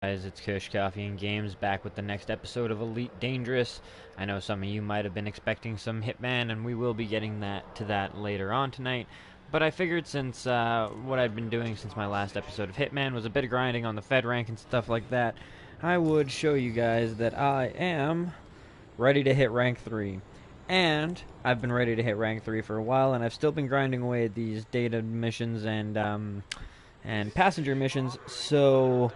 Guys, it's Kush Coffee and Games back with the next episode of Elite Dangerous. I know some of you might have been expecting some Hitman, and we will be getting that later on tonight. But I figured since what I'd been doing since my last episode of Hitman was a bit of grinding on the Fed rank and stuff like that, I would show you guys that I am ready to hit rank 3. And I've been ready to hit rank 3 for a while, and I've still been grinding away at these data missions and passenger missions, so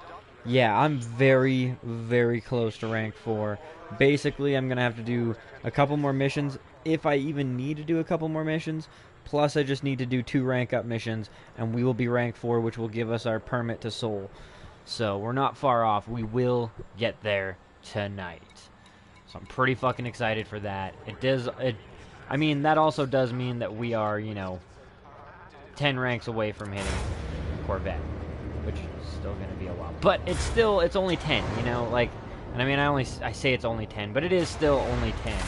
yeah, I'm very, very close to rank 4. Basically, I'm going to have to do a couple more missions, if I even need to do a couple more missions, plus I just need to do 2 rank up missions, and we will be rank 4, which will give us our permit to Seoul. So, we're not far off. We will get there tonight. So I'm pretty fucking excited for that. I mean, that also does mean that we are, 10 ranks away from hitting Corvette, which is still going to be a while. But it's only 10, and I mean, I say it's only 10, but it is still only 10.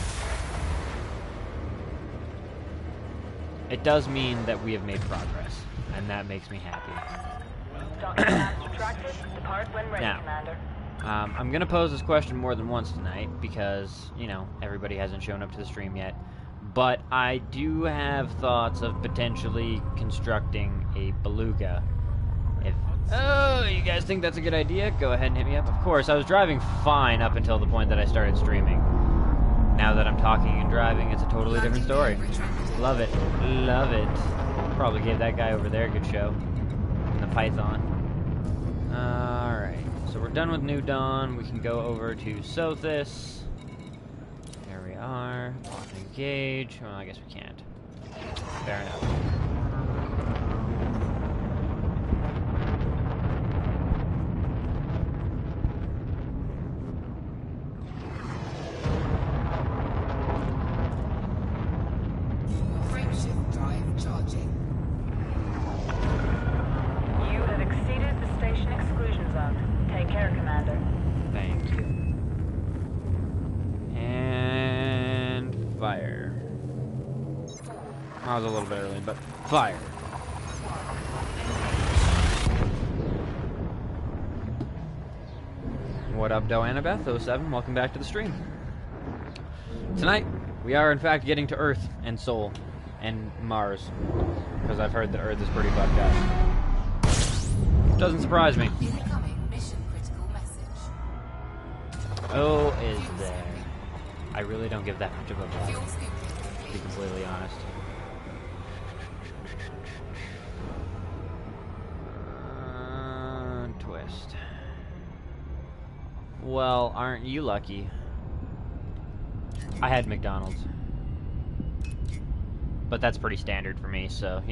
It does mean that we have made progress, and that makes me happy. Now, I'm going to pose this question more than once tonight because, everybody hasn't shown up to the stream yet. But I do have thoughts of potentially constructing a beluga. Oh, you guys think that's a good idea? Go ahead and hit me up. Of course, I was driving fine up until the point that I started streaming. Now that I'm talking and driving, it's a totally different story. Love it. Love it. Probably gave that guy over there a good show. The Python. Alright. So we're done with New Dawn. We can go over to Sothis. There we are. Engage. Well, I guess we can't. Fair enough. I was a little bit early, but fire. What up, Doannabeth07? Welcome back to the stream. Tonight, we are in fact getting to Earth and Sol and Mars, because I've heard that Earth is pretty fucked up. Doesn't surprise me. Oh, is there? I really don't give that much of a fuck, to be completely honest. Twist. Well, aren't you lucky? I had McDonald's. But that's pretty standard for me, so,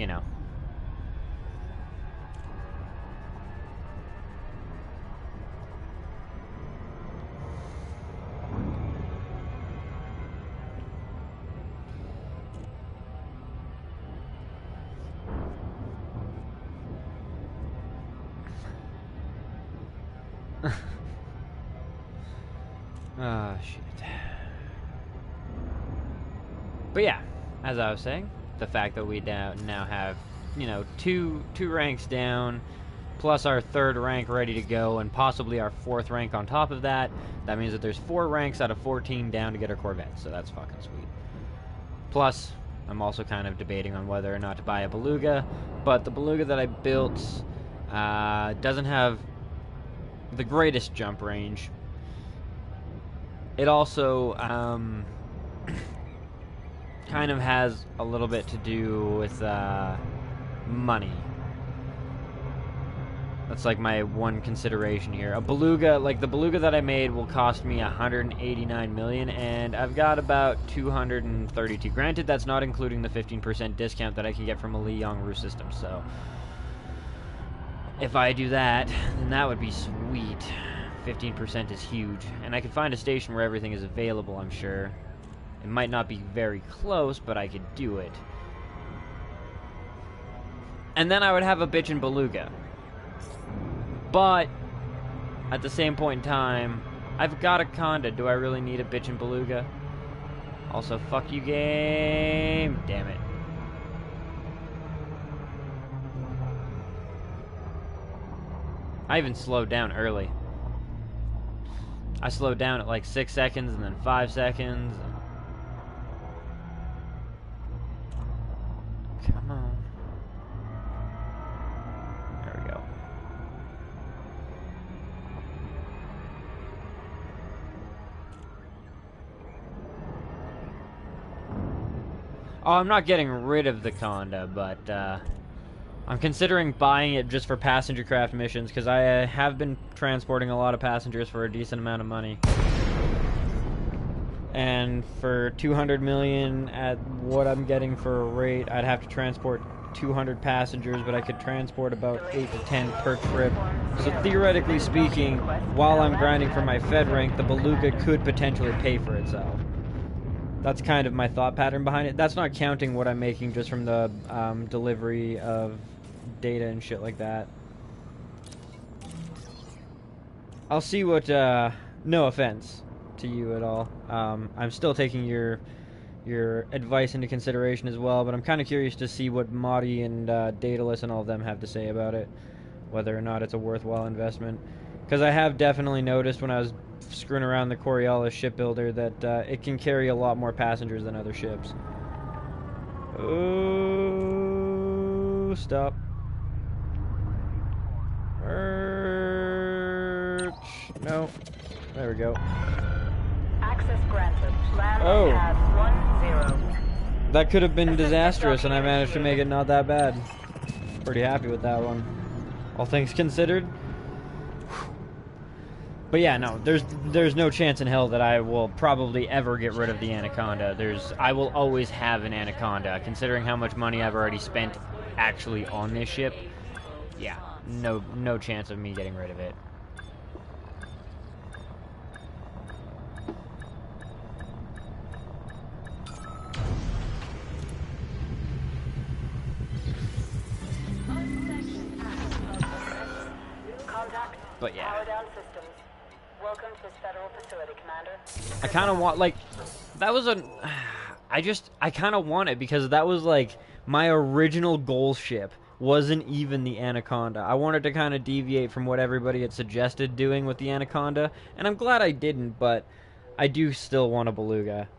Oh, shit. But yeah, as I was saying, the fact that we now have, two ranks down, plus our 3rd rank ready to go, and possibly our 4th rank on top of that, that means that there's 4 ranks out of 14 down to get our Corvette, so that's fucking sweet. Plus, I'm also kind of debating on whether or not to buy a beluga, but the beluga that I built doesn't have the greatest jump range. It also kind of has a little bit to do with money. That's like my one consideration here. A beluga, like the beluga that I made, will cost me 189 million, and I've got about 232. Granted, that's not including the 15% discount that I can get from a Li Yongru system. So if I do that, then that would be sweet. 15% is huge, and I could find a station where everything is available, I'm sure. It might not be very close, but I could do it. And then I would have a bitchin' beluga. But, at the same point in time, I've got a Conda. Do I really need a bitchin' beluga? Also, fuck you, game. Damn it. I even slowed down early. I slowed down at like 6 seconds and then 5 seconds. Come on. There we go. Oh, I'm not getting rid of the Conda, but I'm considering buying it just for passenger craft missions, because I have been transporting a lot of passengers for a decent amount of money. And for 200 million at what I'm getting for a rate, I'd have to transport 200 passengers, but I could transport about 8 to 10 per trip. So theoretically speaking, while I'm grinding for my Fed rank, the Beluga could potentially pay for itself. That's kind of my thought pattern behind it. That's not counting what I'm making just from the delivery of data and shit like that. I'll see what, no offense to you at all. I'm still taking your advice into consideration as well, but I'm kind of curious to see what Madi and Daedalus and all of them have to say about it, whether or not it's a worthwhile investment. Because I have definitely noticed when I was screwing around the Coriolis shipbuilder that it can carry a lot more passengers than other ships. Oh, stop. No. There we go. Access granted. Land pad 10. That could have been disastrous, and I managed to make it not that bad. Pretty happy with that one, all things considered. But yeah, no, there's no chance in hell that I will probably ever get rid of the Anaconda. I will always have an Anaconda, considering how much money I've already spent actually on this ship. Yeah, no chance of me getting rid of it. But yeah. Power down systems. Welcome to this federal facility, Commander. I kind of want, like, that was I kind of want it because that was, like, my original goal ship wasn't even the Anaconda. I wanted to kind of deviate from what everybody had suggested doing with the Anaconda, and I'm glad I didn't, but I do still want a Beluga.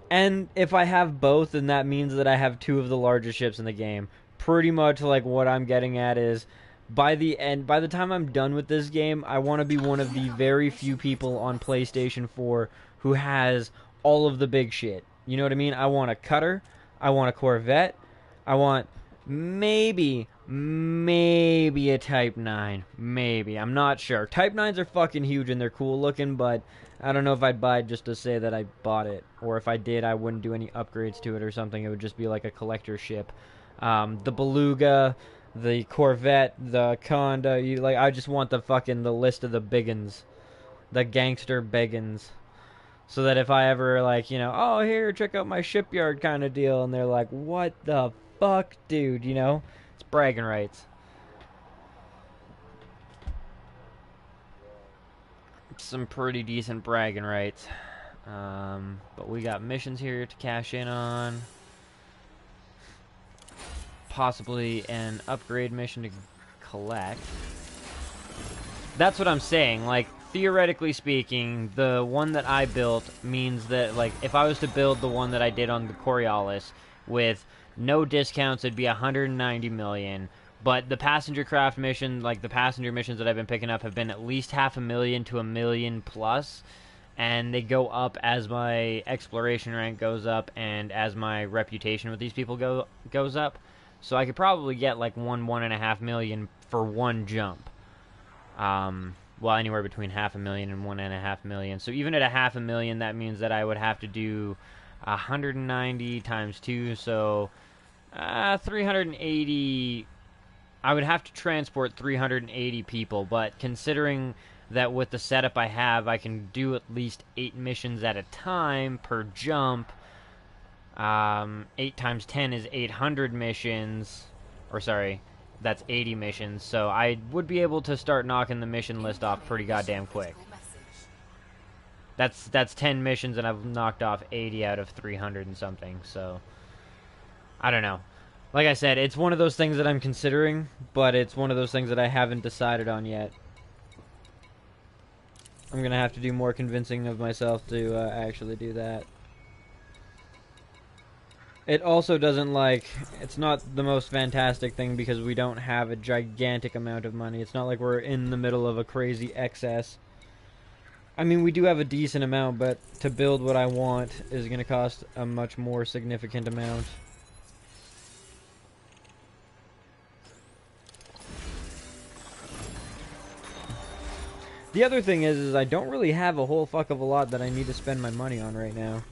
And if I have both, then that means that I have two of the largest ships in the game. Pretty much, like, what I'm getting at is, by the time I'm done with this game, I want to be one of the very few people on PlayStation 4 who has all of the big shit. You know what I mean? I want a cutter, I want a Corvette, I want maybe a Type 9. Maybe. I'm not sure. Type 9s are fucking huge and they're cool looking, but I don't know if I'd buy it just to say that I bought it. Or if I did, I wouldn't do any upgrades to it or something. It would just be like a collector ship. The Beluga, the Corvette, the Conda, I just want the list of the biggins. The gangster biggins. So that if I ever, oh, here, check out my shipyard kind of deal, and they're like, what the fuck, dude, It's bragging rights. Some pretty decent bragging rights. But we got missions here to cash in on. Possibly an upgrade mission to collect. That's what I'm saying. Like, theoretically speaking, the one that I built means that, like, if I was to build the one that I did on the Coriolis with no discounts, it'd be 190 million. But the passenger craft mission, like the passenger missions that I've been picking up, have been at least 500,000 to 1 million plus. And they go up as my exploration rank goes up and as my reputation with these people goes up. So I could probably get like 1.5 million for one jump. Well, anywhere between 500,000 and 1.5 million. So even at 500,000, that means that I would have to do 190 times 2, so 380. I would have to transport 380 people, but considering that with the setup I have, I can do at least 8 missions at a time per jump. 8 times 10 is 800 missions, or sorry, that's 80 missions, so I would be able to start knocking the mission list off pretty goddamn quick. That's 10 missions, and I've knocked off 80 out of 300 and something, so I don't know. Like I said, it's one of those things that I'm considering, but it's one of those things that I haven't decided on yet. I'm gonna have to do more convincing of myself to actually do that. It also doesn't, like, it's not the most fantastic thing because we don't have a gigantic amount of money. It's not like we're in the middle of a crazy excess. I mean, we do have a decent amount, but to build what I want is going to cost a much more significant amount. The other thing is I don't really have a whole fuck of a lot that I need to spend my money on right now.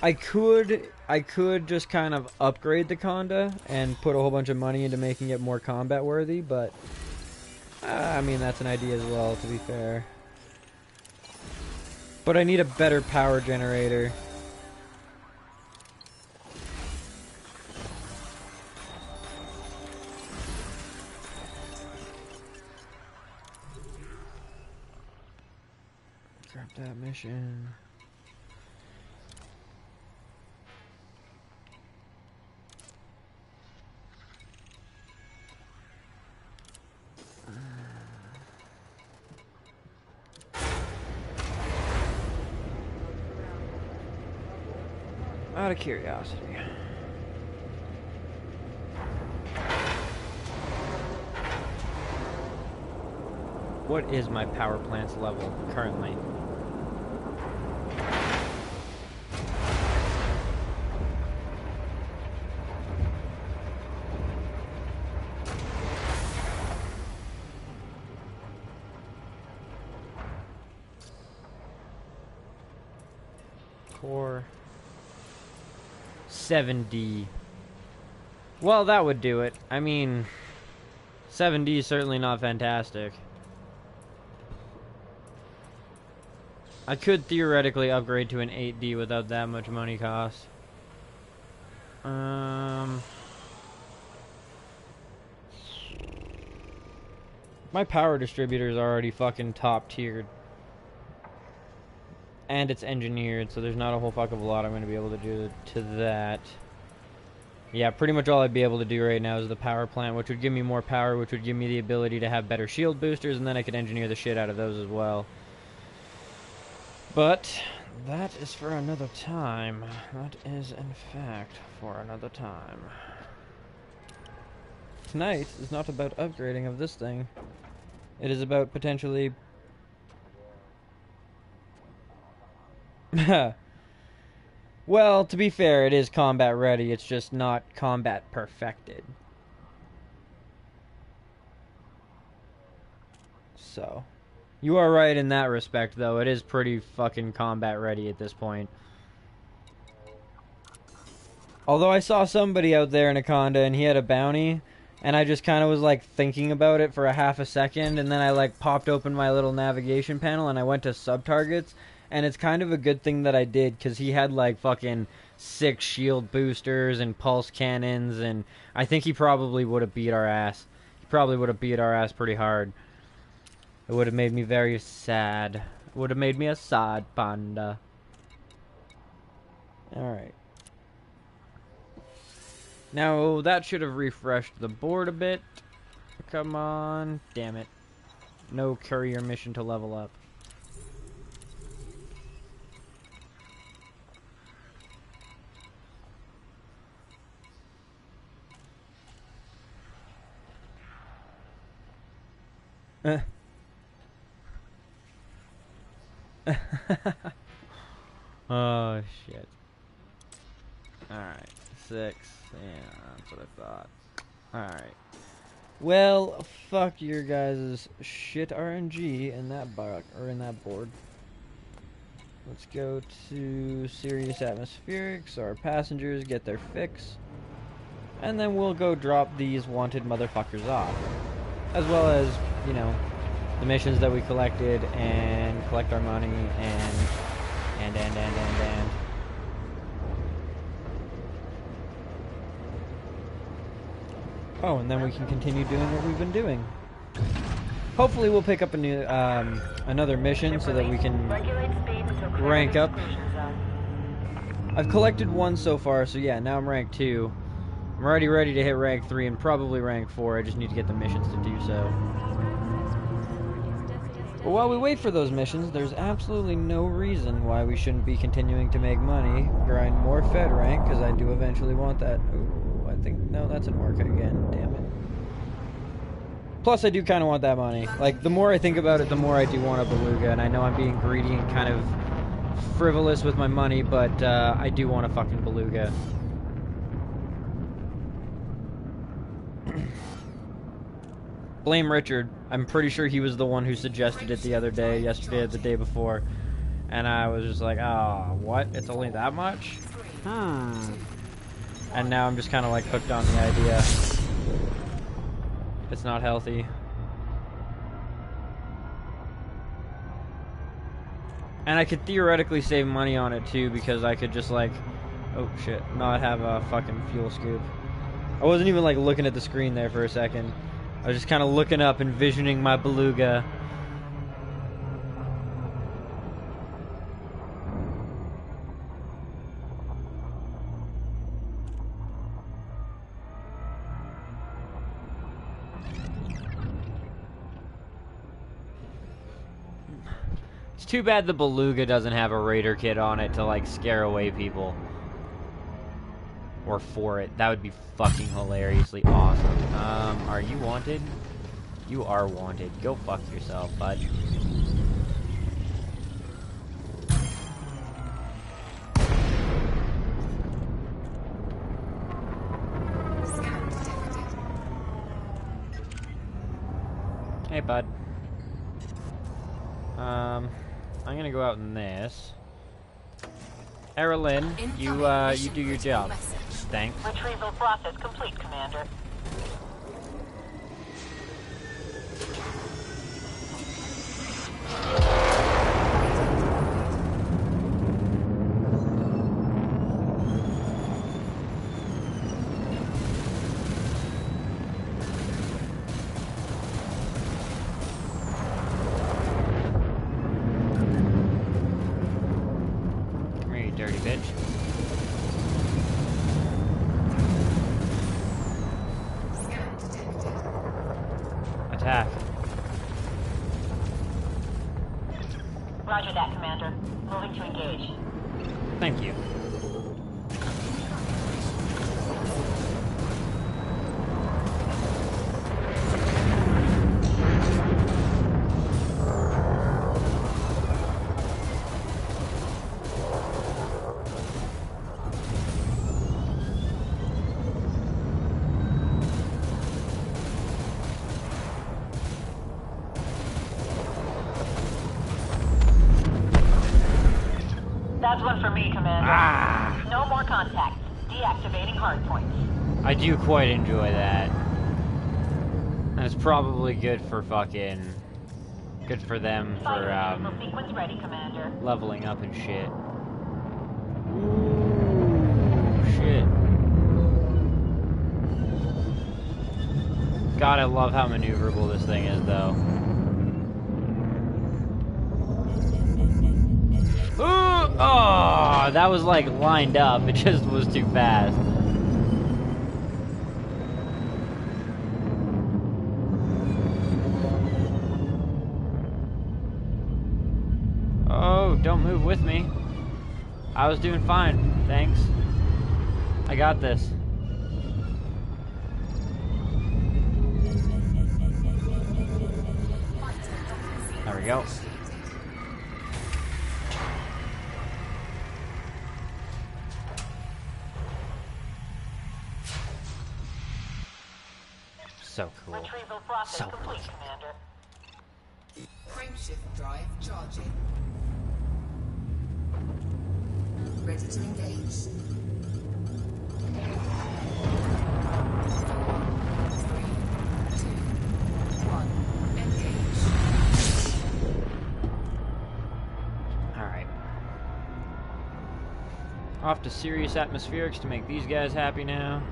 I could just kind of upgrade the Conda and put a whole bunch of money into making it more combat worthy, but I mean, that's an idea as well, to be fair. But I need a better power generator. Grab that mission. Out of curiosity. What is my power plant's level currently? Core 7D. Well, that would do it. I mean, 7D is certainly not fantastic. I could theoretically upgrade to an 8D without that much money cost. My power distributor is already fucking top tiered. And it's engineered, so there's not a whole fuck of a lot I'm going to be able to do to that. Yeah, pretty much all I'd be able to do right now is the power plant, which would give me more power, which would give me the ability to have better shield boosters, and then I could engineer the shit out of those as well. But that is for another time. That is, in fact, for another time. Tonight is not about upgrading of this thing. It is about potentially... Well, to be fair, it is combat ready. It's just not combat perfected. So... You are right in that respect, though. It is pretty fucking combat ready at this point. Although I saw somebody out there in a Conda and he had a bounty, and I just kind of was like thinking about it for a half a second, and then I like popped open my little navigation panel and I went to sub-targets, and it's kind of a good thing that I did, because he had like fucking 6 shield boosters and pulse cannons, and I think he probably would have beat our ass. He probably would have beat our ass pretty hard. It would have made me very sad. It would have made me a sad panda. Alright. Now, that should have refreshed the board a bit. Come on. Damn it. No courier mission to level up. Oh, shit. Alright. 6. Yeah, that's what I thought. Alright. Well, fuck your guys' shit RNG in that board. Let's go to Sirius Atmospheric so our passengers get their fix. And then we'll go drop these wanted motherfuckers off. As well as, you know, the missions that we collected and collect our money and. Oh, and then we can continue doing what we've been doing. Hopefully we'll pick up a new, another mission so that we can rank up. I've collected 1 so far, so yeah, now I'm rank 2. I'm already ready to hit rank 3 and probably rank 4. I just need to get the missions to do so. But while we wait for those missions, there's absolutely no reason why we shouldn't be continuing to make money, grind more Fed rank, because I do eventually want that. Ooh, I think, no, that's an orca again, damn it. Plus, I do kind of want that money. Like, the more I think about it, the more I do want a beluga, and I know I'm being greedy and kind of frivolous with my money, but I do want a fucking beluga. Blame Richard. I'm pretty sure he was the one who suggested it the other day, yesterday or the day before. And I was just like, oh, what? It's only that much? And now I'm just kind of like hooked on the idea. It's not healthy. And I could theoretically save money on it too, because I could just like, oh shit, not have a fucking fuel scoop. I wasn't even like looking at the screen there for a second. I was just kind of looking up, envisioning my beluga. It's too bad the beluga doesn't have a raider kit on it to like scare away people. Or for it. That would be fucking hilariously awesome. Are you wanted? You are wanted. Go fuck yourself, bud. Hey, bud. I'm gonna go out in this. Erilyn, you do your job. Thanks. Retrieval process complete, Commander. Come here, you dirty bitch. Attack. Roger that, Commander. Moving to engage. Thank you. That's one for me, Commander. Ah! No more contacts. Deactivating hardpoints. I do quite enjoy that. And it's probably good for fucking... Good for them Fire for, vehicle sequence ready, Commander. leveling up and shit. Ooh, shit. God, I love how maneuverable this thing is, though. Ooh! Oh, that was like lined up. It just was too fast. Oh, don't move with me. I was doing fine, thanks. I got this. There we go. So cool. Retrieval process So complete, fucking Commander. Frameshift drive charging. Ready to engage. 3, 2, 1. Engage. Alright. Off to Sirius Atmospherics to make these guys happy now.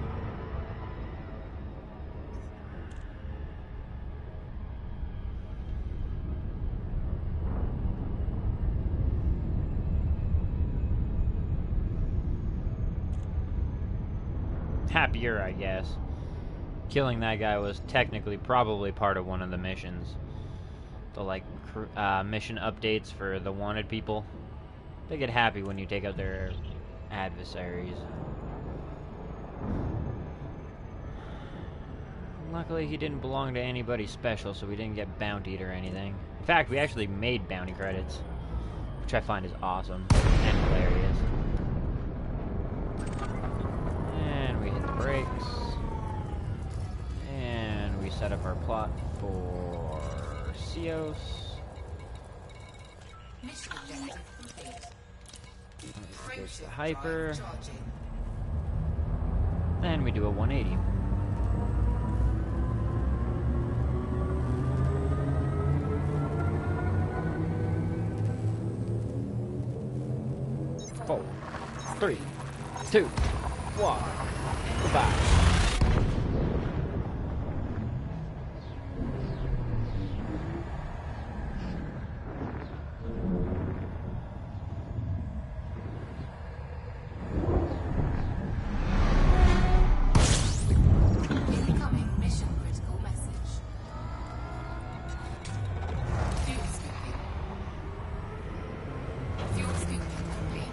Happier, I guess. Killing that guy was technically probably part of one of the missions. the like mission updates for the wanted people. They get happy when you take out their adversaries. Luckily, he didn't belong to anybody special, so we didn't get bountied or anything. In fact, we actually made bounty credits, which I find is awesome and hilarious. And we hit the brakes. And we set up our plot for Cios. Mission objective complete. There's the Frameshift hyper. drive charging. And we do a 180. Four, 3, 2, 1. Goodbye. Incoming mission critical message. Fuel scooping. Fuel scooping complete.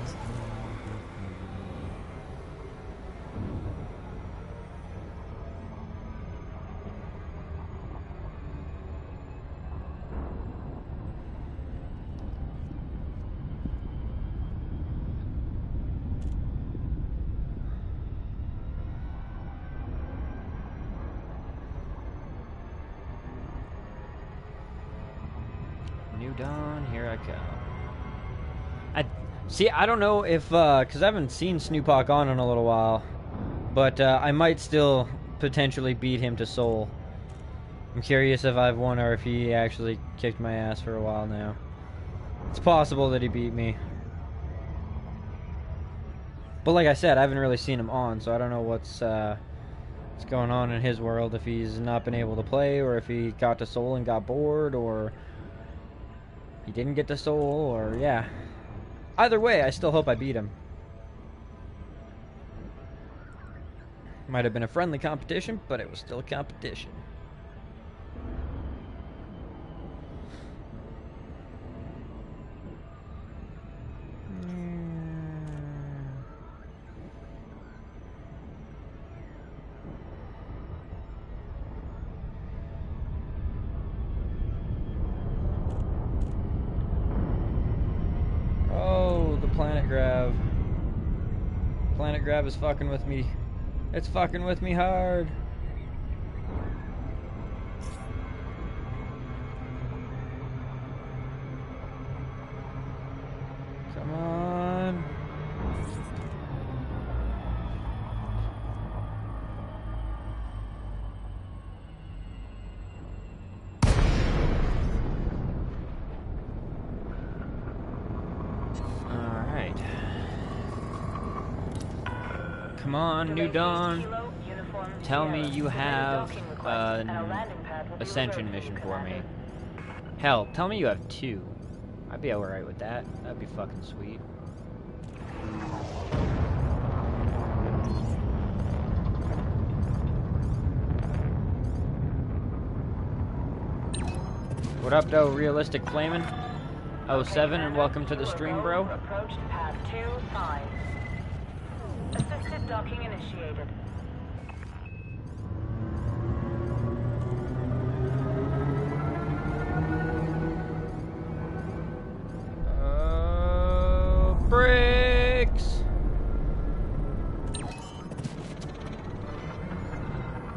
New dawn, here I come. I don't know if, because I haven't seen Snoop Hawk on in a little while, but I might still potentially beat him to Soul. I'm curious if I've won or if he actually kicked my ass for a while now. It's possible that he beat me. But like I said, I haven't really seen him on, so I don't know what's going on in his world, if he's not been able to play, or if he got to Soul and got bored, or he didn't get to Soul, or yeah. Either way, I still hope I beat him. Might have been a friendly competition, but it was still a competition. Oh, the planet grab. Planet grab is fucking with me. It's fucking with me hard. Come on. Alright. Come on, New Dawn. Tell me you have an ascension mission for me. Hell, tell me you have 2. I'd be alright with that. That'd be fucking sweet. What up, though, Realistic Flamin'? 07, and welcome to the stream, bro. Approach to path 25. Assisted docking initiated. Brakes!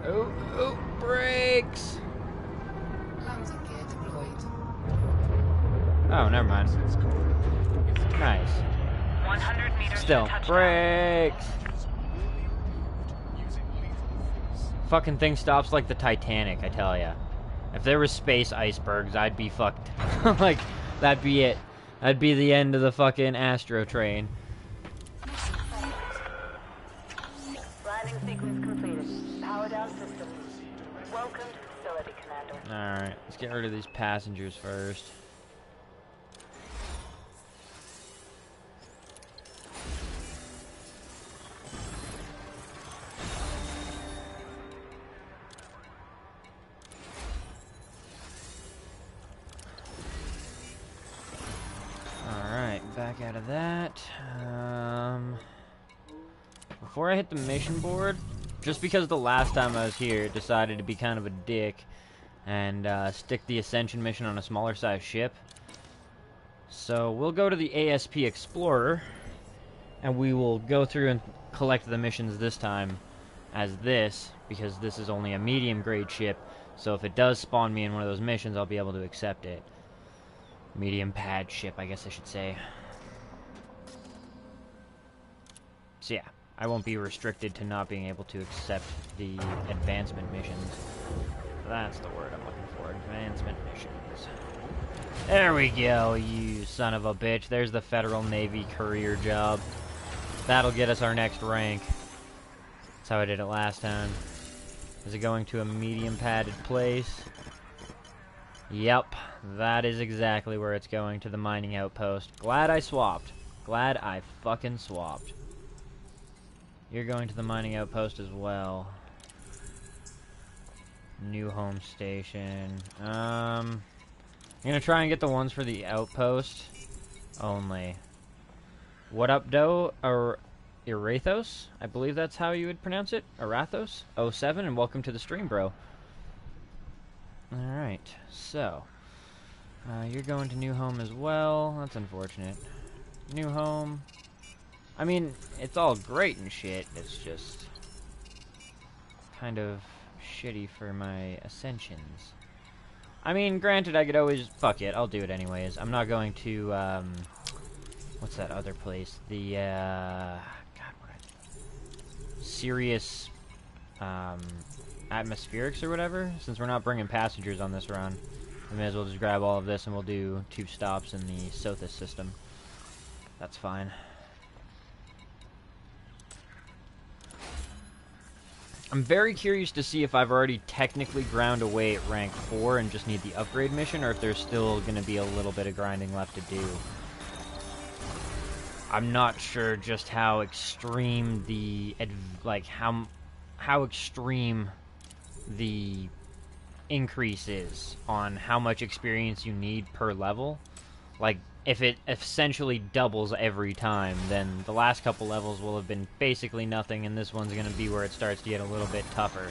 Oh, brakes! Landing gear deployed. Oh, never mind. Nice. 100 meters Still, to touchdown. brakes! Fucking thing stops like the Titanic, I tell ya. If there was space icebergs, I'd be fucked. Like, that'd be it. That'd be the end of the fucking Astro train. Mission failed. Landing sequence completed. Power down systems. Welcome to facility, Commander. Alright, let's get rid of these passengers first. back out of that. Before I hit the mission board, just because the last time I was here, it decided to be kind of a dick and stick the Ascension mission on a smaller size ship. So we'll go to the ASP Explorer, and we will go through and collect the missions this time as this, because this is only a medium grade ship, so if it does spawn me in one of those missions, I'll be able to accept it. Medium pad ship, I guess I should say. So yeah, I won't be restricted to not being able to accept the advancement missions. That's the word I'm looking for, advancement missions. There we go, you son of a bitch. There's the Federal Navy career job. That'll get us our next rank. That's how I did it last time. Is it going to a medium padded place? Yep, that is exactly where it's going, to the mining outpost. Glad I swapped. Glad I fucking swapped. You're going to the mining outpost as well. New home station. I'm gonna try and get the ones for the outpost only. What up, Doe? Or Erathos? I believe that's how you would pronounce it. Erathos? 07, and welcome to the stream, bro. Alright, so. You're going to new home as well. That's unfortunate. New home. I mean, it's all great and shit. It's just kind of shitty for my ascensions. I mean, granted, I could always... Fuck it, I'll do it anyways. I'm not going to, what's that other place? The, God, what? Sirius, Atmospherics or whatever? Since we're not bringing passengers on this run, we may as well just grab all of this and we'll do 2 stops in the Sothis system. That's fine. I'm very curious to see if I've already technically ground away at rank 4 and just need the upgrade mission, or if there's still going to be a little bit of grinding left to do. I'm not sure just how extreme the, how extreme the increase is on how much experience you need per level. Like, if it essentially doubles every time, then the last couple levels will have been basically nothing, and this one's going to be where it starts to get a little bit tougher.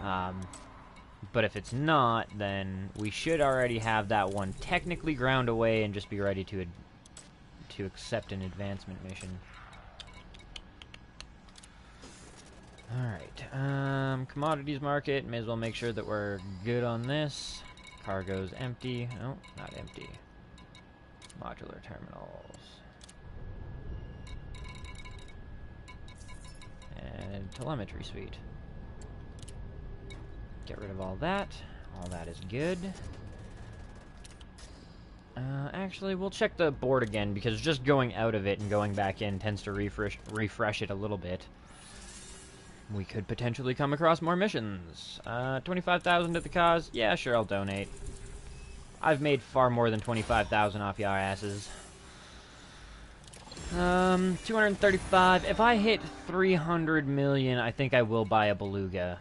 But if it's not, then we should already have that one technically ground away and just be ready to accept an advancement mission. Alright, commodities market, may as well make sure that we're good on this. Cargo's empty. Oh, not empty. Modular terminals. And telemetry suite. Get rid of all that. All that is good. Actually, we'll check the board again, because just going out of it and going back in tends to refresh it a little bit. We could potentially come across more missions. 25,000 to the cause? Yeah, sure, I'll donate. I've made far more than 25,000 off your asses. 235. If I hit 300 million, I think I will buy a beluga.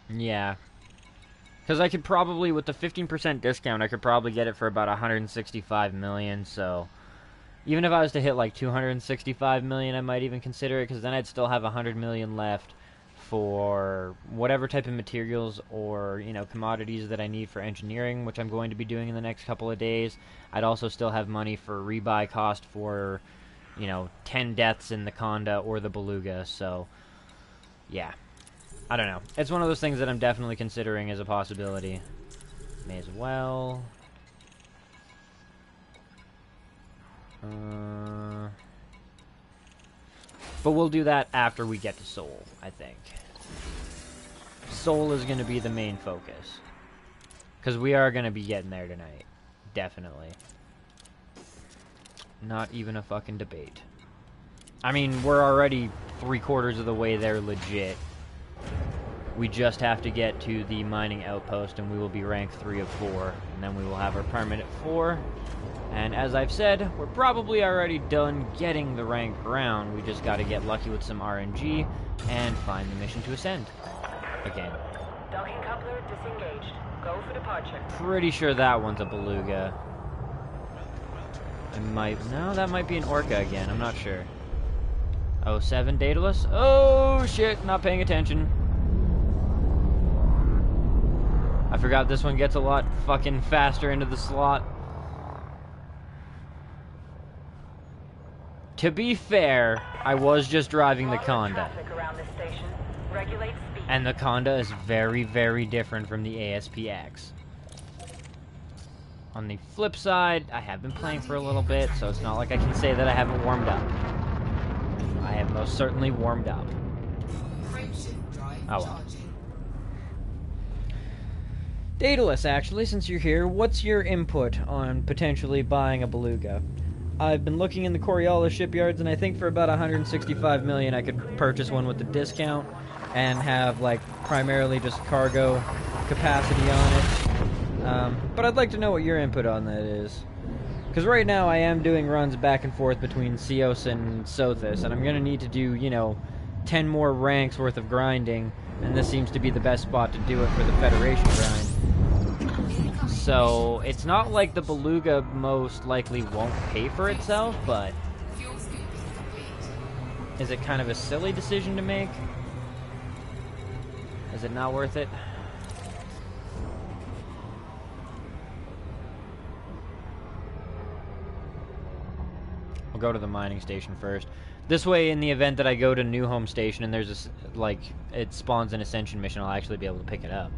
Yeah. Because I could probably, with the 15% discount, I could probably get it for about 165 million, so... Even if I was to hit like 265 million, I might even consider it, because then I'd still have 100 million left for whatever type of materials or, you know, commodities that I need for engineering, which I'm going to be doing in the next couple of days. I'd also still have money for rebuy cost for, you know, 10 deaths in the Conda or the Beluga, so, yeah. I don't know. It's one of those things that I'm definitely considering as a possibility. May as well. But we'll do that after we get to Seoul, I think. Seoul is going to be the main focus. Because we are going to be getting there tonight. Definitely. Not even a fucking debate. I mean, we're already 3/4 of the way there legit. We just have to get to the mining outpost and we will be rank 3 of 4. And then we will have our permanent 4. And as I've said, we're probably already done getting the rank ground. We just got to get lucky with some RNG and find the mission to ascend. Again. Docking company. Grappler disengaged. Go for departure. Pretty sure that one's a beluga. No, that might be an orca again. I'm not sure. Oh, 7 Daedalus? Oh, shit, not paying attention. I forgot this one gets a lot fucking faster into the slot. To be fair, I was just driving the Conda. Traffic around this station. Regulate speed. And the Conda is very, very different from the ASPX. On the flip side, I have been playing for a little bit, so it's not like I can say that I haven't warmed up. I have most certainly warmed up. Frameshift drive Oh well. charging. Daedalus, actually, since you're here, what's your input on potentially buying a beluga? I've been looking in the Coriolis shipyards, and I think for about 165 million I could purchase one with the discount and have, like, primarily just cargo capacity on it. But I'd like to know what your input on that is. Because right now I am doing runs back and forth between Ceos and Sothis, and I'm going to need to do, you know, 10 more ranks worth of grinding, and this seems to be the best spot to do it for the Federation grind. So, it's not like the beluga most likely won't pay for itself, but Fuel scooping complete. is it kind of a silly decision to make? Is it not worth it? We'll go to the mining station first. This way, in the event that I go to New Home Station and there's a, like, it spawns an Ascension mission, I'll actually be able to pick it up.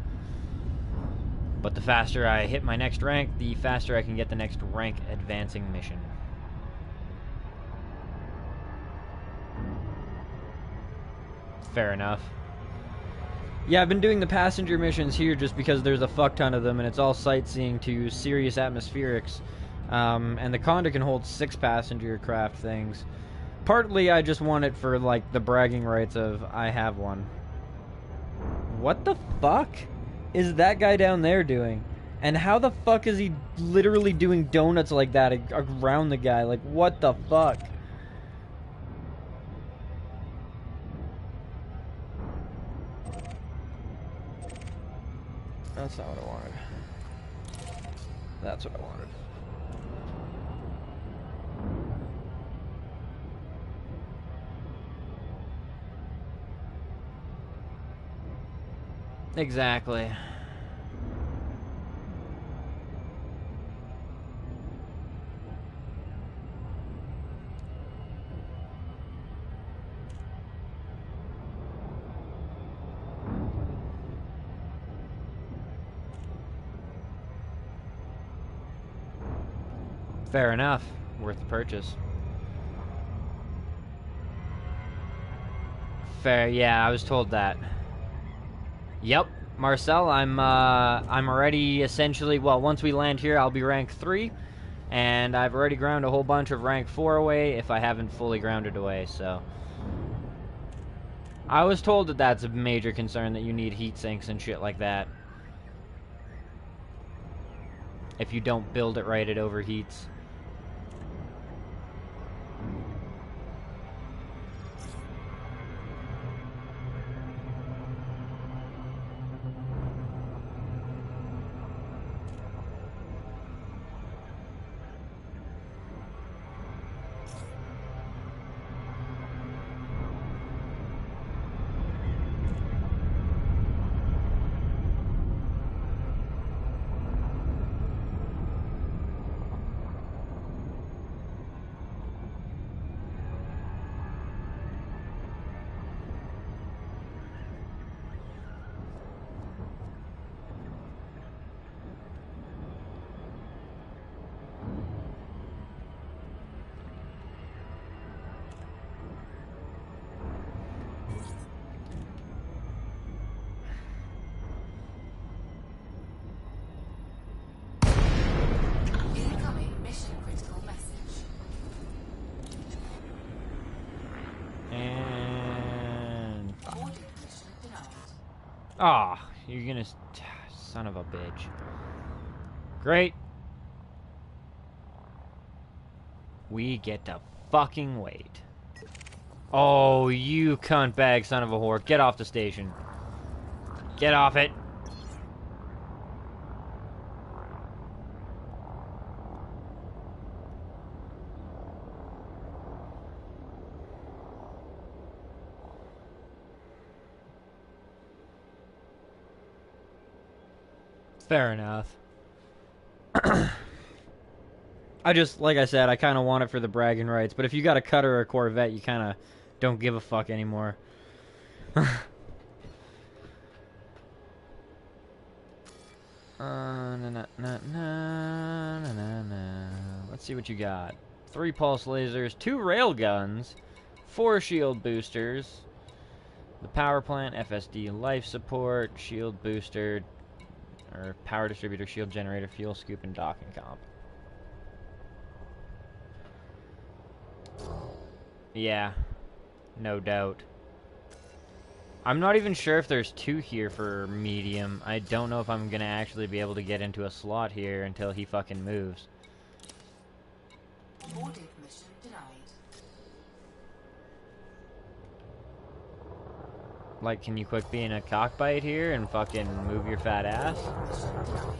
But the faster I hit my next rank, the faster I can get the next rank advancing mission. Fair enough. Yeah, I've been doing the passenger missions here just because there's a fuck ton of them, and it's all sightseeing to serious atmospherics. And the Conda can hold 6 passenger craft things. Partly I just want it for, like, the bragging rights of, I have one. What the fuck is that guy down there doing? And how the fuck is he literally doing donuts like that around the guy? Like, what the fuck? That's not what I wanted. That's what I wanted. Exactly. Fair enough. Worth the purchase. Fair, yeah, I was told that. Yep, Marcel, I'm already essentially, well, once we land here, I'll be rank 3, and I've already ground a whole bunch of rank 4 away if I haven't fully grounded away, so. I was told that that's a major concern, that you need heat sinks and shit like that. If you don't build it right, it overheats. Incoming mission critical message. And... Audit mission denied. Ah, you're gonna... Son of a bitch. Great. We get to fucking wait. Oh, you cunt bag son of a whore. Get off the station. Get off it. Fair enough. I just, like I said, I kind of want it for the bragging rights. But if you got a cutter or a Corvette, you kind of don't give a fuck anymore. Let's see what you got. 3 pulse lasers, 2 rail guns, 4 shield boosters, the power plant, FSD life support, shield booster, or power distributor, shield generator, fuel scoop, and docking comp. Yeah, no doubt. I'm not even sure if there's 2 here for medium. I don't know if I'm gonna actually be able to get into a slot here until he fucking moves. Boarding permission denied. Like, can you quick be in a cockbite here and fucking move your fat ass? Mission denied.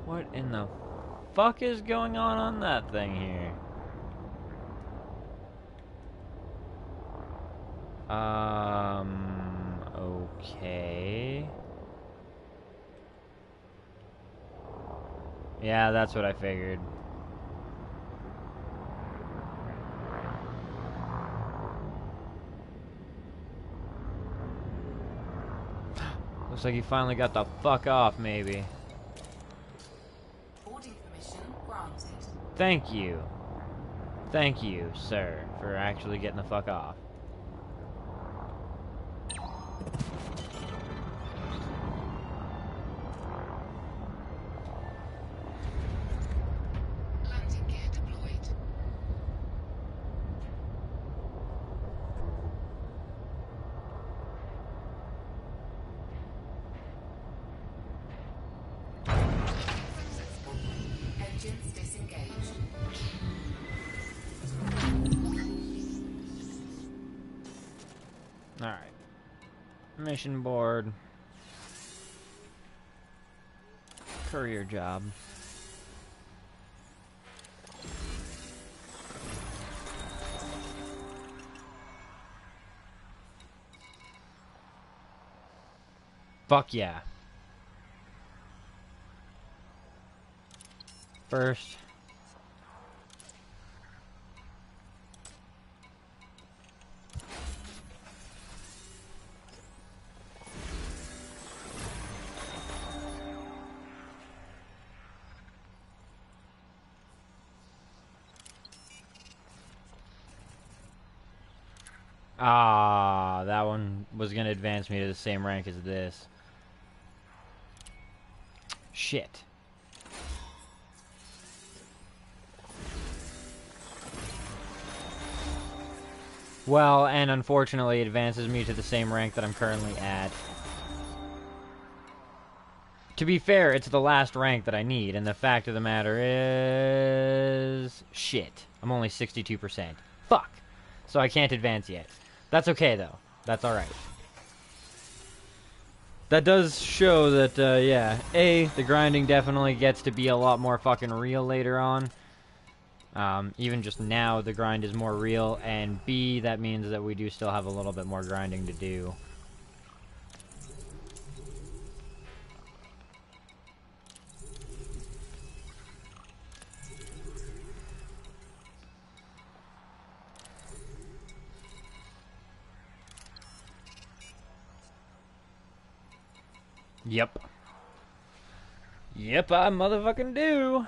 What in the fuck is going on that thing here? Okay. Yeah, that's what I figured. Looks like you finally got the fuck off, maybe. Boarding permission granted. Thank you. Thank you, sir, for actually getting the fuck off. Landing gear deployed. Engines disengaged. Alright. Mission board. Courier job. Fuck yeah. First. Ah, that one was gonna advance me to the same rank as this. Shit. Well, and unfortunately it advances me to the same rank that I'm currently at. To be fair, it's the last rank that I need, and the fact of the matter is... shit. I'm only 62%. Fuck! So I can't advance yet. That's okay, though. That's alright. That does show that, yeah, A, the grinding definitely gets to be a lot more fucking real later on. Even just now, the grind is more real, and B, that means that we do still have a little bit more grinding to do. Yep. Yep, I motherfucking do.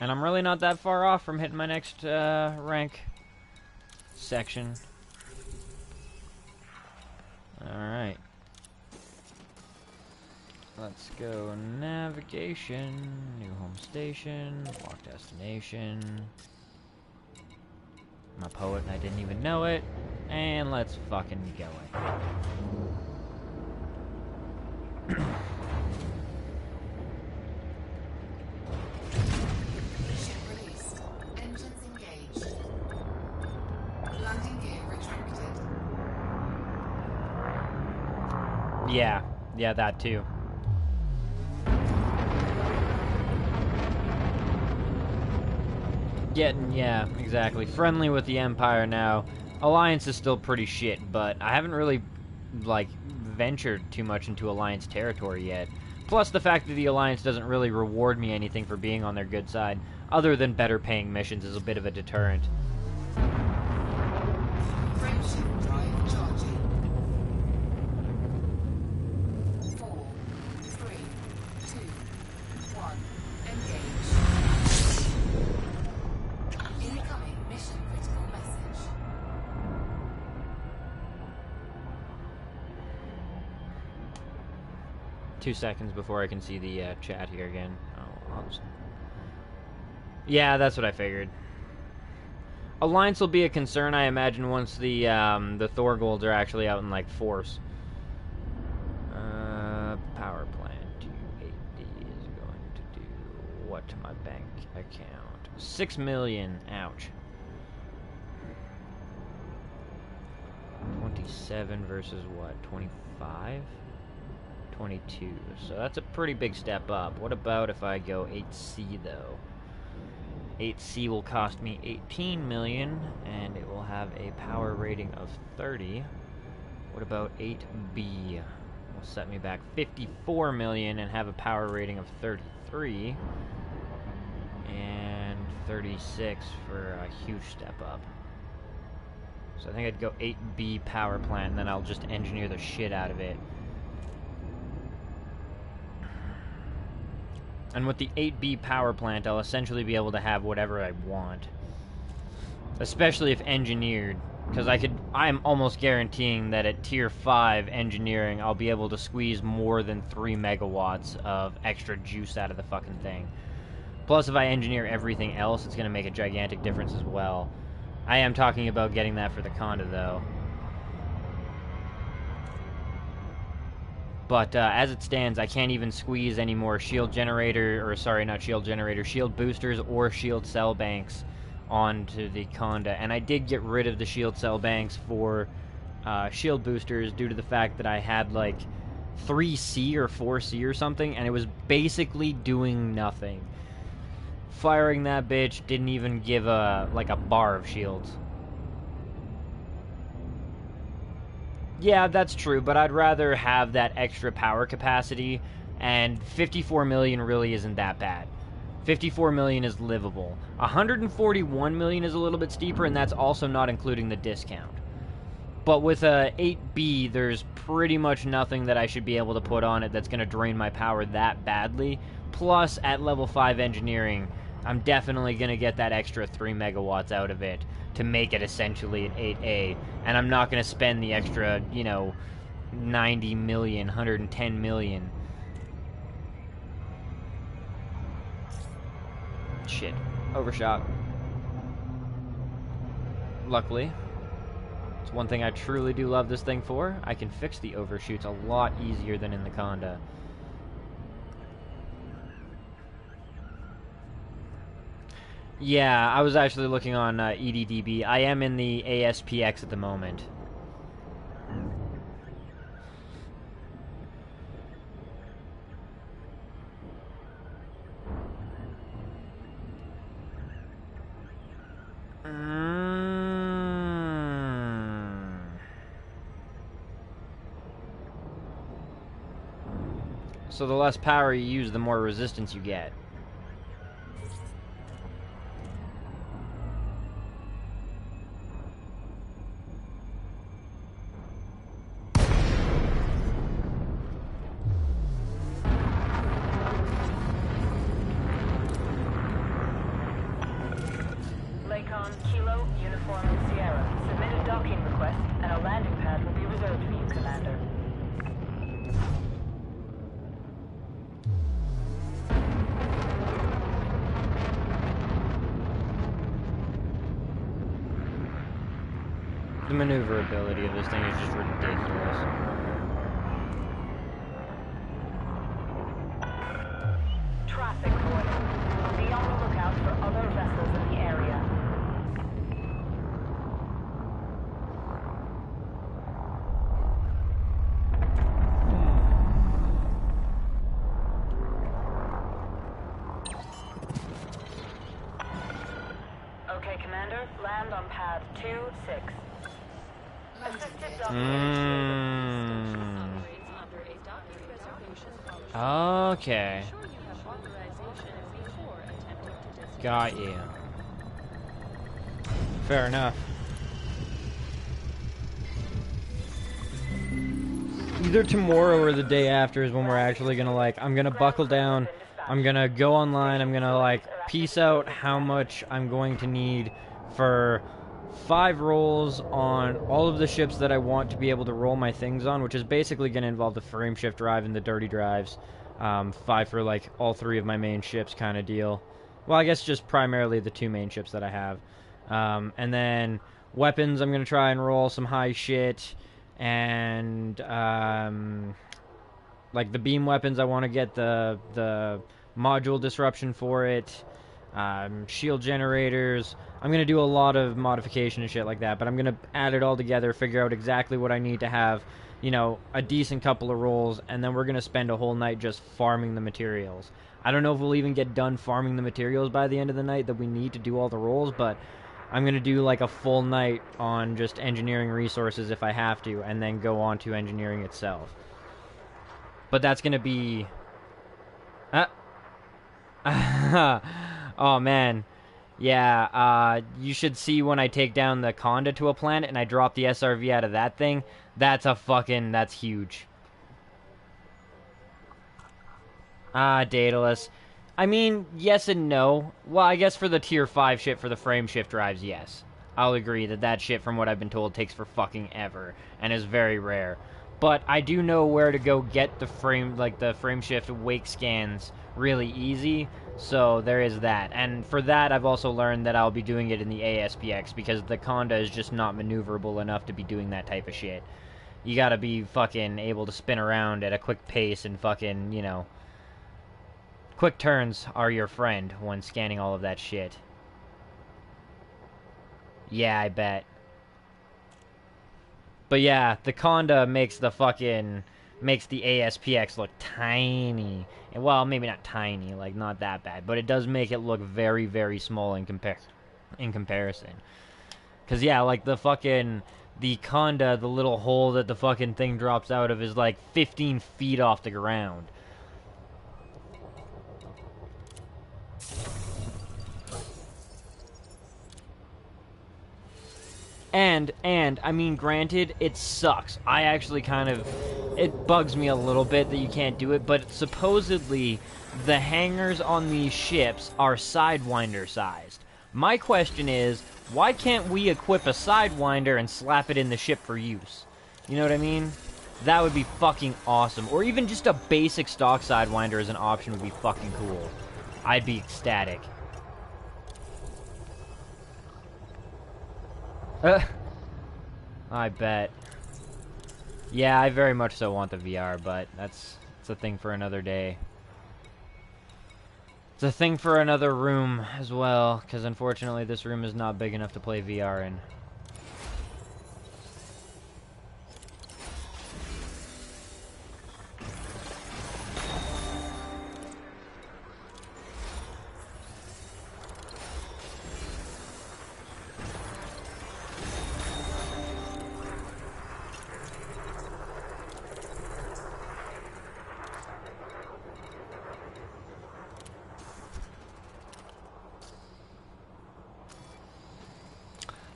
And I'm really not that far off from hitting my next rank section. Alright. Let's go navigation, new home station, lock destination. I'm a poet and I didn't even know it. And let's fucking go it. Ship released. Yeah, yeah, that too. Getting, yeah, exactly. Friendly with the Empire now. Alliance is still pretty shit, but I haven't really, like, ventured too much into Alliance territory yet. Plus the fact that the Alliance doesn't really reward me anything for being on their good side, other than better paying missions, is a bit of a deterrent. Frameshift drive charging. 4, 3, 2, 1. Engage. Incoming mission critical message. 2 seconds before I can see the chat here again. Oh, I'll just... Yeah, that's what I figured. Alliance will be a concern, I imagine, once the Thor golds are actually out in, like, force. Power plant 280 is going to do what to my bank account? 6 million. Ouch. 27 versus what? 25? 22. So that's a pretty big step up. What about if I go 8C though? 8C will cost me 18 million, and it will have a power rating of 30. What about 8B? Will set me back 54 million and have a power rating of 33. And 36 for a huge step up. So I think I'd go 8B power plant, and then I'll just engineer the shit out of it. And with the 8B power plant, I'll essentially be able to have whatever I want. Especially if engineered. Because I'm almost guaranteeing that at tier 5 engineering, I'll be able to squeeze more than 3 megawatts of extra juice out of the fucking thing. Plus, if I engineer everything else, it's going to make a gigantic difference as well. I am talking about getting that for the Conda, though. But as it stands, I can't even squeeze any more shield boosters or shield cell banks onto the Conda. And I did get rid of the shield cell banks for shield boosters due to the fact that I had like 3C or 4C or something, and it was basically doing nothing. Firing that bitch didn't even give a bar of shields. Yeah, that's true, but I'd rather have that extra power capacity, and 54 million really isn't that bad. 54 million is livable. 141 million is a little bit steeper, and that's also not including the discount. But with a 8B, there's pretty much nothing that I should be able to put on it that's going to drain my power that badly. Plus, at level 5 engineering, I'm definitely going to get that extra 3 megawatts out of it to make it essentially an 8A. And I'm not going to spend the extra, 90 million, 110 million. Shit. Overshot. Luckily, it's one thing I truly do love this thing for. I can fix the overshoots a lot easier than in the Conda. Yeah, I was actually looking on EDDB. I am in the ASPX at the moment. So the less power you use, the more resistance you get. Lakon, Kilo, Uniform, Sierra. Submit a docking request, and a landing pad will be reserved for you, Commander. The maneuverability of this thing is just ridiculous. Traffic warning. Be on the lookout for other vessels in the area. Commander, land on pad 2-6. Assisted docking. Okay. Got you. Fair enough. Either tomorrow or the day after is when we're actually gonna, like, I'm gonna buckle down, I'm gonna go online, I'm gonna, like, piece out how much I'm going to need for 5 rolls on all of the ships that I want to be able to roll my things on, which is basically gonna involve the frame shift drive and the dirty drives. 5 for, like, all 3 of my main ships kind of deal. Well, I guess just primarily the 2 main ships that I have. And then weapons, I'm gonna try and roll some high shit. And like the beam weapons, I want to get the module disruption for it. Shield generators. I'm gonna do a lot of modification and shit like that, but I'm gonna add it all together, figure out exactly what I need to have, you know, a decent couple of rolls, and then we're gonna spend a whole night just farming the materials. I don't know if we'll even get done farming the materials by the end of the night that we need to do all the rolls, but I'm going to do like a full night on just engineering resources if I have to, and then go on to engineering itself. But that's going to be... oh, man. Yeah, you should see when I take down the Conda to a planet and I drop the SRV out of that thing. That's huge. Daedalus. I mean, yes and no. Well, I guess for the tier 5 shit for the frame shift drives, yes. I'll agree that that shit, from what I've been told, takes for fucking ever and is very rare. But I do know where to go get the frame shift wake scans really easy, so there is that. And for that, I've also learned that I'll be doing it in the ASPX, because the Conda is just not maneuverable enough to be doing that type of shit. You gotta be fucking able to spin around at a quick pace and fucking, you know... Quick turns are your friend when scanning all of that shit. Yeah, I bet. But yeah, the Conda makes the ASPX look tiny. And, well, maybe not tiny, like, not that bad. But it does make it look very, very small in comparison. Because, yeah, like, the Conda, the little hole that the fucking thing drops out of is, like, 15 feet off the ground. And, I mean, granted, it sucks. I actually it bugs me a little bit that you can't do it, but supposedly the hangars on these ships are Sidewinder sized. My question is, why can't we equip a Sidewinder and slap it in the ship for use? You know what I mean? That would be fucking awesome. Or even just a basic stock Sidewinder as an option would be fucking cool. I'd be ecstatic. I bet. Yeah, I very much so want the VR, but it's a thing for another day. It's a thing for another room as well, because unfortunately this room is not big enough to play VR in.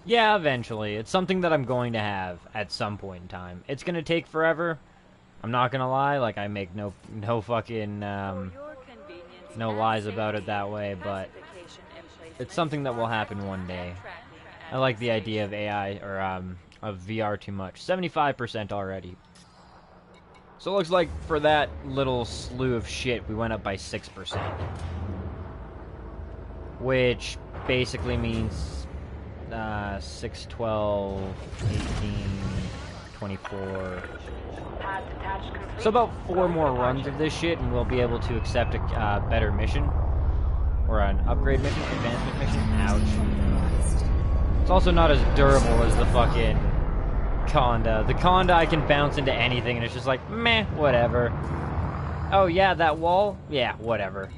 Yeah, eventually. It's something that I'm going to have at some point in time. It's gonna take forever. I'm not gonna lie, like, I make no fucking, no lies about it that way, but it's something that will happen one day. I like the idea of AI, or, of VR too much. 75% already. So it looks like for that little slew of shit, we went up by 6%. Which basically means 6, 12, 18, 24. So about 4 more runs of this shit, and we'll be able to accept a better mission. Or an upgrade mission, advancement mission. Ouch. It's also not as durable as the fucking Conda. The Conda, I can bounce into anything, and it's just like, meh, whatever. Oh yeah, that wall? Yeah, whatever.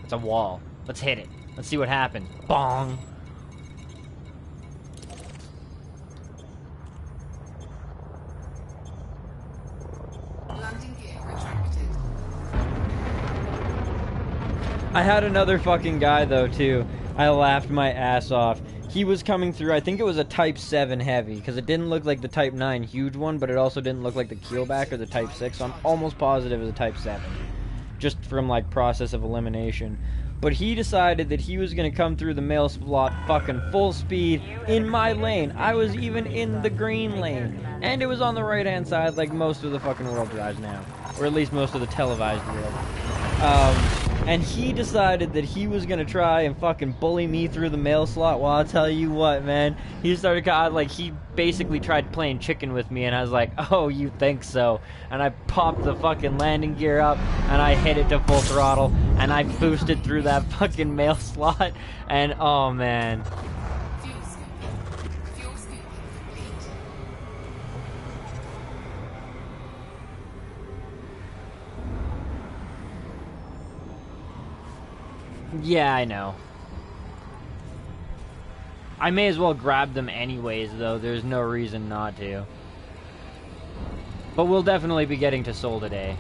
It's a wall. Let's hit it. Let's see what happens. Bong! I had another fucking guy, though, too. I laughed my ass off. He was coming through, I think it was a Type 7 heavy, because it didn't look like the Type 9 huge one, but it also didn't look like the keelback or the Type 6, so I'm almost positive it was a Type 7. Just from, like, process of elimination. But he decided that he was going to come through the mail slot fucking full speed in my lane. I was even in the green lane. And it was on the right-hand side like most of the fucking world drives now. Or at least most of the televised world. And he decided that he was gonna try and fucking bully me through the mail slot. Well, I'll tell you what, man. He started, like, he basically tried playing chicken with me, and I was like, oh, you think so? And I popped the fucking landing gear up, and I hit it to full throttle, and I boosted through that fucking mail slot, and oh, man. Fuel scooping. Fuel scooping complete. Yeah, I know. I may as well grab them anyways, though. There's no reason not to. But we'll definitely be getting to Seoul today.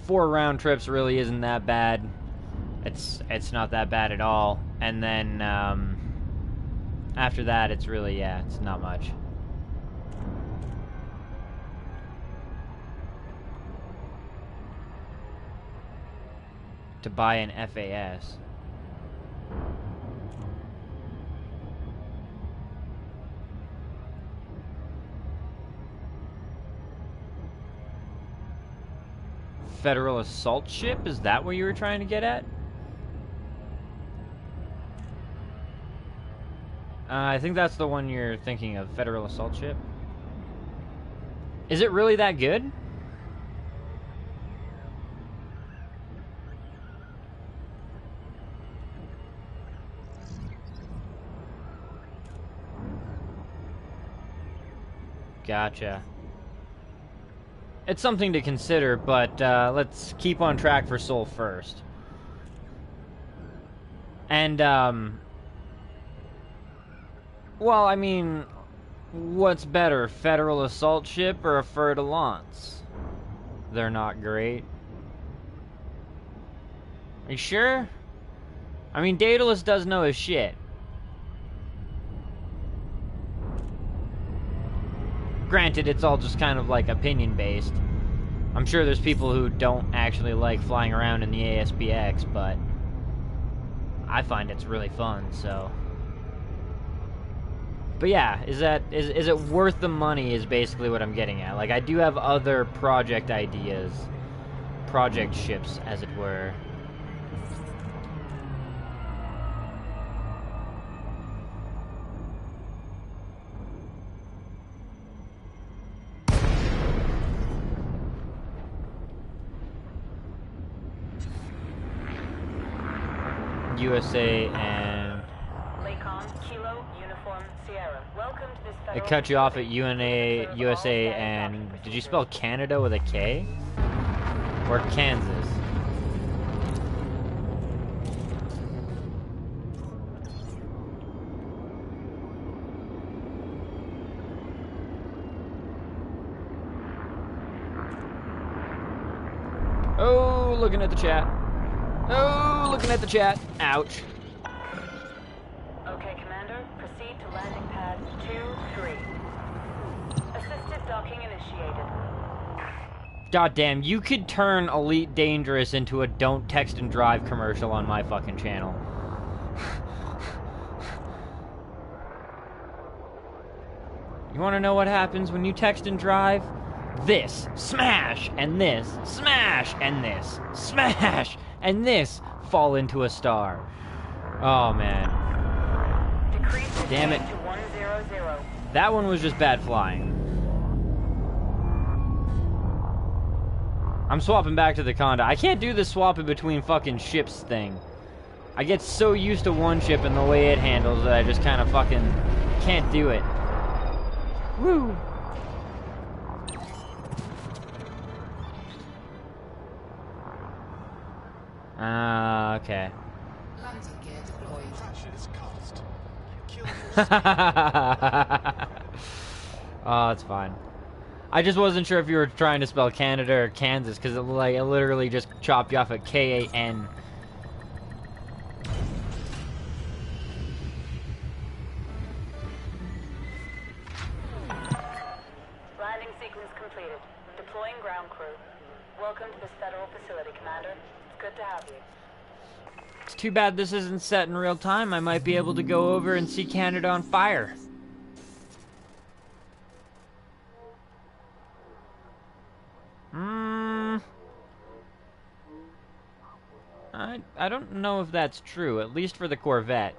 Four round trips really isn't that bad. It's not that bad at all. And then after that, it's really, yeah, it's not much. To buy an FAS. Federal assault ship? Is that what you were trying to get at? I think that's the one you're thinking of, Federal assault ship. Is it really that good? Gotcha. It's something to consider, but let's keep on track for Seoul first. And, well, I mean, what's better, Federal assault ship or a fer-de-lance? They're not great. Are you sure? I mean, Daedalus does know his shit. Granted, it's all just kind of like opinion-based. I'm sure there's people who don't actually like flying around in the ASPX, but I find it's really fun, so. But yeah, is it worth the money is basically what I'm getting at. Like, I do have other project ideas. Project ships, as it were. USA and Kilo, Uniform, Sierra. Welcome to this I federal cut you off at facility. USA and did you spell Canada with a K? Or Kansas? Oh, looking at the chat. Oh, looking at the chat. Ouch. Okay, Commander, proceed to landing pad 2-3. Assisted docking initiated. Goddamn, you could turn Elite Dangerous into a don't text and drive commercial on my fucking channel. You wanna know what happens when you text and drive? This, smash, and this, smash, and this, smash, and this fall into a star. Oh, man. Decrease the Damn it. speed to 100. That one was just bad flying. I'm swapping back to the Conda. I can't do this swapping between fucking ships thing. I get so used to one ship and the way it handles that I just kind of fucking can't do it. Woo! Okay. Landing gear deployed. Oh, it's fine. I just wasn't sure if you were trying to spell Canada or Kansas, because it literally just chopped you off at K-A-N. Landing sequence completed. Deploying ground crew. Welcome to this federal facility, Commander. It's good to have you. It's too bad this isn't set in real time. I might be able to go over and see Canada on fire. I don't know if that's true, at least for the Corvette.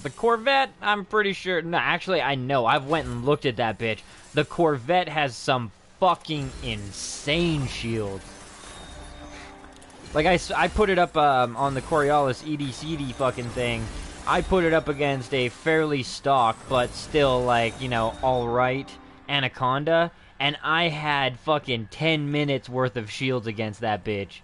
The Corvette, I'm pretty sure... No, actually, I know. I've went and looked at that bitch. The Corvette has some fucking insane shields. Like, I put it up on the Coriolis EDCD fucking thing. I put it up against a fairly stock, but still, like, you know, alright Anaconda. And I had fucking 10 minutes worth of shields against that bitch.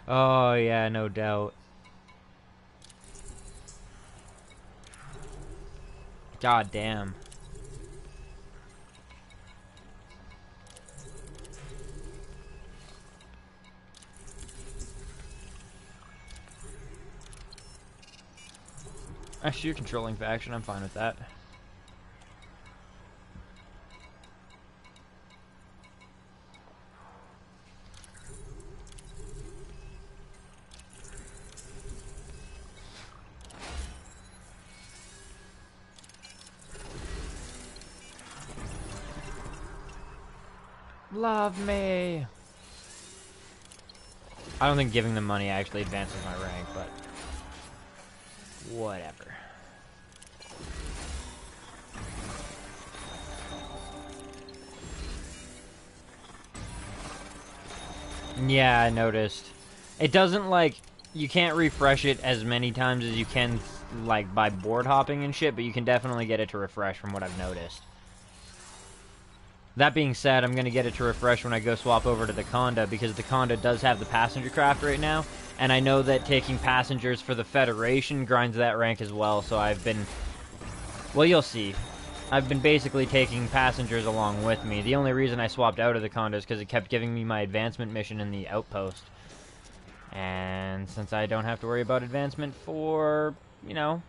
Oh, yeah, no doubt. God damn. Actually, you're controlling faction. I'm fine with that. Love me. I don't think giving them money actually advances my rank, but whatever. Yeah, I noticed. It doesn't, like, you can't refresh it as many times as you can, like, by board hopping and shit, but you can definitely get it to refresh from what I've noticed. That being said, I'm going to get it to refresh when I go swap over to the Conda, because the Conda does have the passenger craft right now, and I know that taking passengers for the Federation grinds that rank as well, so I've been... Well, you'll see. I've been basically taking passengers along with me. The only reason I swapped out of the Conda is because it kept giving me my advancement mission in the outpost. And since I don't have to worry about advancement for, you know...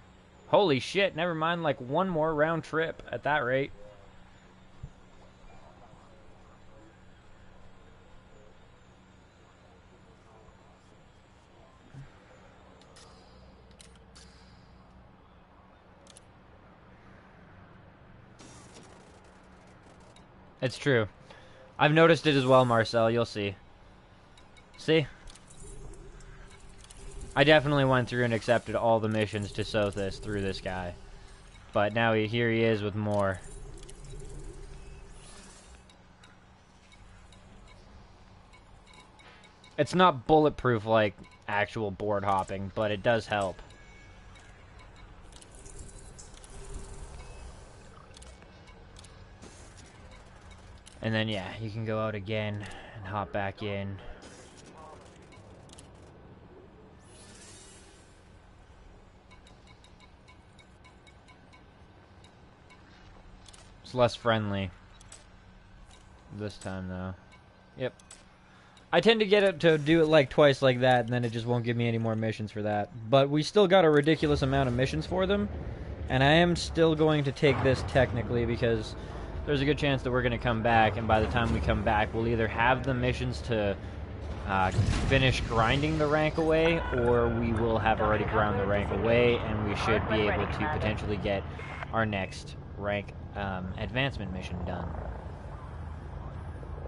Holy shit, never mind, like one more round trip at that rate. It's true. I've noticed it as well, Marcel. You'll see. See? I definitely went through and accepted all the missions to Sothis through this guy. But now here he is with more. It's not bulletproof like actual board hopping, but it does help. And then, yeah, you can go out again and hop back in. It's less friendly this time, though. Yep. I tend to get it to do it like twice like that, and then it just won't give me any more missions for that. But we still got a ridiculous amount of missions for them, and I am still going to take this technically because there's a good chance that we're going to come back, and by the time we come back, we'll either have the missions to finish grinding the rank away, or we will have already ground the rank away, and we should be able to potentially get our next rank advancement mission done.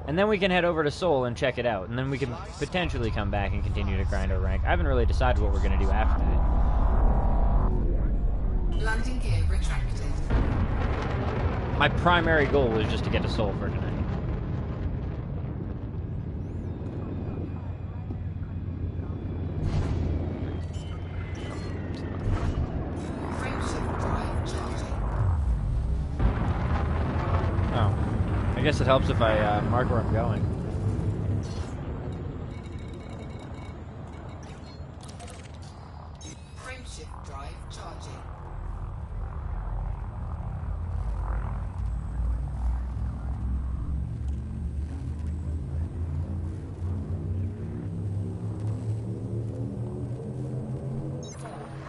And then we can head over to Seoul and check it out, and then we can potentially come back and continue to grind our rank. I haven't really decided what we're going to do after that. Landing gear retracted. My primary goal was just to get to Seoul for tonight. Frameshift drive charging. Oh. I guess it helps if I mark where I'm going.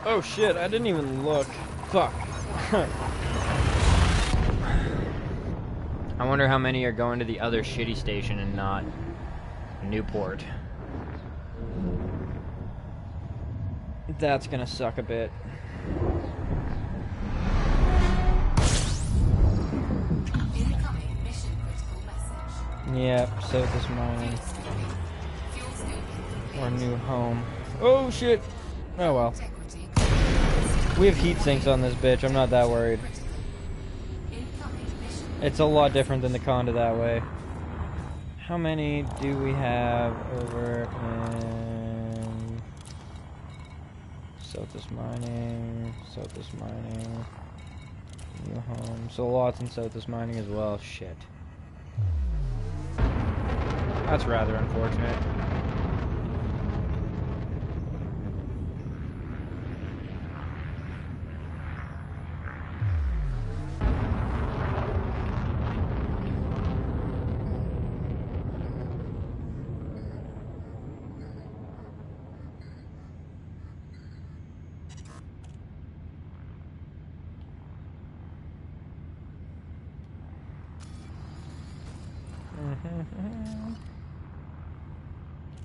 Oh shit, I didn't even look. Fuck. I wonder how many are going to the other shitty station and not Newport. That's gonna suck a bit. Incoming mission critical message. Yep, so this morning. Fuel scooping. Our new home. Oh shit! Oh well. Integrity. We have heat sinks on this bitch, I'm not that worried. Incoming mission. It's a lot different than the Conda that way. How many do we have over in Sothis Mining, new home. So lots in Sothis Mining as well. Shit. That's rather unfortunate.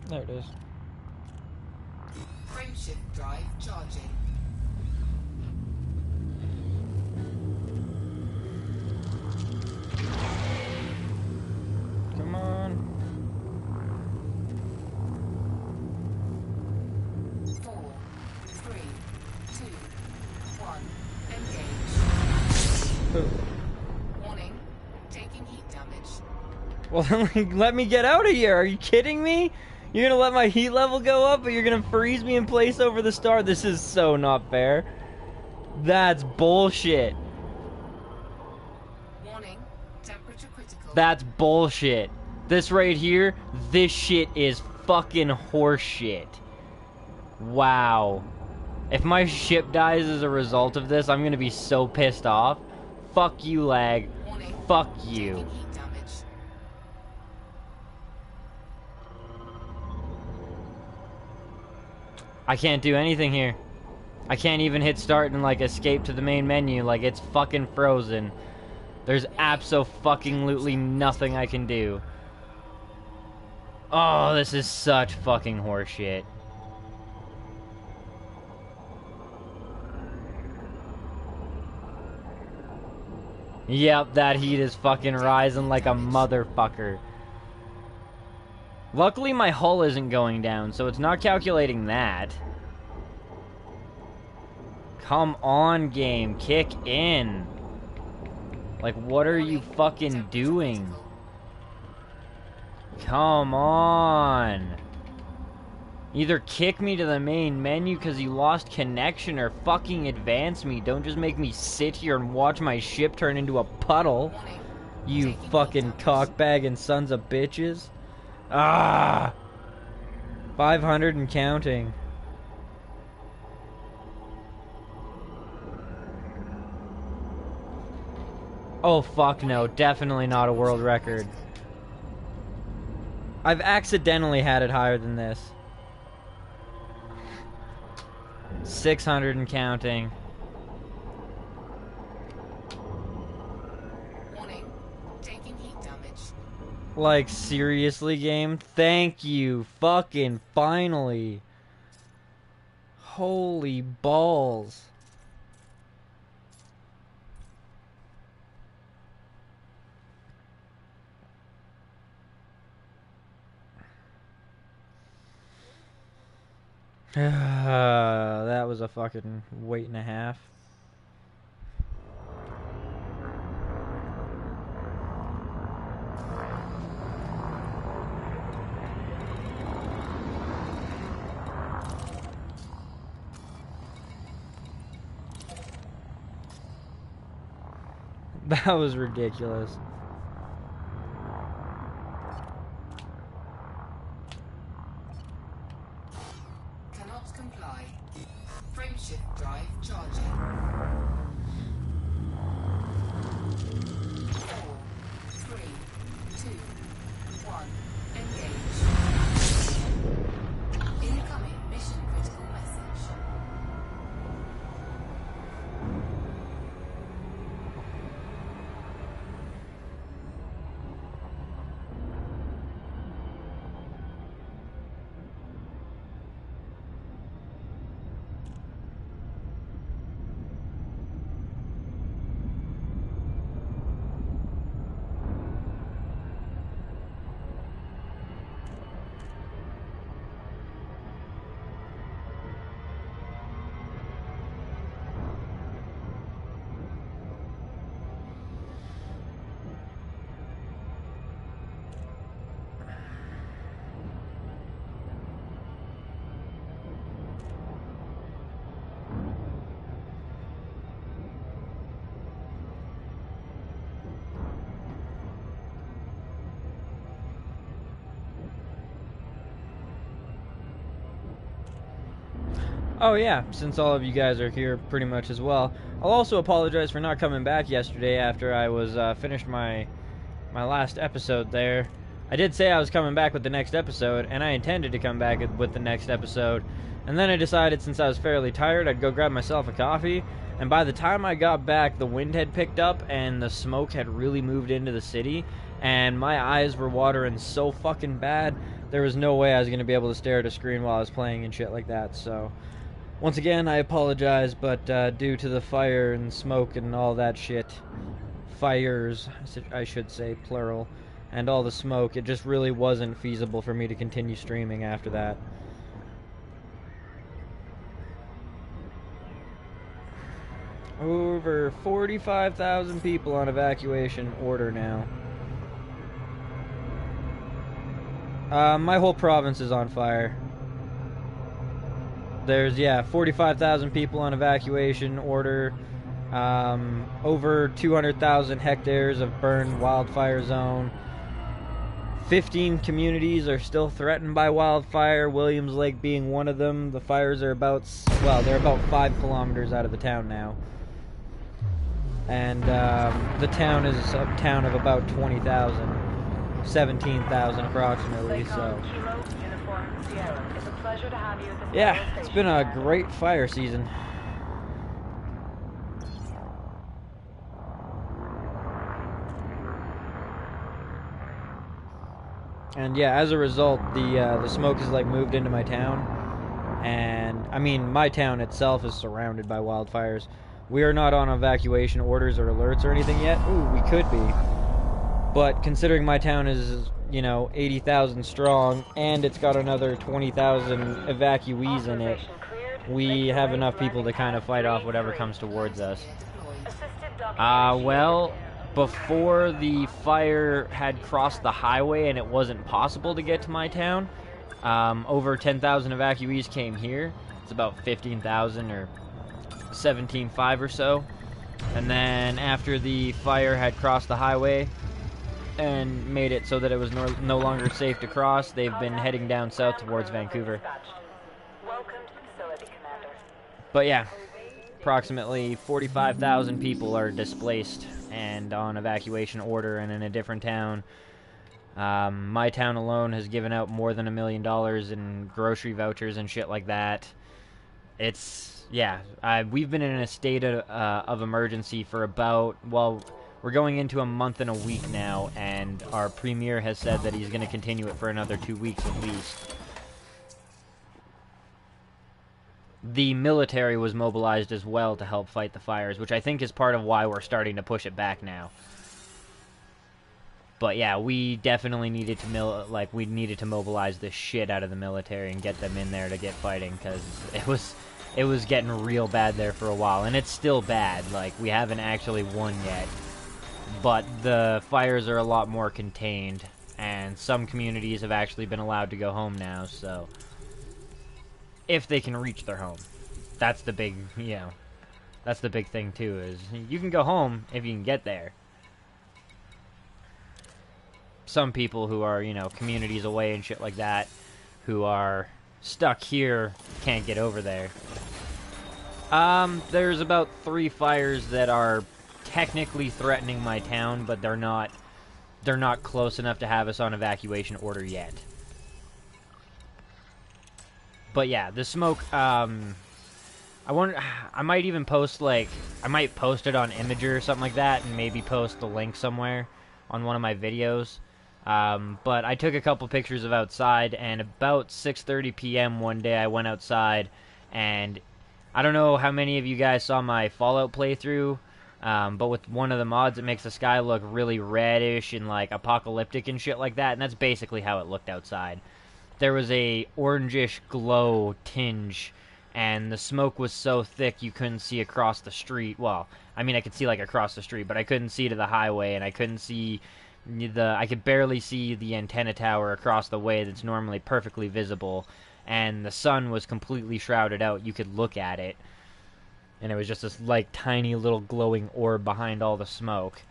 There it is. Frameshift drive charging. Come on. 4, 3, 2, 1. Engage. Ooh. Warning. Taking heat damage. Well, then, like, let me get out of here. Are you kidding me? You're gonna let my heat level go up, but you're gonna freeze me in place over the star? This is so not fair. That's bullshit. Warning. Temperature critical. That's bullshit. This right here, this shit is fucking horseshit. Wow. If my ship dies as a result of this, I'm gonna be so pissed off. Fuck you, lag. Warning. Fuck you. Taking heat damage. I can't do anything here. I can't even hit start and like escape to the main menu. Like, it's fucking frozen. There's abso-fucking-lutely nothing I can do. Oh, this is such fucking horseshit. Yep, that heat is fucking rising like a motherfucker. Luckily, my hull isn't going down, so it's not calculating that. Come on, game. Kick in. Like, what are you fucking doing? Come on. Either kick me to the main menu because you lost connection or fucking advance me. Don't just make me sit here and watch my ship turn into a puddle. You fucking cockbagging sons of bitches. Ah! 500 and counting. Oh fuck no, definitely not a world record. I've accidentally had it higher than this. 600 and counting. Warning. Taking heat damage. Like, seriously, game? Thank you. Fucking finally. Holy balls. That was a fucking wait and a half. That was ridiculous. Cannot comply. Frameshift drive charging. 4, 3, 2, 1. Engage. Incoming mission critical message. Oh yeah, since all of you guys are here pretty much as well, I'll also apologize for not coming back yesterday after I was finished my last episode there. I did say I was coming back with the next episode, and I intended to come back with the next episode, and then I decided since I was fairly tired, I'd go grab myself a coffee, and by the time I got back, the wind had picked up, and the smoke had really moved into the city, and my eyes were watering so fucking bad, there was no way I was going to be able to stare at a screen while I was playing and shit like that, so... Once again, I apologize, but due to the fire and smoke and all that shit, fires, I should say, plural, and all the smoke, it just really wasn't feasible for me to continue streaming after that. Over 45,000 people on evacuation order now. My whole province is on fire. There's, 45,000 people on evacuation order. Over 200,000 hectares of burned wildfire zone. 15 communities are still threatened by wildfire, Williams Lake being one of them. The fires are about, they're about 5 kilometers out of the town now. And the town is a town of about 20,000. 17,000 approximately, so... Yeah, it's been a great fire season. And yeah, as a result, the smoke has like moved into my town, and I mean my town itself is surrounded by wildfires. We are not on evacuation orders or alerts or anything yet. Ooh, we could be, but considering my town is 80,000 strong, and it's got another 20,000 evacuees in it, we have enough people to kind of fight off whatever comes towards us. Well, before the fire had crossed the highway and it wasn't possible to get to my town, over 10,000 evacuees came here. It's about 15,000 or 17,500 or so. And then after the fire had crossed the highway and made it so that it was no longer safe to cross, they've been heading down south towards Vancouver. But yeah, approximately 45,000 people are displaced and on evacuation order and in a different town. My town alone has given out more than $1 million in grocery vouchers and shit like that. It's, we've been in a state of emergency for about, we're going into a month and a week now, and our premier has said that he's going to continue it for another 2 weeks at least. The military was mobilized as well to help fight the fires, which I think is part of why we're starting to push it back now. But yeah, we definitely needed to we needed to mobilize the shit out of the military and get them in there to get fighting, because it was getting real bad there for a while, and it's still bad. Like, we haven't actually won yet. But the fires are a lot more contained, and some communities have actually been allowed to go home now, so... If they can reach their home. That's the big, that's the big thing, too, is you can go home if you can get there. Some people who are, communities away and shit like that, who are stuck here, can't get over there. There's about 3 fires that are technically threatening my town, but they're not close enough to have us on evacuation order yet. But yeah, the smoke, I might even post, I might post it on Imager or something like that, and maybe post the link somewhere on one of my videos. But I took a couple pictures of outside, and about 6:30 p.m. one day I went outside, and I don't know how many of you guys saw my Fallout playthrough, but with one of the mods it makes the sky look really reddish and apocalyptic and shit like that, and that's basically how it looked outside. There was a orangish glow tinge, and the smoke was so thick you couldn't see across the street. Well, I mean I could see across the street, but I couldn't see to the highway, and I couldn't see I could barely see the antenna tower across the way that's normally perfectly visible, and the sun was completely shrouded out. You could look at it, and it was just this tiny little glowing orb behind all the smoke.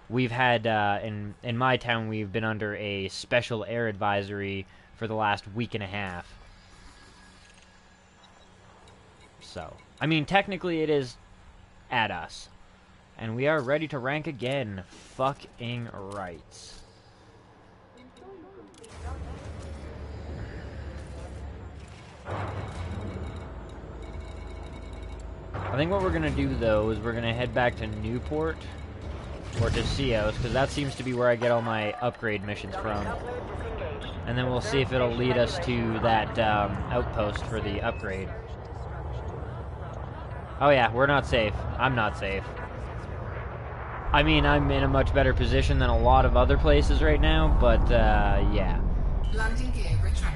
We've had in my town we've been under a special air advisory for the last week and a half. So, I mean, technically it is at us. And we are ready to rank again. Fucking rights. I think what we're going to do, though, is we're going to head back to Newport, or to Cios, because that seems to be where I get all my upgrade missions from. And then we'll see if it'll lead us to that outpost for the upgrade. Oh yeah, we're not safe. I'm not safe. I mean, I'm in a much better position than a lot of other places right now, but yeah. Landing gear retracted.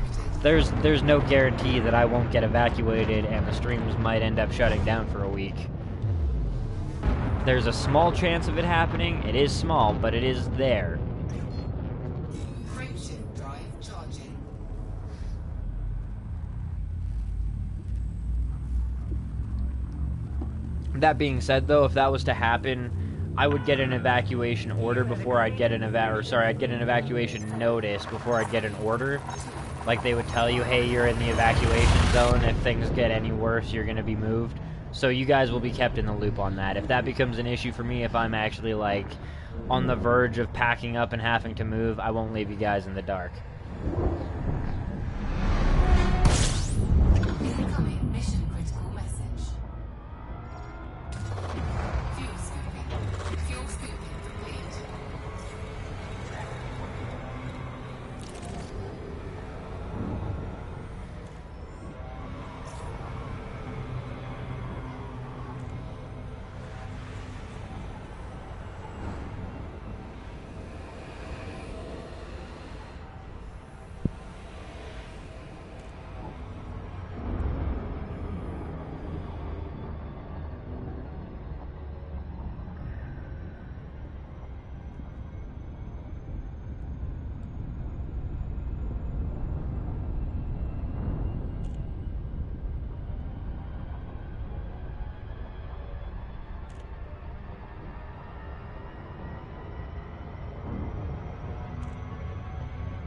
There's no guarantee that I won't get evacuated and the streams might end up shutting down for a week. There's a small chance of it happening. It is small, but it is there. Frameshift drive charging. That being said, though, if that was to happen, I would get an evacuation order before I'd get an I'd get an evacuation notice before I'd get an order. Like, they would tell you, hey, you're in the evacuation zone. If things get any worse, you're going to be moved. So you guys will be kept in the loop on that. If that becomes an issue for me, if I'm actually, like, on the verge of packing up and having to move, I won't leave you guys in the dark. Incoming mission critical message. Fuel scooping. Fuel scooping complete.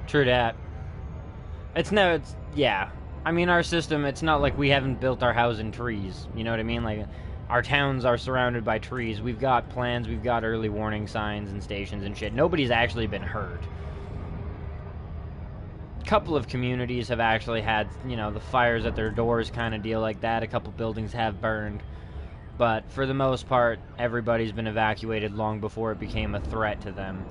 True that. Yeah. I mean, our system, it's not like we haven't built our house in trees. You know what I mean? Like, our towns are surrounded by trees. We've got plans, we've got early warning signs and stations and shit. Nobody's actually been hurt. A couple of communities have actually had, you know, the fires at their doors kind of deal like that. A couple buildings have burned. But for the most part, everybody's been evacuated long before it became a threat to them.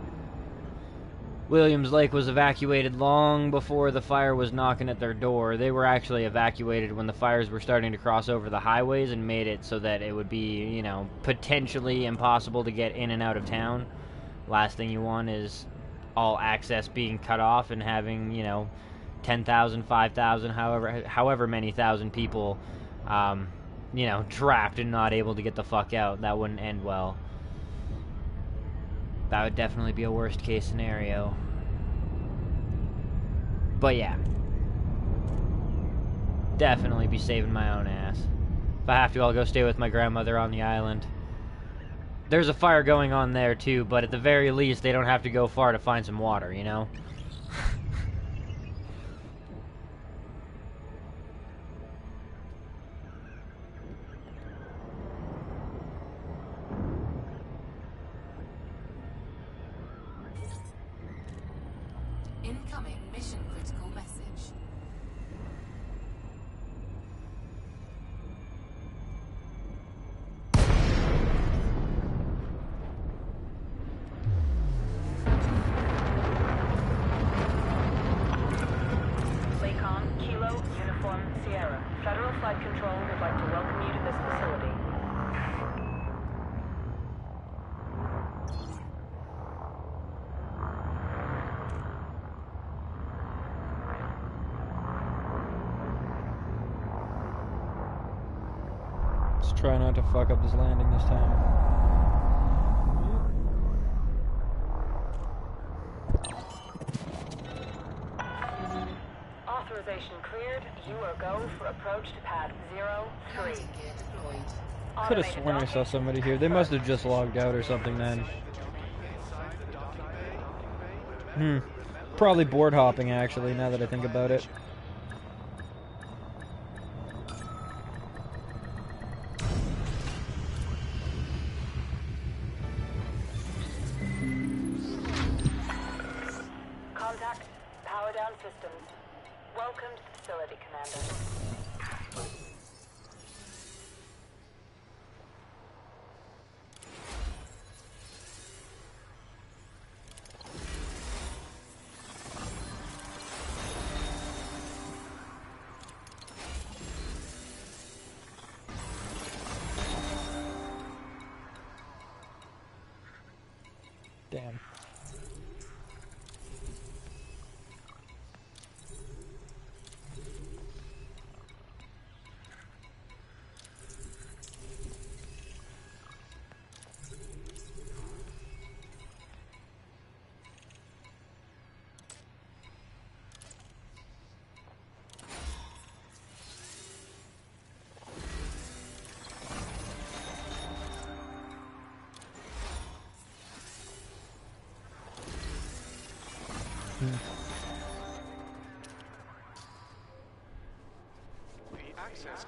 Williams Lake was evacuated long before the fire was knocking at their door. They were actually evacuated when the fires were starting to cross over the highways and made it so that it would be, you know, potentially impossible to get in and out of town. Last thing you want is all access being cut off and having, you know, 10,000, 5,000, however many thousand people, you know, trapped and not able to get the fuck out. That wouldn't end well. That would definitely be a worst case scenario. But yeah. Definitely be saving my own ass. If I have to, I'll go stay with my grandmother on the island. There's a fire going on there too, but at the very least, they don't have to go far to find some water, you know? Incoming mission critical message. Playcom, Kilo, Uniform, Sierra. Federal Flight Control would like to welcome you to this facility. Let's try not to fuck up this landing this time. Authorization cleared. You are go for approach to pad 03. Landing gear deployed. Could have sworn I saw somebody here. They must have just logged out or something then. Probably board hopping, actually, now that I think about it. ground systems. Welcome to the facility, Commander. Damn.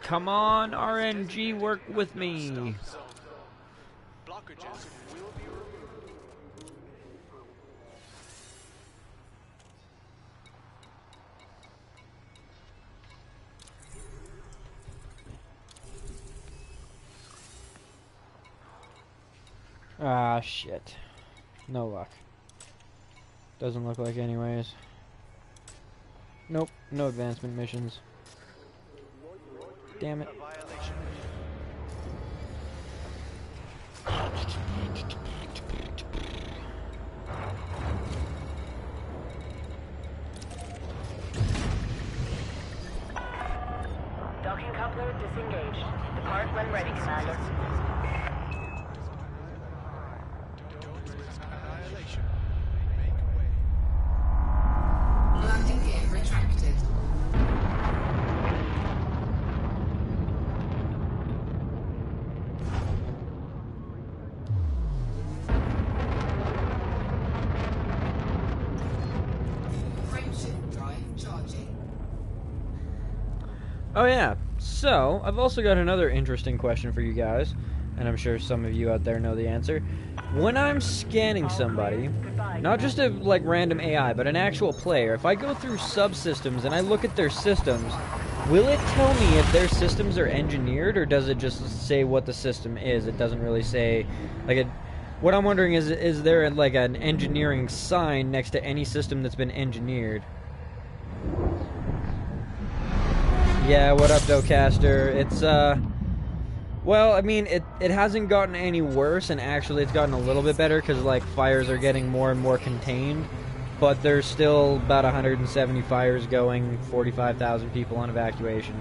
Come on, RNG, work with me. Blockages will be removed. Ah, shit. No luck. Doesn't look like anyways. Nope, no advancement missions. Damn it. A violation. Docking coupler disengaged. Depart when ready, Commander. Don't risk annihilation. Make way. Landing gear retracted. Frameshift drive charging. Oh yeah, so I've also got another interesting question for you guys, and I'm sure some of you out there know the answer. When I'm scanning somebody, not just a like random AI, but an actual player, if I go through subsystems and I look at their systems, will it tell me if their systems are engineered, or does it just say what the system is? It doesn't really say, like, what I'm wondering is there like an engineering sign next to any system that's been engineered? Yeah, what up, Docaster? It's, well, I mean, it hasn't gotten any worse, and actually it's gotten a little bit better, because, like, fires are getting more and more contained, but there's still about 170 fires going, 45,000 people on evacuation.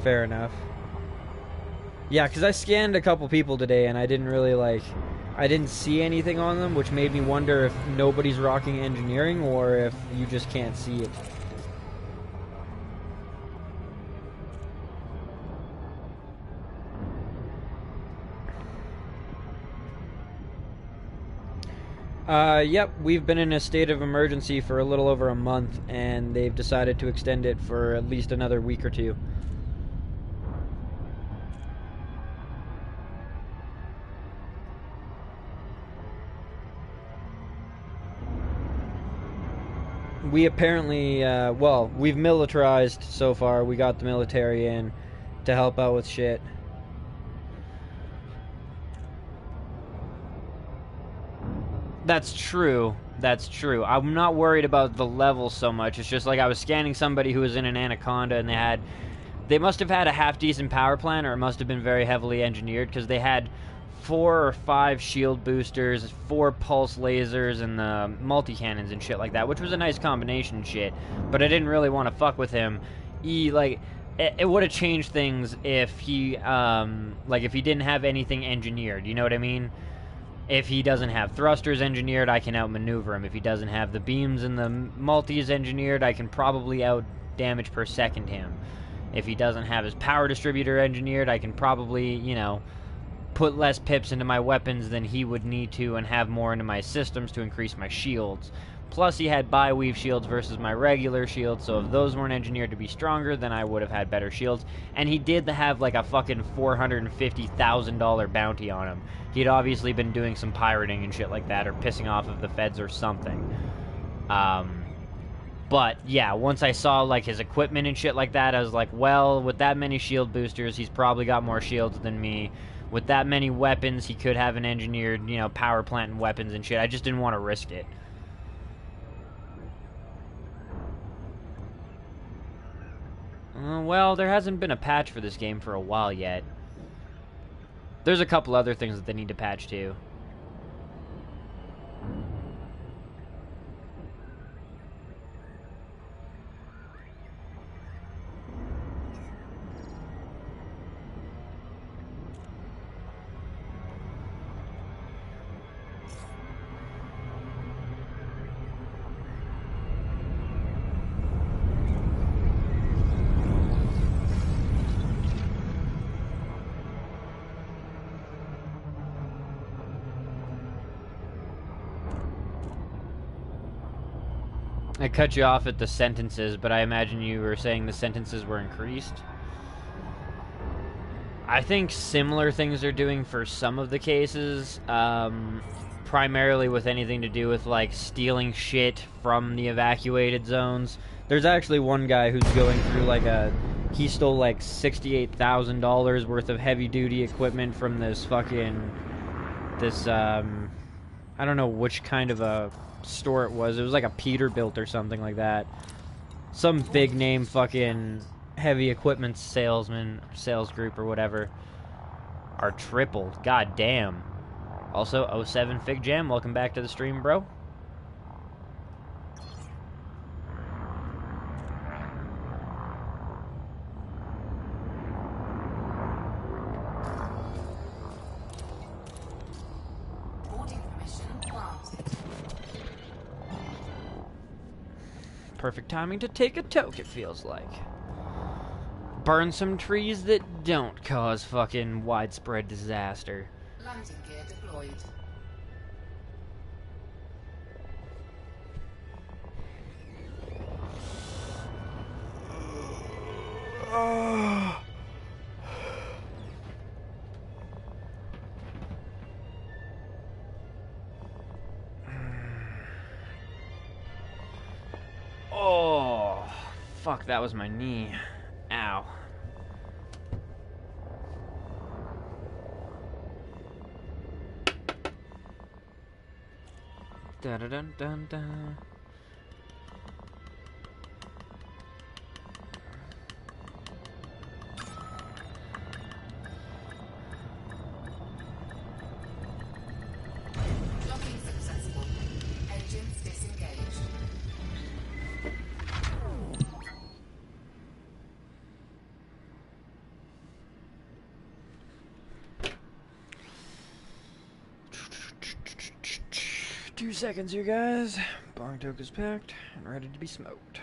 Fair enough. Yeah, because I scanned a couple people today, and I didn't really, like, I didn't see anything on them, which made me wonder if nobody's rocking engineering, or if you just can't see it. Yep, we've been in a state of emergency for a little over a month, and they've decided to extend it for at least another week or two. We apparently, well, we've militarized so far. We got the military in to help out with shit. That's true. That's true. I'm not worried about the level so much. It's just like I was scanning somebody who was in an Anaconda, and they must have had a half-decent power plant, or it must have been very heavily engineered, because they had 4 or 5 shield boosters, 4 pulse lasers, and the multi-cannons and shit like that, which was a nice combination and shit, but I didn't really want to fuck with him. It would have changed things if he, if he didn't have anything engineered, you know what I mean? If he doesn't have thrusters engineered, I can outmaneuver him. If he doesn't have the beams and the multis engineered, I can probably out damage per second him. If he doesn't have his power distributor engineered, I can probably, you know, put less pips into my weapons than he would need to, and have more into my systems to increase my shields. Plus, he had bi-weave shields versus my regular shields, so if those weren't engineered to be stronger, then I would have had better shields. And he did have like a fucking $450,000 bounty on him. He'd obviously been doing some pirating and shit like that, or pissing off of the feds or something. But yeah, once I saw like his equipment and shit like that, I was like, well, with that many shield boosters, he's probably got more shields than me. With that many weapons, he could have an engineered, you know, power plant and weapons and shit. I just didn't want to risk it. Well, there hasn't been a patch for this game for a while yet. There's a couple other things that they need to patch too. I cut you off at the sentences, but I imagine you were saying the sentences were increased. I think similar things are doing for some of the cases, primarily with anything to do with like stealing shit from the evacuated zones. There's actually one guy who's going through like he stole like $68,000 worth of heavy duty equipment from this I don't know which kind of a store it was. It was like a Peterbilt or something like that. Some big name fucking heavy equipment sales group or whatever. Are tripled. God damn. Also, 07 Fig Jam, welcome back to the stream, bro. Perfect timing to take a toke, it feels like. Burn some trees that don't cause fucking widespread disaster. Landing gear deployed. Oh, fuck, that was my knee. Ow. Da da dun dun dun. Docking successful. Engines disengaged. Two seconds here, guys. Bong toke is packed and ready to be smoked.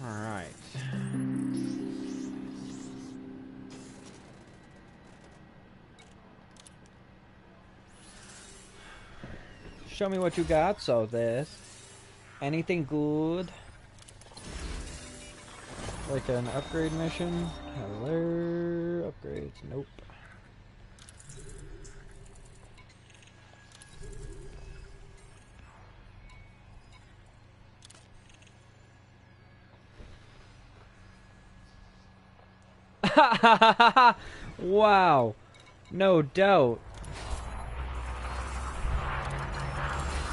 Alright. Show me what you got, so this. Anything good? Like an upgrade mission? Hello? Upgrades? Nope. Wow. No doubt.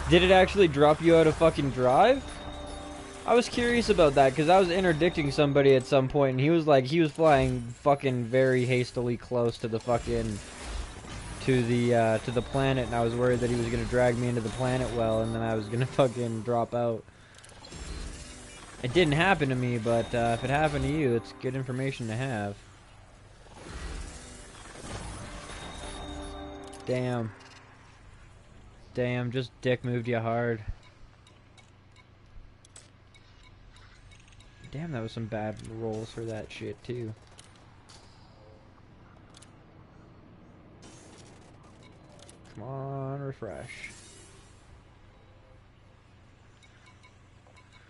Did it actually drop you out of fucking drive? I was curious about that because I was interdicting somebody at some point and he was flying fucking very hastily close to the fucking to the planet, and I was worried that he was gonna drag me into the planet well, and then I was gonna fucking drop out. It didn't happen to me, but if it happened to you, it's good information to have. Damn. Damn, just dick moved you hard. Damn, that was some bad rolls for that shit, too. Come on, refresh.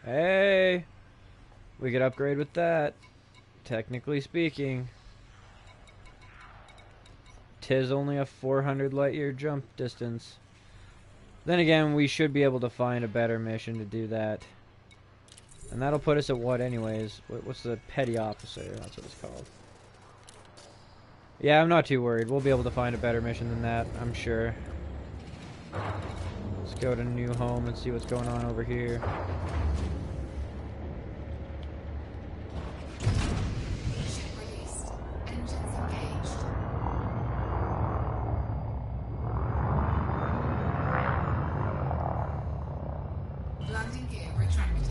Hey! We could upgrade with that. Technically speaking. 'Tis only a 400 light year jump distance. Then again, we should be able to find a better mission to do that. And that'll put us at what anyways? What's the petty officer? That's what it's called. Yeah, I'm not too worried. We'll be able to find a better mission than that, I'm sure. Let's go to New Home and see what's going on over here. Ship released. Engines engaged. Landing gear retracted.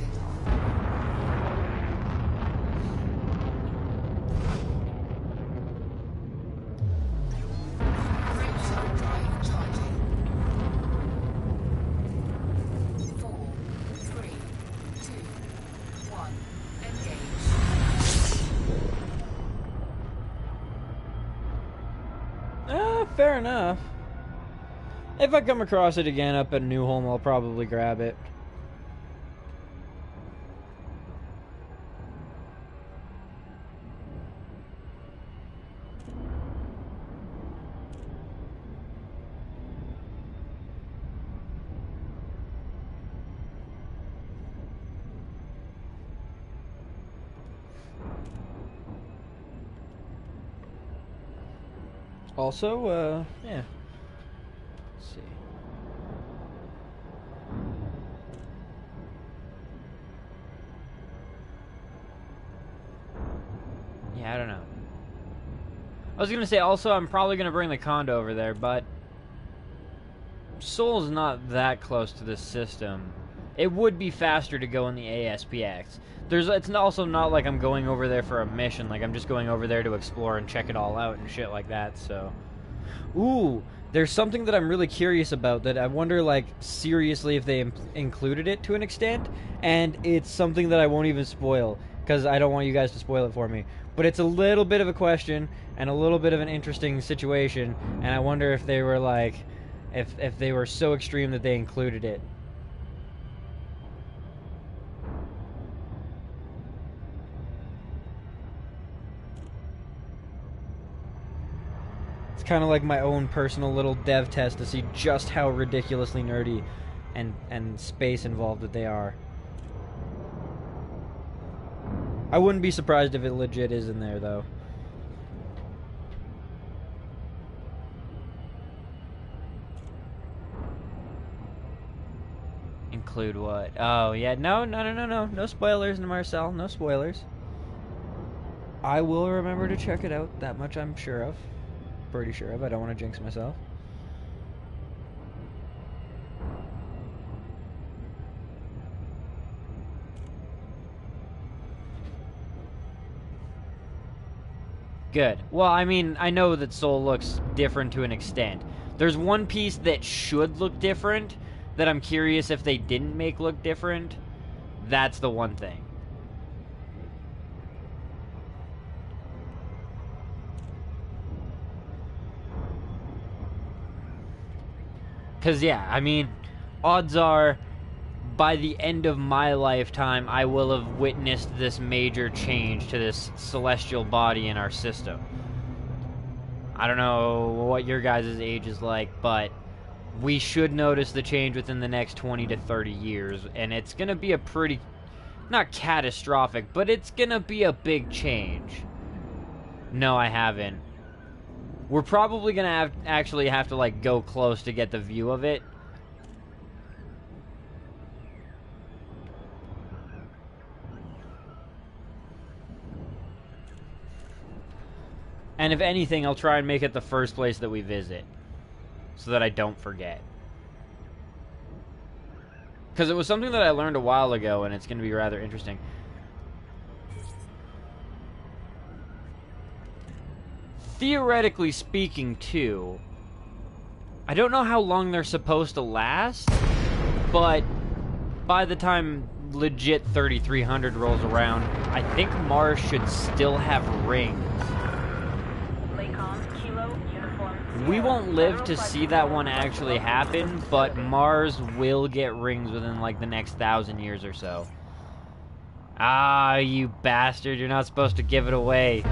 Frameshift drive charging. 4, 3, 2, 1. Engage. Fair enough. If I come across it again up at New Home, I'll probably grab it. Also, yeah. Let's see. Yeah, I don't know. I was gonna say also I'm probably gonna bring the condo over there, but Seoul's not that close to this system. It would be faster to go in the ASPX. It's also not like I'm going over there for a mission. Like, I'm just going over there to explore and check it all out and shit like that, so... Ooh, there's something that I'm really curious about that I wonder, like, seriously if they included it to an extent, and it's something that I won't even spoil, because I don't want you guys to spoil it for me. But it's a little bit of a question, and a little bit of an interesting situation, and I wonder if they were, like... If they were so extreme that they included it. It's kind of like my own personal little dev test to see just how ridiculously nerdy and space involved that they are. I wouldn't be surprised if it legit is in there, though. Include what? Oh, yeah. No. No spoilers, Marcel. No spoilers. I will remember to check it out. That much I'm sure of. Pretty sure of. I don't want to jinx myself. Good. Well, I mean, I know that Seoul looks different to an extent. There's one piece that should look different that I'm curious if they didn't make look different. That's the one thing. Because, yeah, I mean, odds are, by the end of my lifetime, I will have witnessed this major change to this celestial body in our system. I don't know what your guys' age is like, but we should notice the change within the next 20 to 30 years, and it's going to be a pretty, not catastrophic, but it's going to be a big change. No, I haven't. We're probably going to actually have to, like, go close to get the view of it. And if anything, I'll try and make it the first place that we visit. so that I don't forget. Because it was something that I learned a while ago, and it's going to be rather interesting. Theoretically speaking, too, I don't know how long they're supposed to last, but by the time legit 3300 rolls around, I think Mars should still have rings. We won't live to see that one actually happen, but Mars will get rings within like the next 1,000 years or so. Ah, you bastard, you're not supposed to give it away.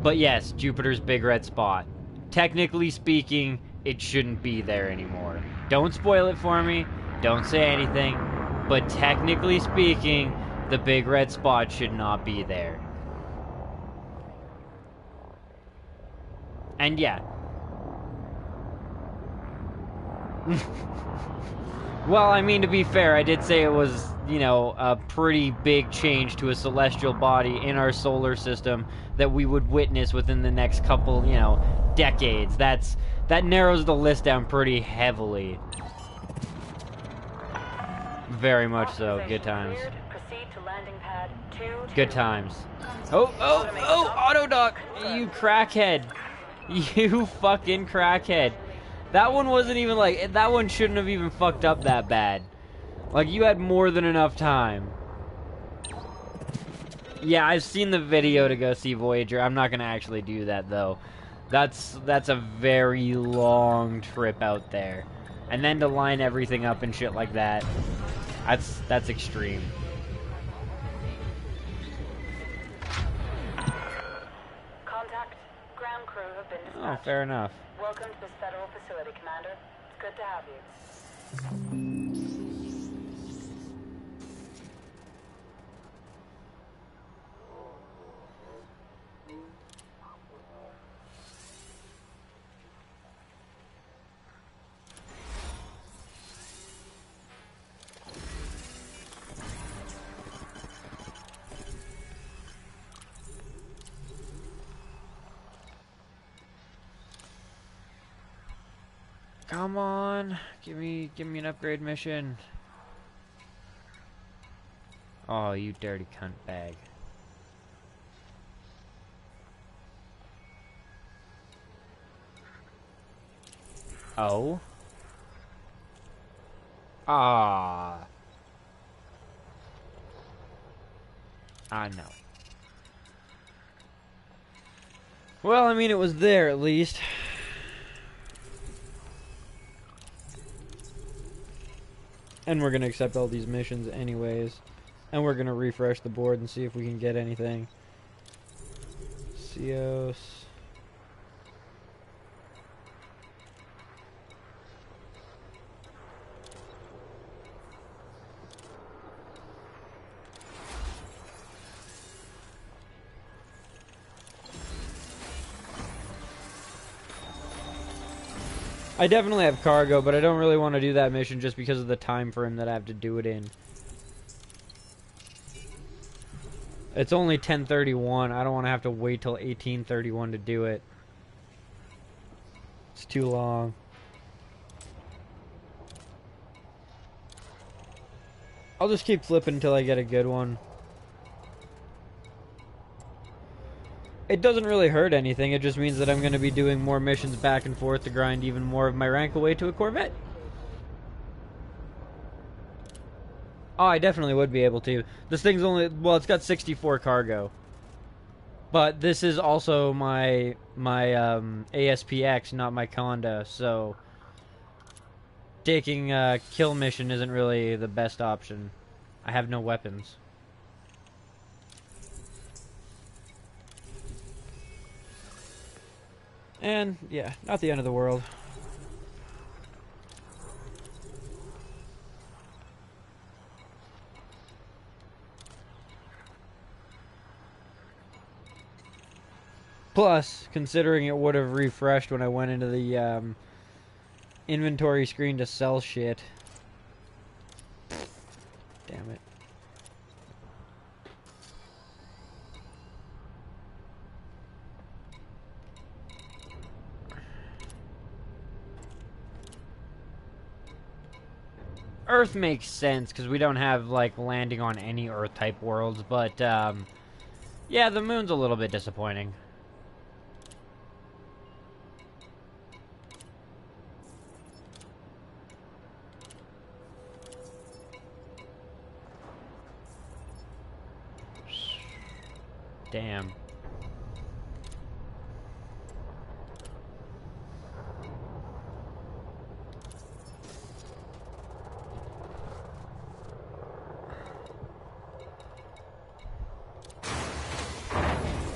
But yes, Jupiter's big red spot. Technically speaking, it shouldn't be there anymore. Don't spoil it for me, don't say anything, but technically speaking, the big red spot should not be there. And yeah. Well, I mean, to be fair, I did say it was, you know, a pretty big change to a celestial body in our solar system that we would witness within the next couple, you know, decades. That narrows the list down pretty heavily. Very much so. Good times. Good times. Oh, auto dock! You crackhead. You fucking crackhead. That one wasn't even like, that one shouldn't have even fucked up that bad. Like, you had more than enough time. Yeah, I've seen the video to go see Voyager. I'm not gonna actually do that, though. That's a very long trip out there. And then to line everything up and shit like that, that's extreme. Contact. Ground crew have been dispatched. Oh, fair enough. Welcome to this federal facility, Commander. It's good to have you. Come on, give me an upgrade mission. Oh, you dirty cunt bag. Oh? Ah. I know. Well, I mean, it was there at least. And we're gonna accept all these missions anyways. And we're gonna refresh the board and see if we can get anything. Cios. I definitely have cargo, but I don't really want to do that mission just because of the time frame that I have to do it in. It's only 10:31. I don't want to have to wait till 18:31 to do it. It's too long. I'll just keep flipping until I get a good one. It doesn't really hurt anything, it just means that I'm going to be doing more missions back and forth to grind even more of my rank away to a Corvette. Oh, I definitely would be able to. This thing's only, well, it's got 64 cargo. But this is also my ASPX, not my Conda, so taking a kill mission isn't really the best option. I have no weapons. And, yeah, not the end of the world. Plus, considering it would have refreshed when I went into the inventory screen to sell shit. Damn it. Earth makes sense because we don't have like landing on any Earth type worlds, but yeah, the moon's a little bit disappointing. Damn.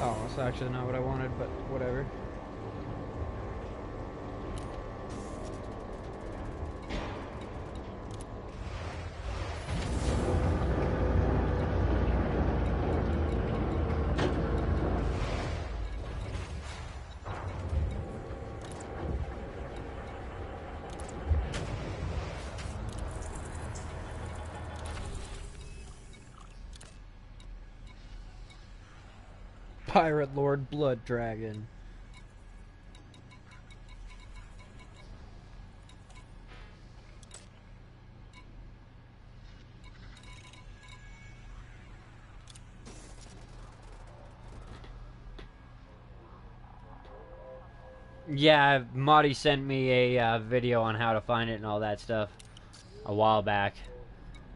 Oh, that's actually not what I wanted, but whatever. Pirate Lord Blood Dragon. Yeah, Marty sent me a video on how to find it and all that stuff a while back.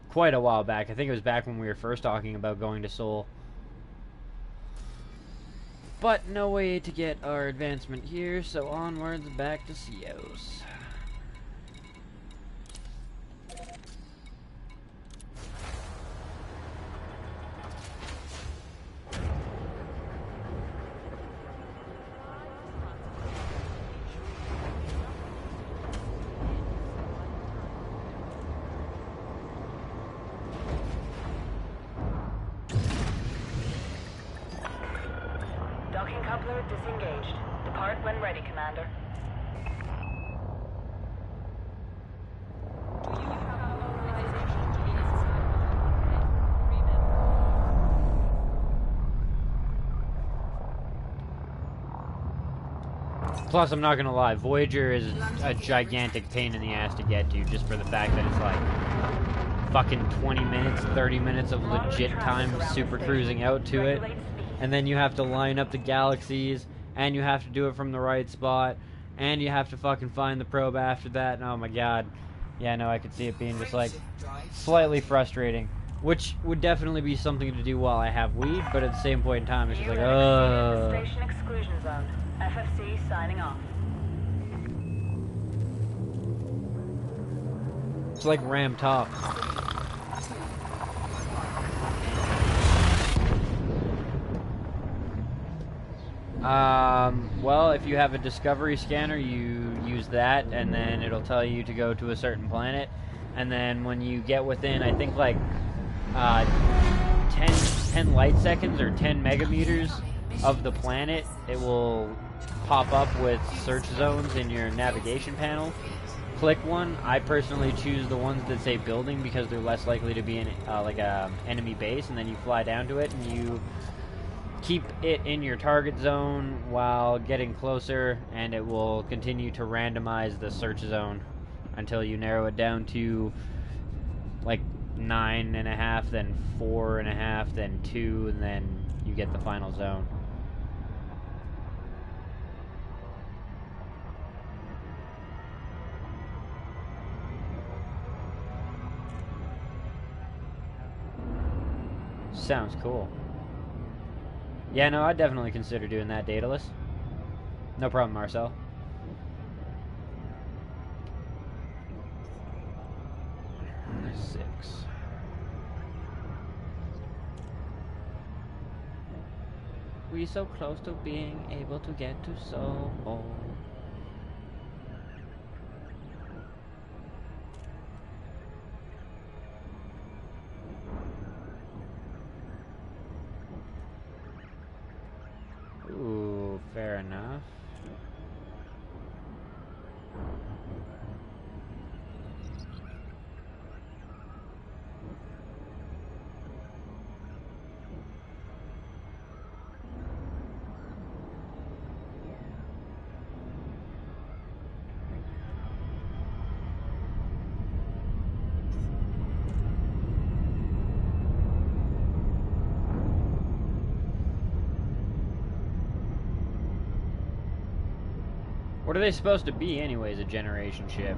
Quite a while back. I think it was back when we were first talking about going to Seoul. But no way to get our advancement here, so onwards back to Cios. Docking coupler disengaged. Depart when ready, Commander. Plus, I'm not gonna lie, Voyager is a gigantic pain in the ass to get to, just for the fact that it's like fucking 20 minutes, 30 minutes of legit time super cruising out to it. And then you have to line up the galaxies, and you have to do it from the right spot, and you have to fucking find the probe after that, and oh my god. Yeah, no, I could see it being just like slightly frustrating. Which would definitely be something to do while I have weed, but at the same point in time, it's just like, Station exclusion zone. FFC signing off. It's like Ram Top. Well, if you have a discovery scanner, you use that, and then it'll tell you to go to a certain planet. And then when you get within, I think, like, 10 light seconds or 10 megameters of the planet, it will pop up with search zones in your navigation panel. Click one. I personally choose the ones that say building because they're less likely to be in like a enemy base, and then you fly down to it and you keep it in your target zone while getting closer, and it will continue to randomize the search zone until you narrow it down to like 9.5, then 4.5, then 2, and then you get the final zone. Sounds cool. Yeah, no, I'd definitely consider doing that, Daedalus. No problem, Marcel. Six. We so close to being able to get to Seoul. Ooh, fair enough. What are they supposed to be anyways, a generation ship?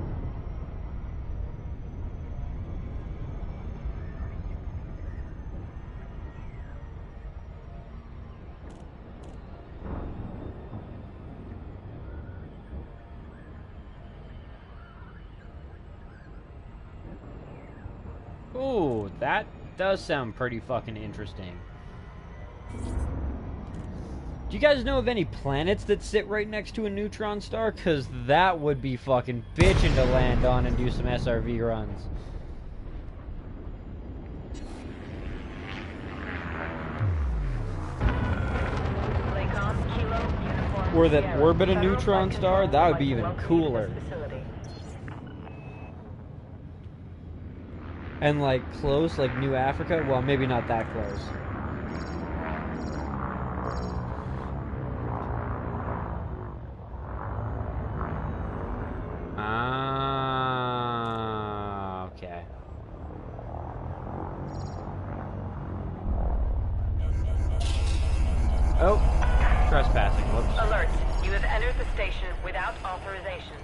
Ooh, that does sound pretty fucking interesting. Do you guys know of any planets that sit right next to a neutron star? Because that would be fucking bitchin' to land on and do some SRV runs. Lakon, Kilo, Uniform, Or that Sierra. orbit a Federal neutron Flight star? Control That would would be like to even welcome you to cooler. this facility. And like close, like New Africa? Well, maybe not that close. Ah, okay. Oh, trespassing. Whoops. Alert. You have entered the station without authorization.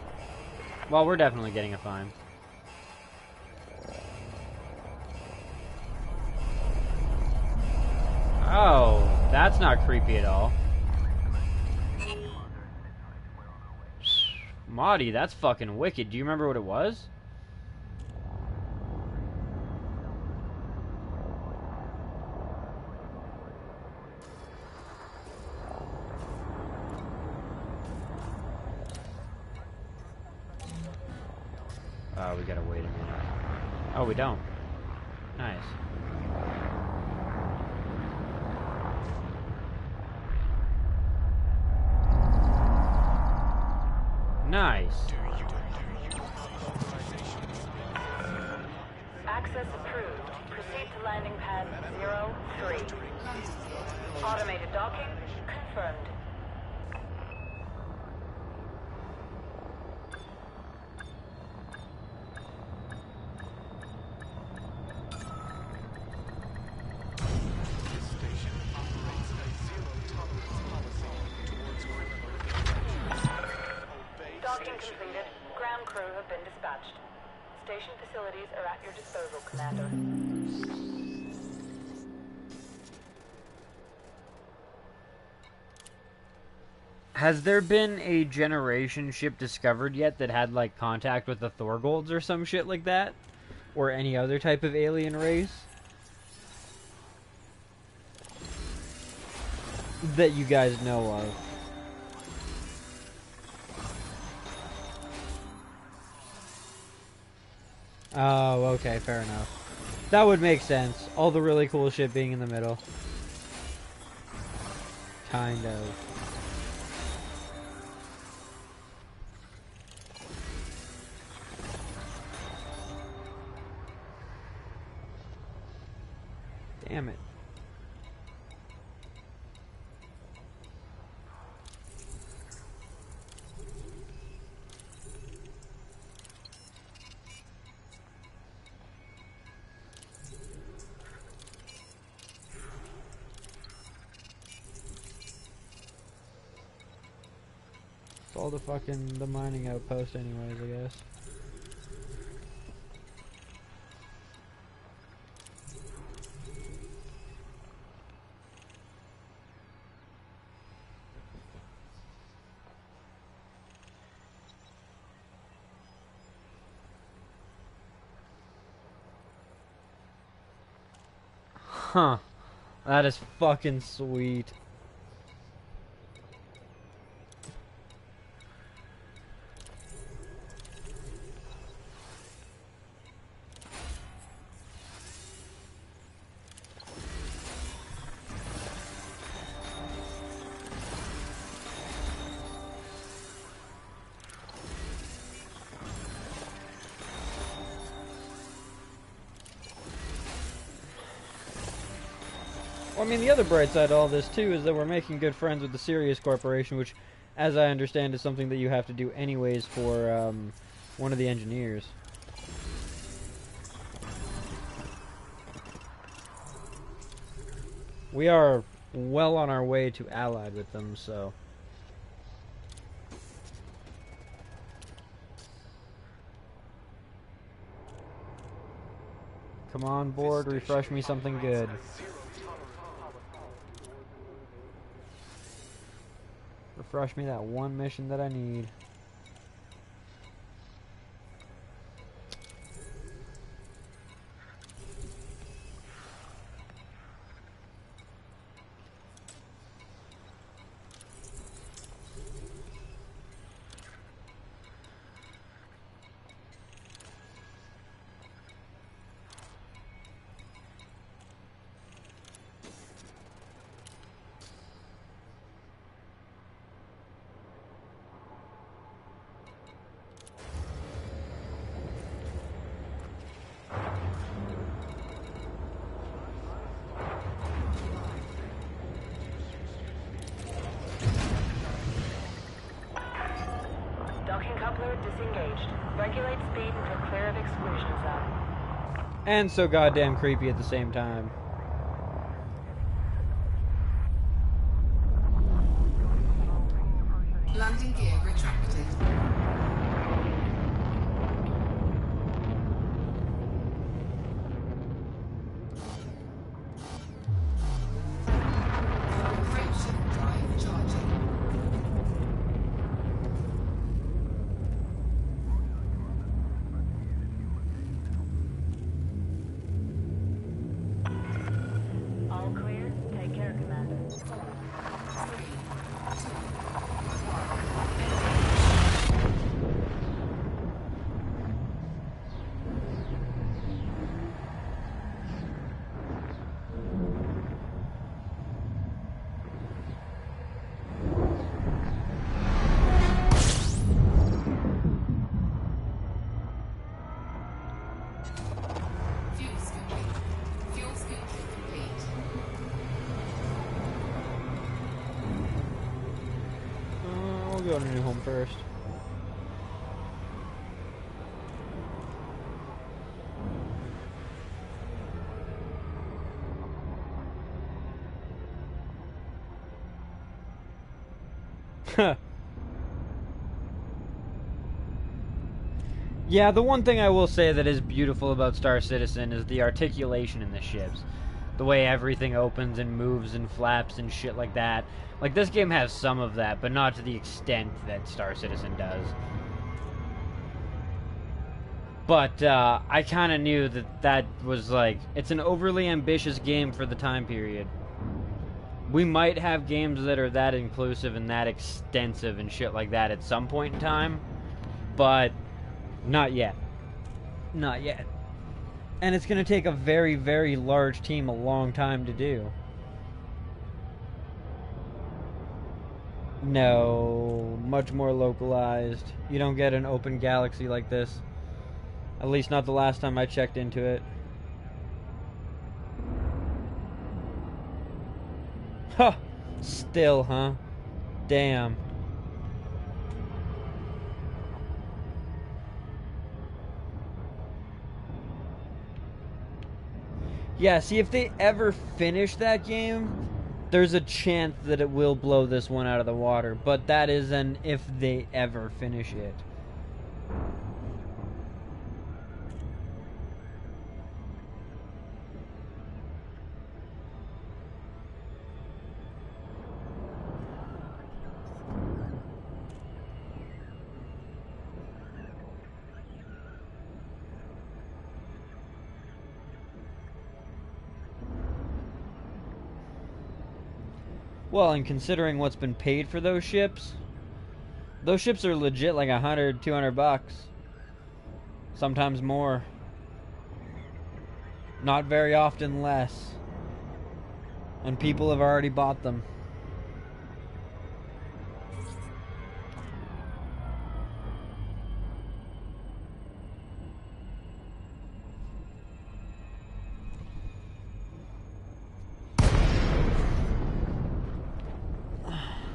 Well, we're definitely getting a fine. Oh, that's not creepy at all. Maudie, that's fucking wicked. Do you remember what it was? Oh, we gotta wait a minute. Oh, we don't. Nice. Nice. Access approved. Proceed to landing pad 03. Automated docking confirmed. This station operates a zero-tolerance policy towards criminal behavior. Obey Docking station. completed. Ground crew have been dispatched. Station facilities are at your disposal, Commander. Has there been a generation ship discovered yet that had like contact with the Thorgolds or some shit like that? Or any other type of alien race? That you guys know of? Oh, okay, fair enough. That would make sense. All the really cool shit being in the middle. Kind of. Damn it. It's all the mining outpost anyways, I guess. Huh. That is fucking sweet. Well, I mean, the other bright side to all this, too, is that we're making good friends with the Sirius Corporation, which, as I understand, is something that you have to do anyways for, one of the engineers. We are well on our way to allied with them, so... Come on board, refresh me something good. Refresh me that one mission that I need. Docking coupler disengaged. Regulate speed until clear of exclusion zone. And so goddamn creepy at the same time. Landing gear retracted. Frameshift drive charging. All clear. Take care, Commander. 3, 2, 1. Fuel scooping. Fuel scooping complete. We'll go to New Home first. Yeah, the one thing I will say that is beautiful about Star Citizen is the articulation in the ships. The way everything opens and moves and flaps and shit like that. Like, this game has some of that, but not to the extent that Star Citizen does. But, I kind of knew that that was, like, it's an overly ambitious game for the time period. We might have games that are that inclusive and that extensive and shit like that at some point in time, but not yet. Not yet. And it's going to take a very, very large team a long time to do. No, much more localized. You don't get an open galaxy like this. At least not the last time I checked into it. Huh. Still, huh? Damn. Yeah, see, if they ever finish that game, there's a chance that it will blow this one out of the water. But that is an if they ever finish it. Well, and considering what's been paid for those ships are legit like $100-200. Sometimes more. Not very often less. And people have already bought them.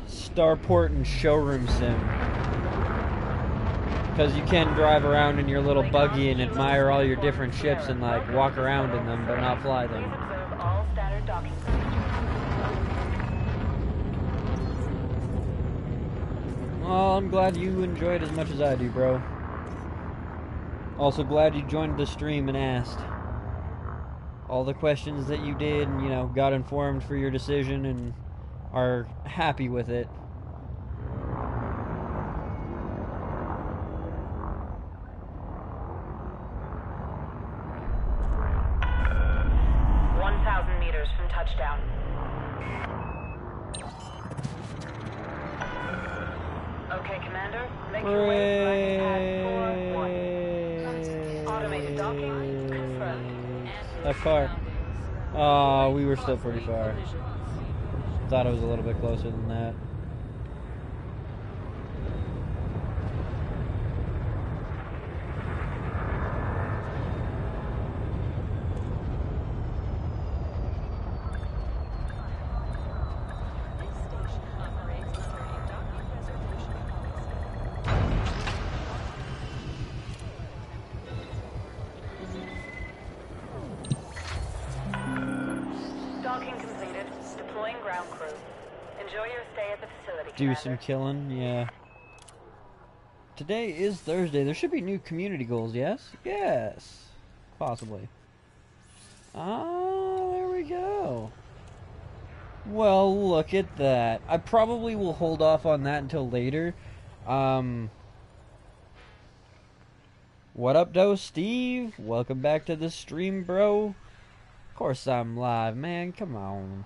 Starport and Showroom Sim. Because you can drive around in your little buggy and admire all your different ships and like walk around in them but not fly Please them. observe all standard docking procedures. Well, I'm glad you enjoyed as much as I do, bro. Also glad you joined the stream and asked. all the questions that you did, and, you know, got informed for your decision and are happy with it. From touchdown. Okay, Commander. Make your way to landing pad 4-1. Automated docking confirmed. That far. Oh, we were still pretty far. Thought it was a little bit closer than that. Docking completed. Deploying ground crew. Enjoy your stay at the facility, Do Commander. some killing, yeah. Today is Thursday. There should be new community goals, yes? Yes. Possibly. Ah, there we go. Well, look at that. I probably will hold off on that until later. What up, though, Steve? Welcome back to the stream, bro. Of course I'm live, man. Come on.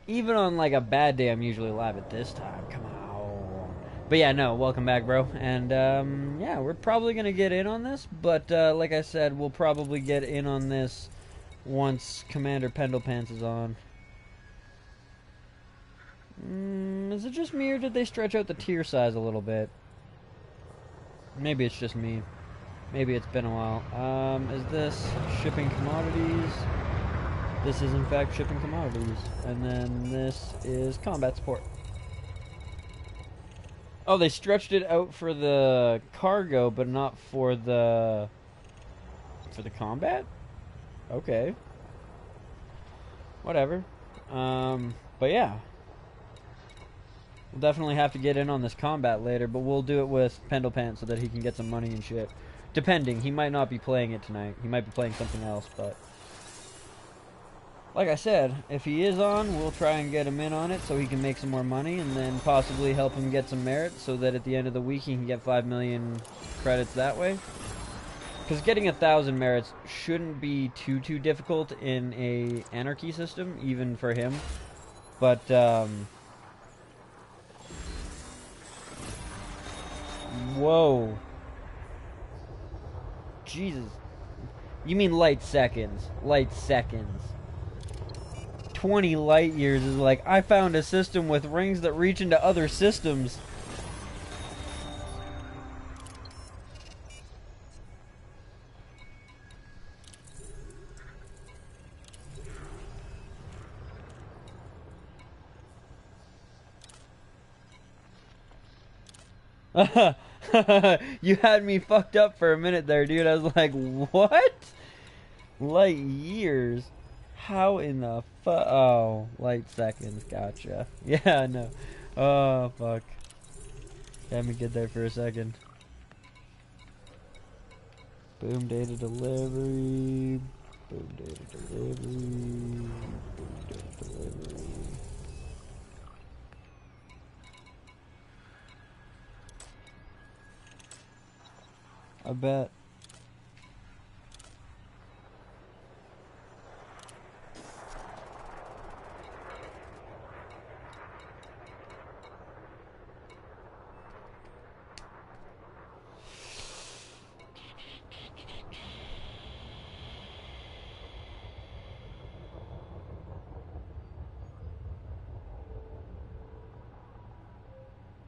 Even on, like, a bad day, I'm usually live at this time. Come on. But yeah, no, welcome back, bro. And, yeah, we're probably going to get in on this. But, like I said, we'll probably get in on this once Commander Pendlepants is on. Is it just me, or did they stretch out the tier size a little bit? Maybe it's just me. Maybe it's been a while. Is this shipping commodities? This is, in fact, shipping commodities. And then this is combat support. Oh, they stretched it out for the cargo, but not for the... for the combat? Okay. Whatever. But yeah. We'll definitely have to get in on this combat later, but we'll do it with Pendlepants so that he can get some money and shit. Depending, he might not be playing it tonight. He might be playing something else, but... like I said, if he is on, we'll try and get him in on it so he can make some more money, and then possibly help him get some merit so that at the end of the week he can get 5 million credits that way. Because getting 1,000 merits shouldn't be too difficult in a anarchy system, even for him. But, whoa. Jesus. You mean light seconds. Light seconds. 20 light years is like, I found a system with rings that reach into other systems. You had me fucked up for a minute there, dude. I was like, what? Light years? How in the oh, light seconds. Gotcha. Yeah, no. Oh, fuck. Had me get there for a second. Boom, data delivery. Boom, data delivery. Boom, data delivery. I bet.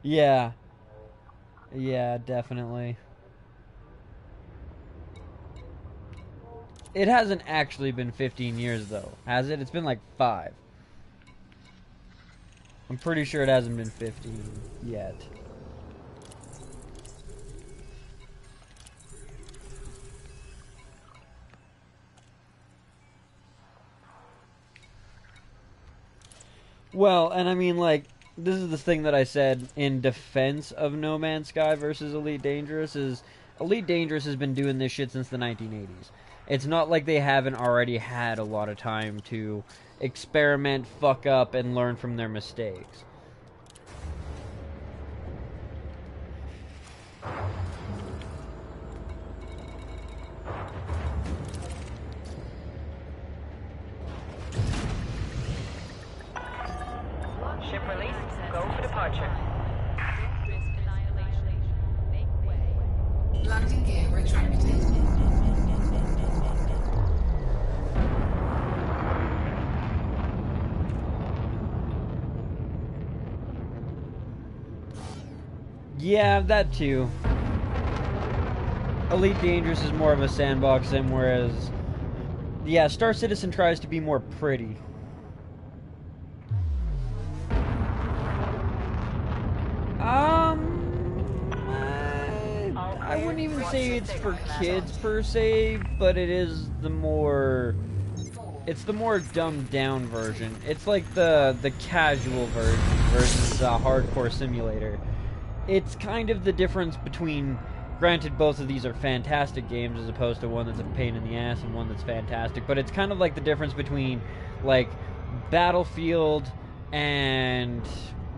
Yeah. Yeah, definitely. It hasn't actually been 15 years, though, has it? It's been like 5. I'm pretty sure it hasn't been 15 yet. Well, and I mean, like, this is the thing that I said in defense of No Man's Sky versus Elite Dangerous is Elite Dangerous has been doing this shit since the 1980s. It's not like they haven't already had a lot of time to experiment, fuck up, and learn from their mistakes. Ship released. Go for departure. Landing gear retracted. Yeah, that too. Elite Dangerous is more of a sandbox sim, whereas, yeah, Star Citizen tries to be more pretty. I wouldn't even say it's for kids per se, but it is the more, it's the more dumbed down version. It's like the casual version versus a hardcore simulator. It's kind of the difference between, granted both of these are fantastic games as opposed to one that's a pain in the ass and one that's fantastic, but it's kind of like the difference between like Battlefield and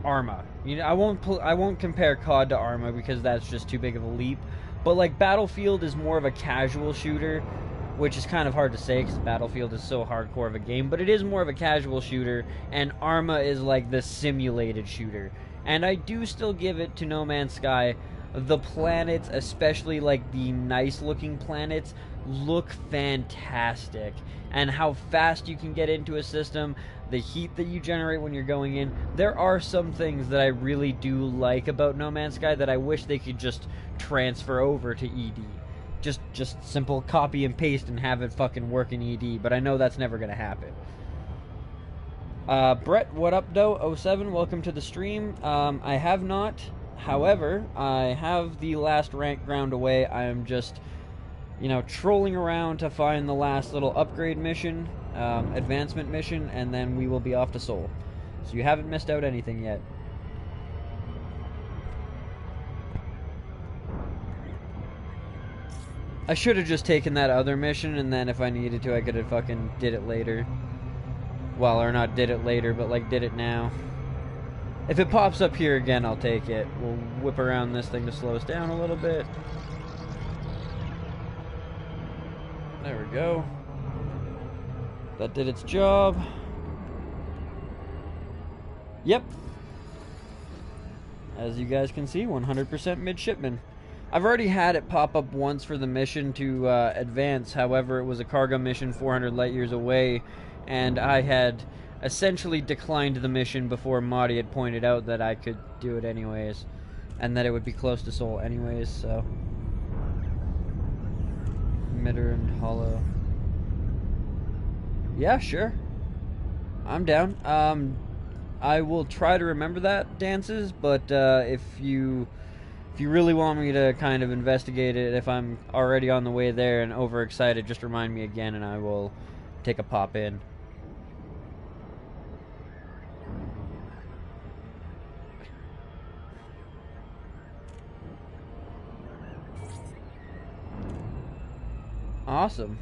Arma. You know, I won't compare COD to Arma because that's just too big of a leap. But like Battlefield is more of a casual shooter, which is kind of hard to say because Battlefield is so hardcore of a game, but it is more of a casual shooter, and Arma is like the simulated shooter. And I do still give it to No Man's Sky. The planets, especially like the nice looking planets, look fantastic. And how fast you can get into a system, the heat that you generate when you're going in. There are some things that I really do like about No Man's Sky that I wish they could just transfer over to ED. Just simple copy and paste and have it fucking work in ED, but I know that's never gonna happen. Brett, what up, though? 07, welcome to the stream. I have not. However, I have the last rank ground away. I am just, you know, trolling around to find the last little upgrade mission, advancement mission, and then we will be off to Seoul. So you haven't missed out anything yet. I should have just taken that other mission, and then if I needed to, I could have fucking did it later. Well, or not did it later, but like did it now. If it pops up here again, I'll take it. We'll whip around this thing to slow us down a little bit. There we go. That did its job. Yep. As you guys can see, 100% midshipman. I've already had it pop up once for the mission to advance. However, it was a cargo mission 400 light years away, and I had essentially declined the mission before Marty had pointed out that I could do it anyways, and that it would be close to Seoul anyways, so. Emitter and Hollow. Yeah, sure. I'm down. I will try to remember that, dances, but if you really want me to kind of investigate it, if I'm already on the way there and overexcited, just remind me again and I will take a pop in. Awesome.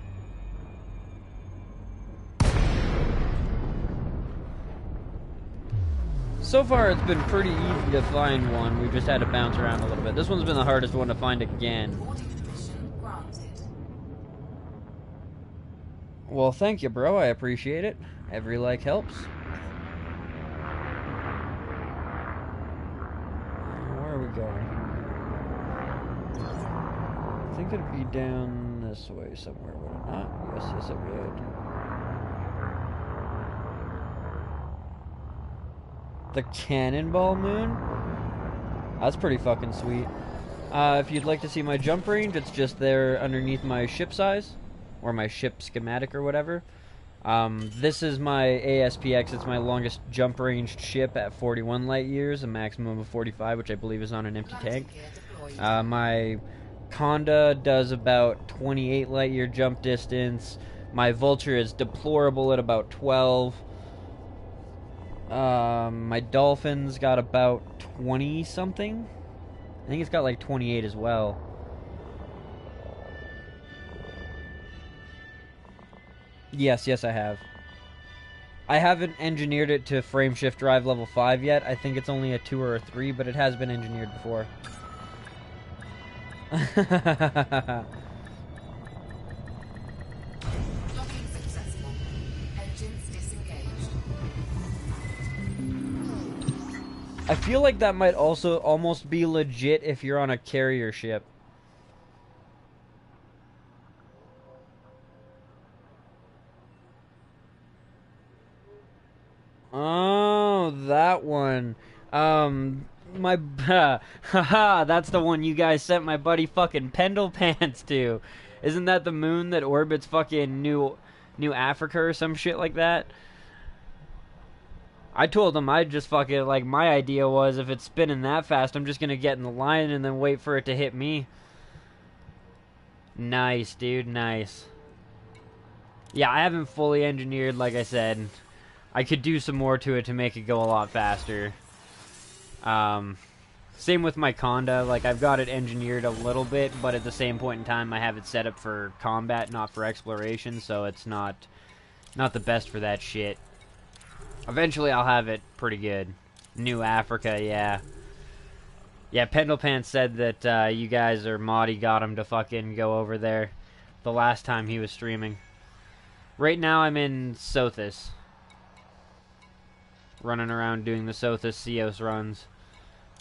So far, it's been pretty easy to find one. We've just had to bounce around a little bit. This one's been the hardest one to find again. Well, thank you, bro. I appreciate it. Every like helps. Where are we going? I think it'd be down this way somewhere, would it not? Yes, it would. The Cannonball Moon? That's pretty fucking sweet. If you'd like to see my jump range, it's just there underneath my ship size, or my ship schematic or whatever. This is my ASPX, it's my longest jump ranged ship at 41 light years, a maximum of 45, which I believe is on an empty tank. My Conda does about 28 light year jump distance. My Vulture is deplorable at about 12. My Dolphin's got about 20 something. I think it's got like 28 as well. Yes, yes, I have. I haven't engineered it to frame shift drive level 5 yet. I think it's only a 2 or a 3, but it has been engineered before. Docking successful. Engines disengaged. I feel like that might also almost be legit if you're on a carrier ship. Oh, that one. My haha, that's the one you guys sent my buddy fucking Pendle Pants to. Isn't that the moon that orbits fucking New Africa or some shit like that? I told him I'd just fucking like my idea was if it's spinning that fast, I'm just gonna get in the line and then wait for it to hit me. Nice, dude, nice. Yeah, I haven't fully engineered, like I said. I could do some more to it to make it go a lot faster. Same with my Conda. Like, I've got it engineered a little bit, but at the same point in time, I have it set up for combat, not for exploration, so it's not the best for that shit. Eventually, I'll have it pretty good. New Africa, yeah. Yeah, Pendlepants said that you guys or Maudie got him to fucking go over there the last time he was streaming. Right now, I'm in Sothis. Running around doing the Sothis Ceos runs.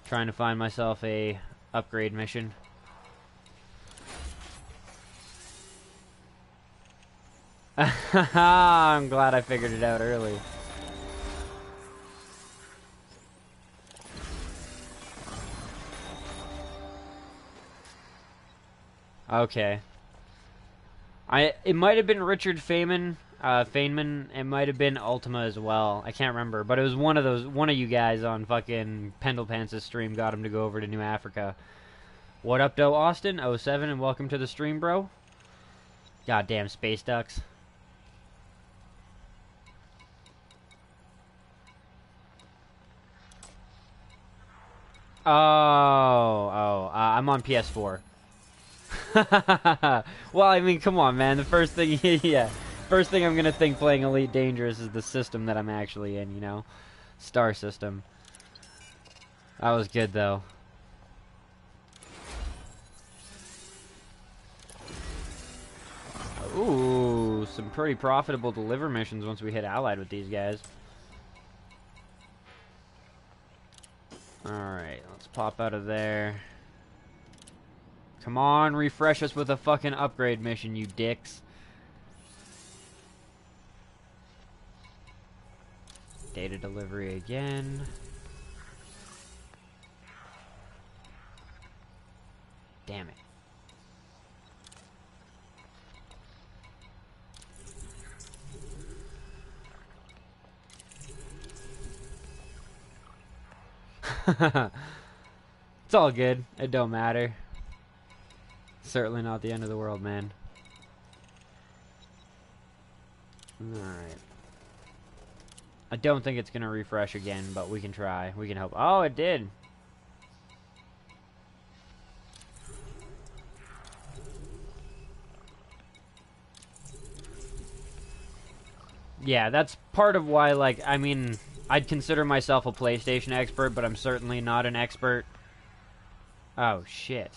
Trying to find myself a upgrade mission. I'm glad I figured it out early. Okay. It might have been Richard Feynman. It might have been Ultima as well. I can't remember, but it was one of you guys on fucking Pendlepants' stream got him to go over to New Africa. What up, though, Austin? 07, and welcome to the stream, bro. Goddamn space ducks. I'm on PS4. Well, I mean, come on, man. The first thing, yeah. First thing I'm gonna think playing Elite Dangerous is the system that I'm actually in, you know? Star system. That was good, though. Ooh, some pretty profitable deliver missions once we hit Allied with these guys. Alright, let's pop out of there. Come on, refresh us with a fucking upgrade mission, you dicks. Data delivery again. Damn it. It's all good. It don't matter. Certainly not the end of the world, man. Alright. I don't think it's going to refresh again, but we can try. We can hope. Oh, it did. Yeah, that's part of why, like, I mean, I'd consider myself a PlayStation expert, but I'm certainly not an expert. Oh, shit.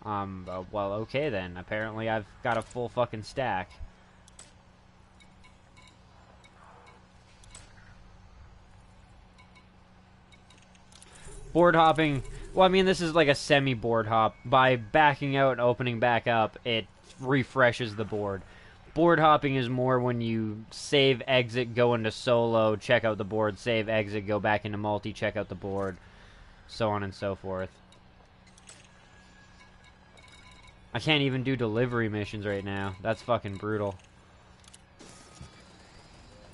Well, okay then. Apparently I've got a full fucking stack. Board hopping. Well, I mean, this is like a semi-board hop. By backing out and opening back up, it refreshes the board. Board hopping is more when you save, exit, go into solo, check out the board, save, exit, go back into multi, check out the board, so on and so forth. I can't even do delivery missions right now. That's fucking brutal.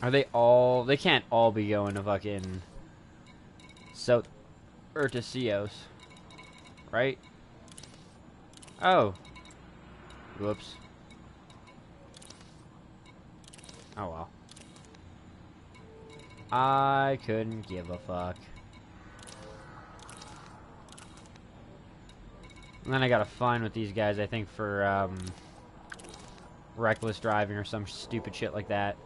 Are they all... They can't all be going to fucking... Or to Ceos. Right? Oh. Whoops. Oh well. I couldn't give a fuck. And then I got a fine with these guys, I think, for, reckless driving or some stupid shit like that.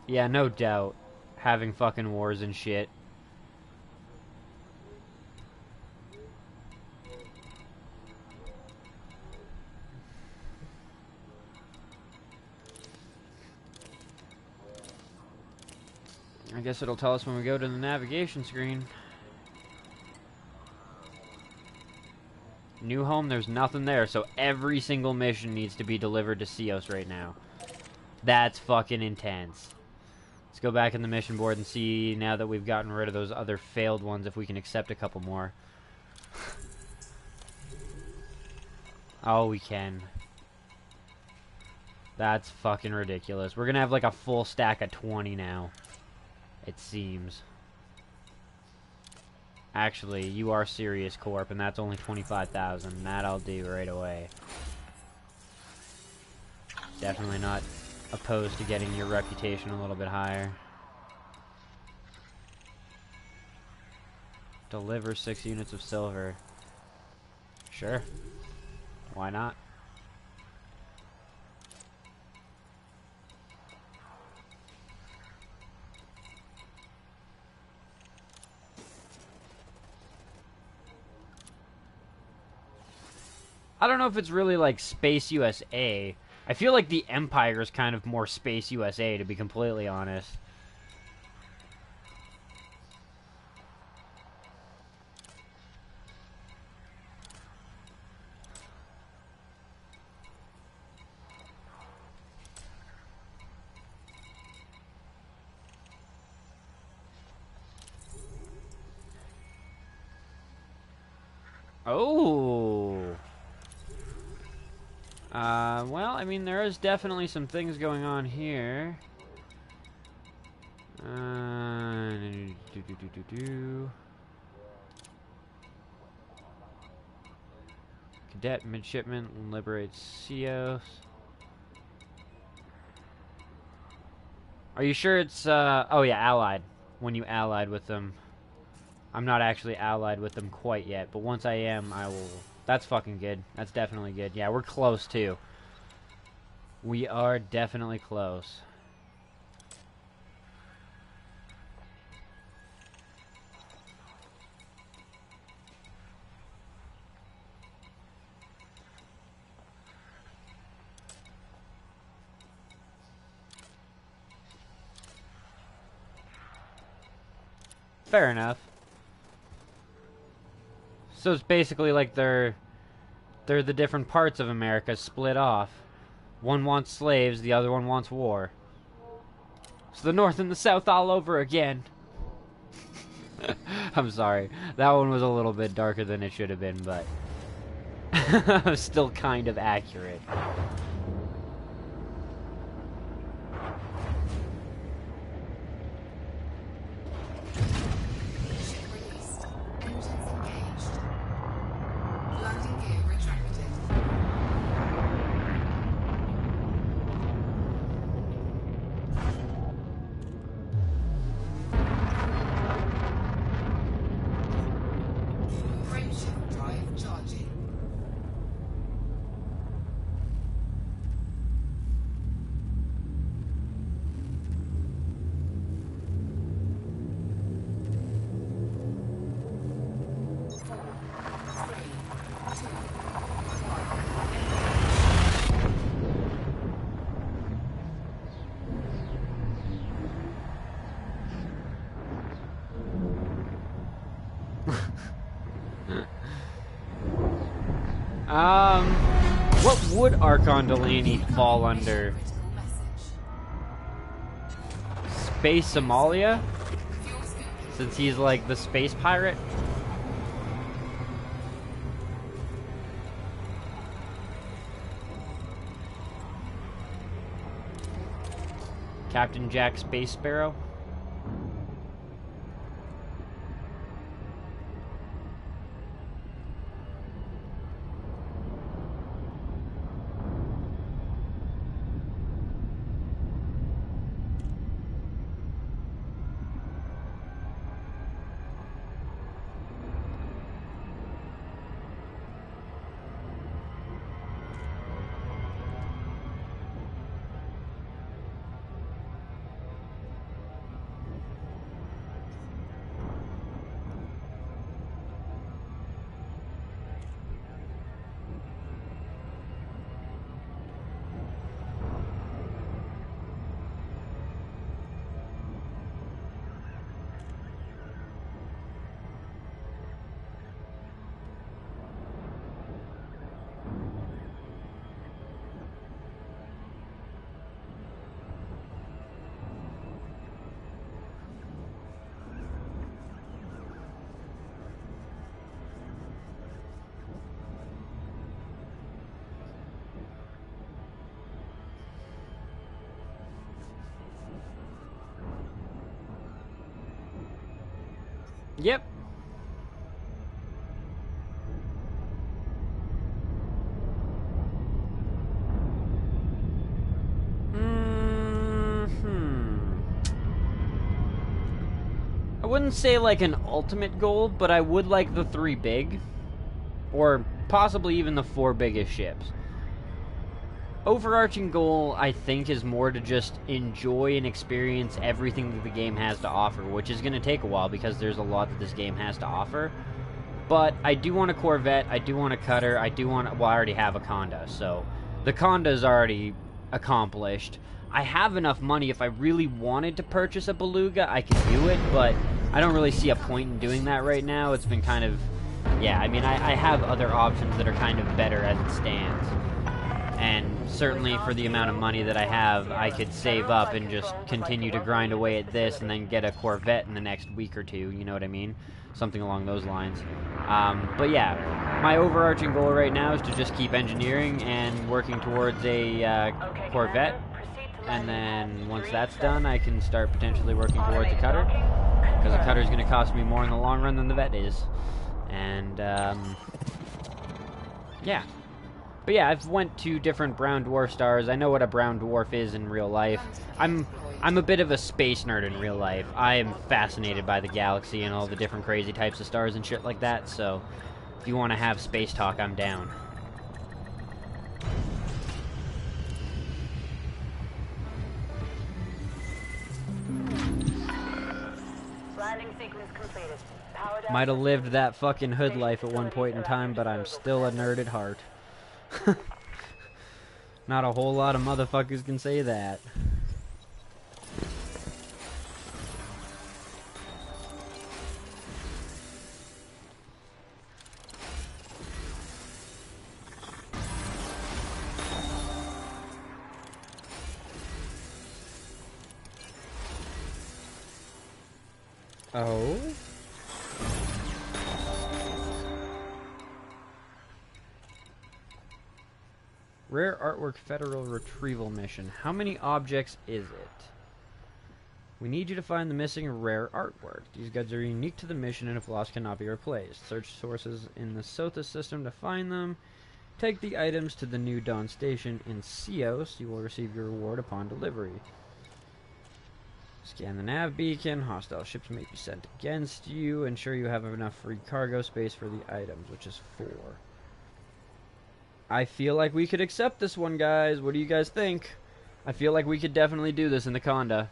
Yeah, no doubt. Having fucking wars and shit. I guess it'll tell us when we go to the navigation screen. New home, there's nothing there, so every single mission needs to be delivered to Cios right now. That's fucking intense. Let's go back in the mission board and see, now that we've gotten rid of those other failed ones, if we can accept a couple more. Oh, we can. That's fucking ridiculous. We're gonna have like a full stack of 20 now. It seems. Actually, you are Sirius Corp, and that's only 25,000. That I'll do right away. Definitely not opposed to getting your reputation a little bit higher. Deliver 6 units of silver. Sure. Why not? I don't know if it's really like Space USA. I feel like the Empire is kind of more Space USA, to be completely honest. Oh. Well, I mean, there is definitely some things going on here. Cadet midshipman liberates Cios. Are you sure it's, oh yeah, allied. When you allied with them. I'm not actually allied with them quite yet, but once I am, I will. That's fucking good. That's definitely good. Yeah, we're close, too. We are definitely close. Fair enough. So it's basically like they're the different parts of America split off. One wants slaves, the other one wants war. It's the North and the South all over again. I'm sorry. That one was a little bit darker than it should have been, but still kind of accurate. Ship released. Engines engaged. Landing gear retracted. Frameshift drive charging. What would Archon Delaney fall under? Critical message. Space Somalia? Fuel scoop. Since he's like the space pirate? Captain Jack Space Sparrow? Yep. I wouldn't say like an ultimate goal, but I would like the 3 big, or possibly even the 4 biggest ships. Overarching goal, I think, is more to just enjoy and experience everything that the game has to offer, which is going to take a while because there's a lot that this game has to offer. But I do want a Corvette, I do want a cutter, I do want... Well, I already have a Conda, so the Conda's already accomplished. I have enough money. If I really wanted to purchase a Beluga, I could do it, but I don't really see a point in doing that right now. It's been kind of... Yeah, I mean, I have other options that are kind of better as it stands. And certainly for the amount of money that I have, I could save up and just continue to grind away at this and then get a Corvette in the next week or two, you know what I mean? Something along those lines. But yeah, my overarching goal right now is to just keep engineering and working towards a Corvette. And then once that's done, I can start potentially working towards a cutter. Because a cutter is going to cost me more in the long run than the Vet is. And, yeah. But yeah, I've went to different brown dwarf stars. I know what a brown dwarf is in real life. I'm a bit of a space nerd in real life. I am fascinated by the galaxy and all the different crazy types of stars and shit like that, so if you want to have space talk, I'm down. Landing sequence completed. Power down. Might have lived that fucking hood life at one point in time, but I'm still a nerd at heart. Not a whole lot of motherfuckers can say that. Oh? Rare artwork federal retrieval mission. How many objects is it? We need you to find the missing rare artwork. These goods are unique to the mission and if lost cannot be replaced. Search sources in the Sothis system to find them. Take the items to the New Dawn station in Cios. You will receive your reward upon delivery. Scan the nav beacon. Hostile ships may be sent against you. Ensure you have enough free cargo space for the items, which is 4. I feel like we could accept this one, guys. What do you guys think? I feel like we could definitely do this in the Conda.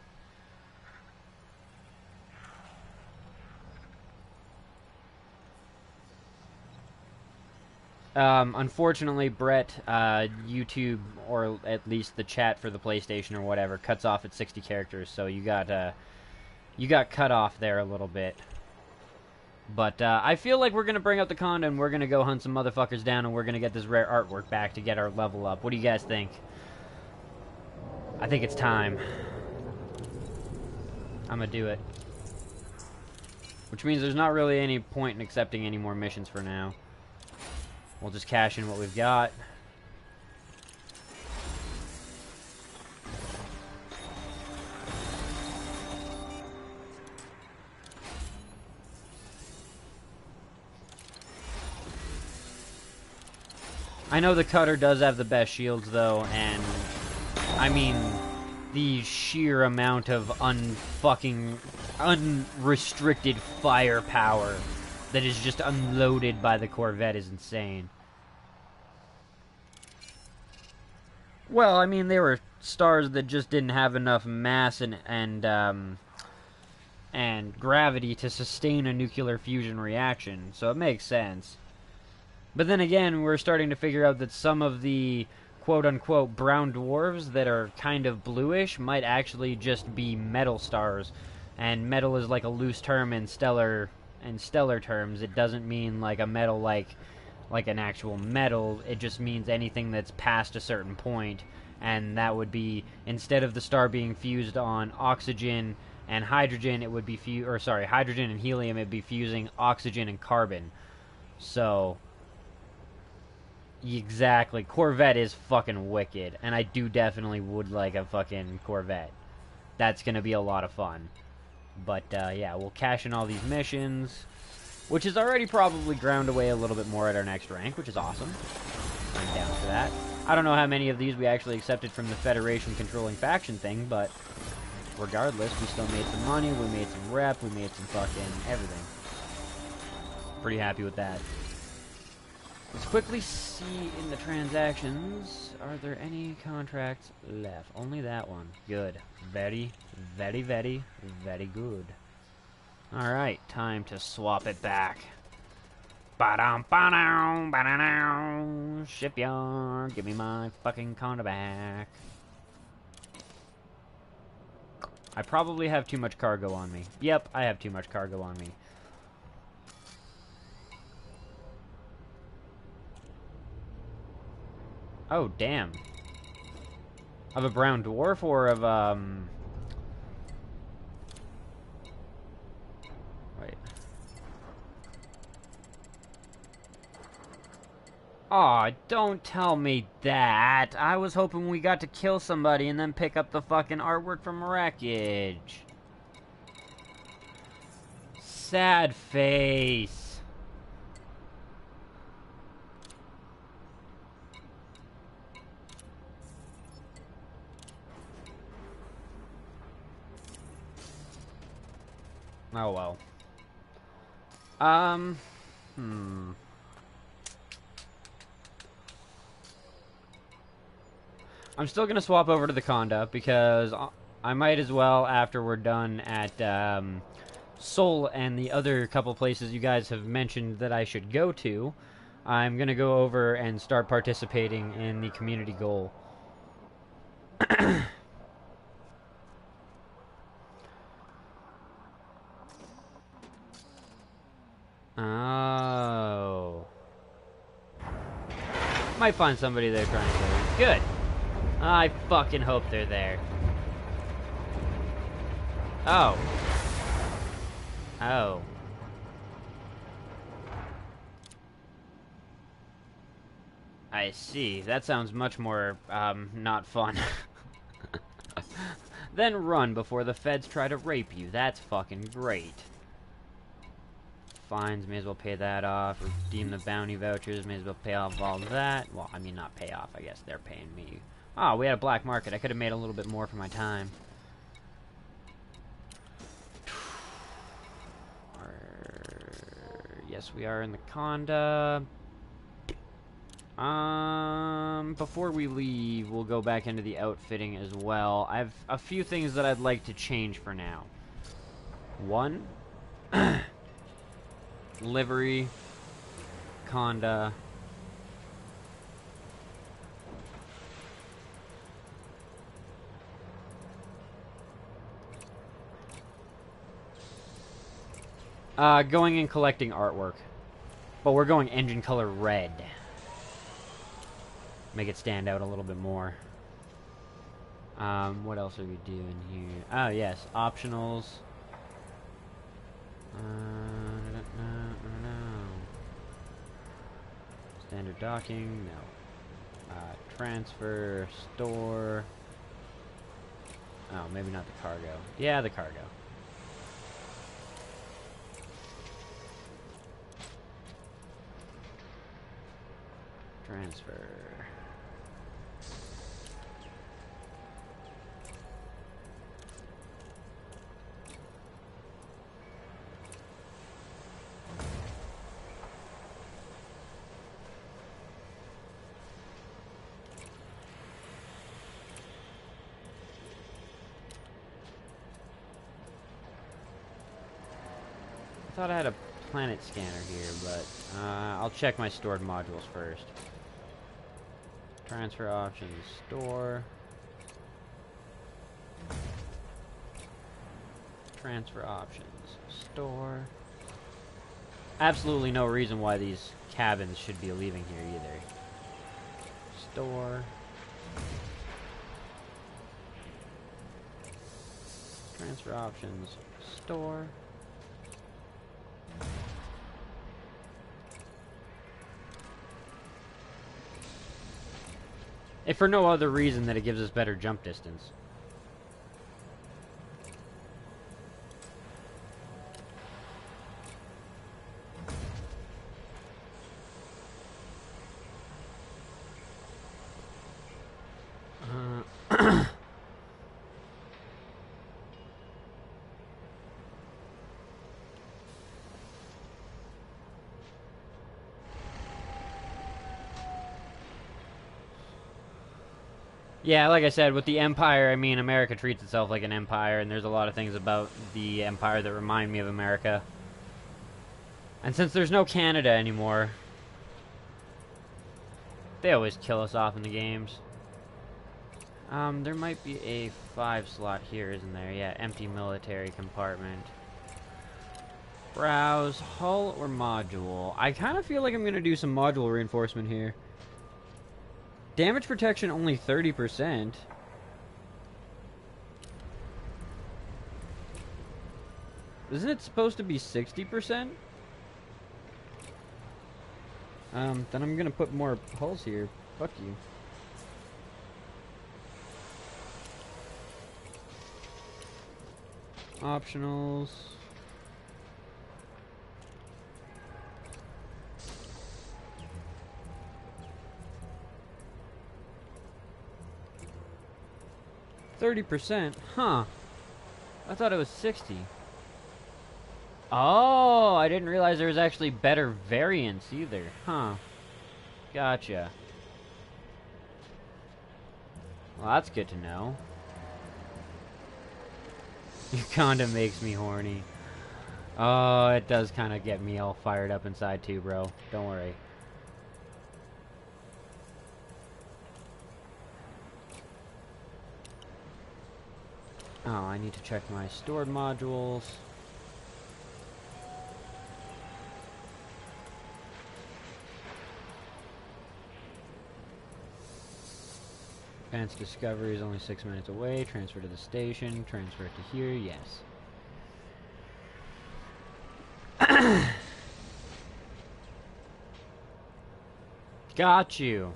Unfortunately, Brett, YouTube, or at least the chat for the PlayStation or whatever, cuts off at 60 characters, so you got cut off there a little bit. But I feel like we're going to bring up the Conda and we're going to go hunt some motherfuckers down and we're going to get this rare artwork back to get our level up. What do you guys think? I think it's time. I'm going to do it. Which means there's not really any point in accepting any more missions for now. We'll just cash in what we've got. I know the cutter does have the best shields, though, and I mean, the sheer amount of unrestricted firepower that is just unloaded by the Corvette is insane. Well, I mean, they were stars that just didn't have enough mass and gravity to sustain a nuclear fusion reaction, so it makes sense. But then again, we're starting to figure out that some of the quote-unquote brown dwarves that are kind of bluish might actually just be metal stars. And metal is like a loose term in stellar terms. It doesn't mean like a metal like an actual metal. It just means anything that's past a certain point. And that would be, instead of the star being fused on oxygen and hydrogen, it would be hydrogen and helium, it'd be fusing oxygen and carbon. So exactly. Corvette is fucking wicked, and I do definitely would like a fucking Corvette. That's gonna be a lot of fun. But yeah, we'll cash in all these missions, which is already probably ground away a little bit more at our next rank, which is awesome. I'm down for that. I don't know how many of these we actually accepted from the Federation controlling faction thing, but regardless, we still made some money, we made some rep, we made some fucking everything. Pretty happy with that. Let's quickly see in the transactions, are there any contracts left? Only that one. Good. Very, very, very, very good. Alright, time to swap it back. Ba-dum, ba-dum, ba-dum, shipyard, give me my fucking condo back. I probably have too much cargo on me. Yep, I have too much cargo on me. Oh, damn. Of a brown dwarf or of, wait. Aw, don't tell me that. I was hoping we got to kill somebody and then pick up the fucking artwork from wreckage. Sad face. Oh well. I'm still gonna swap over to the Conda because I might as well after we're done at Seoul and the other couple places you guys have mentioned that I should go to. I'm gonna go over and start participating in the community goal. Oh. Might find somebody there trying to. Good. I fucking hope they're there. Oh. Oh. I see. That sounds much more, not fun. Then run before the feds try to rape you. That's fucking great. Fines, may as well pay that off. Redeem the bounty vouchers, may as well pay off all that. Well, I mean, not pay off, I guess they're paying me. Oh, we had a black market. I could have made a little bit more for my time. Yes, we are in the Conda. Before we leave, we'll go back into the outfitting as well. I have a few things that I'd like to change for now. One, livery, Conda. Going and collecting artwork. But we're going engine color red. Make it stand out a little bit more. What else are we doing here? Oh, yes, optionals. Standard docking, no. Transfer, store. Oh, maybe not the cargo. Yeah, the cargo. Transfer. I thought I had a planet scanner here, but I'll check my stored modules first. Transfer options, store. Transfer options, store. Absolutely no reason why these cabins should be leaving here either. Store. Transfer options, store. If for no other reason that it gives us better jump distance. Yeah, like I said, with the Empire, I mean, America treats itself like an empire, and there's a lot of things about the Empire that remind me of America. And since there's no Canada anymore, they always kill us off in the games. There might be a 5 slot here, isn't there? Yeah, empty military compartment. Browse, hull or module. I kind of feel like I'm going to do some module reinforcement here. Damage protection only 30%. Isn't it supposed to be 60%? Then I'm going to put more hulls here. Fuck you. Optionals. %? Huh. I thought it was 60. Oh, I didn't realize there was actually better variants either. Huh. Gotcha. Well, that's good to know. Uganda makes me horny. Oh, it does kind of get me all fired up inside too, bro. Don't worry. Oh, I need to check my stored modules. Advanced Discovery is only 6 minutes away. Transfer to the station. Transfer it to here. Yes. Got you.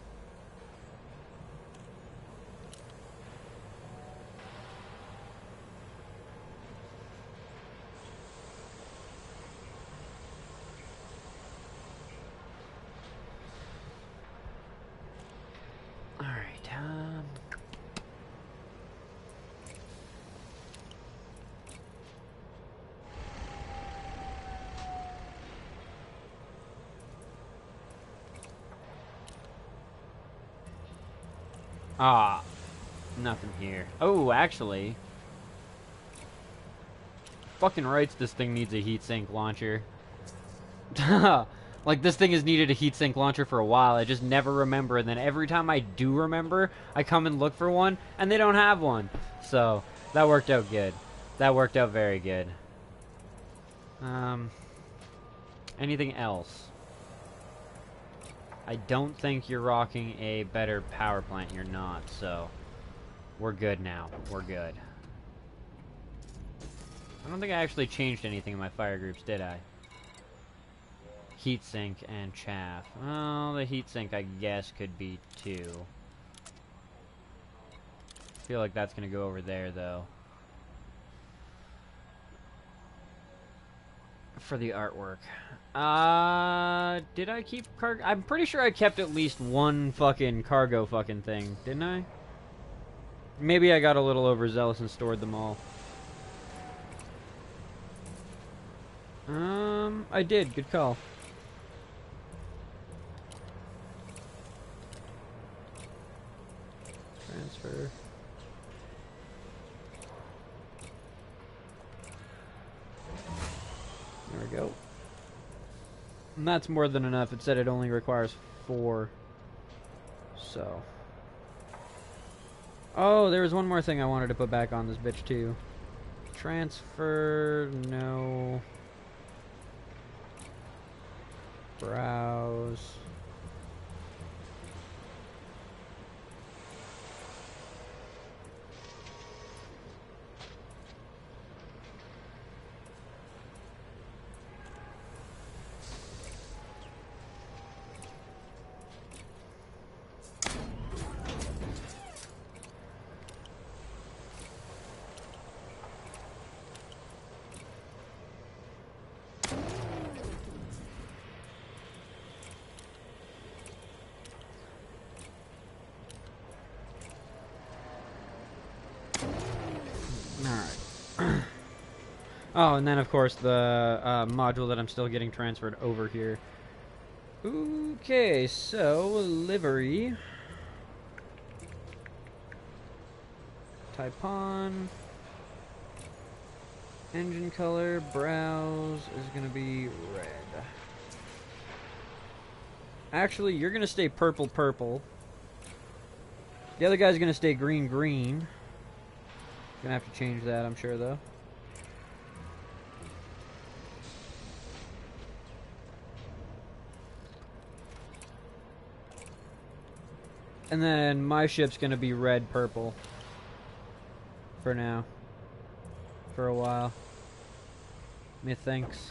Ah, nothing here. Oh, actually, fucking rights, this thing needs a heatsink launcher. Like, this thing has needed a heatsink launcher for a while. I just never remember, and then every time I do remember, I come and look for one, and they don't have one. So, that worked out good. That worked out very good. Anything else? I don't think you're rocking a better power plant. You're not, so we're good now. We're good. I don't think I actually changed anything in my fire groups, did I? Heatsink and chaff. Oh, the heatsink, I guess, could be 2. I feel like that's going to go over there, though. For the artwork. Did I keep cargo? I'm pretty sure I kept at least one fucking cargo fucking thing, didn't I? Maybe I got a little overzealous and stored them all. I did. Good call. Transfer. There we go. And that's more than enough. It said it only requires 4. So. Oh, there was one more thing I wanted to put back on this bitch too. Transfer, no. Browse. Alright. Oh, and then of course the module that I'm still getting transferred over here. Okay, so livery. Taipan. Engine color, browse, is going to be red. Actually, you're going to stay purple, purple. The other guy's going to stay green, green. Gonna have to change that, I'm sure, though. And then my ship's gonna be red, purple. For now. For a while. Methinks.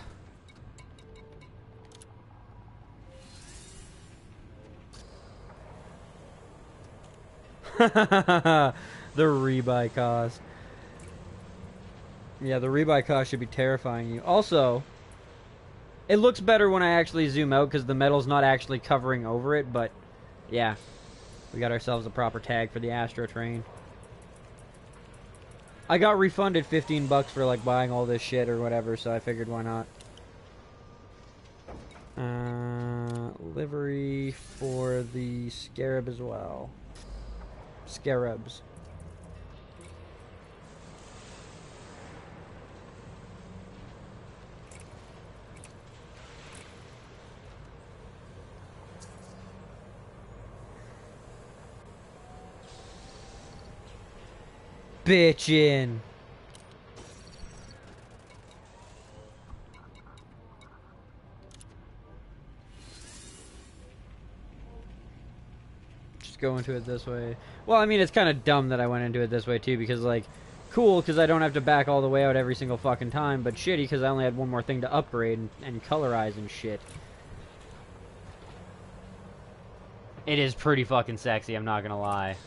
The rebuy cost. Yeah, the rebuy cost should be terrifying you. Also, it looks better when I actually zoom out because the metal's not actually covering over it, but yeah. We got ourselves a proper tag for the Astro train. I got refunded 15 bucks for like buying all this shit or whatever, so I figured why not. Livery for the Scarab as well. Scarabs. Bitchin'. Just go into it this way. Well, I mean, it's kind of dumb that I went into it this way, too, because, like, cool, because I don't have to back all the way out every single fucking time, but shitty, because I only had one more thing to upgrade and colorize and shit. It is pretty fucking sexy, I'm not gonna lie.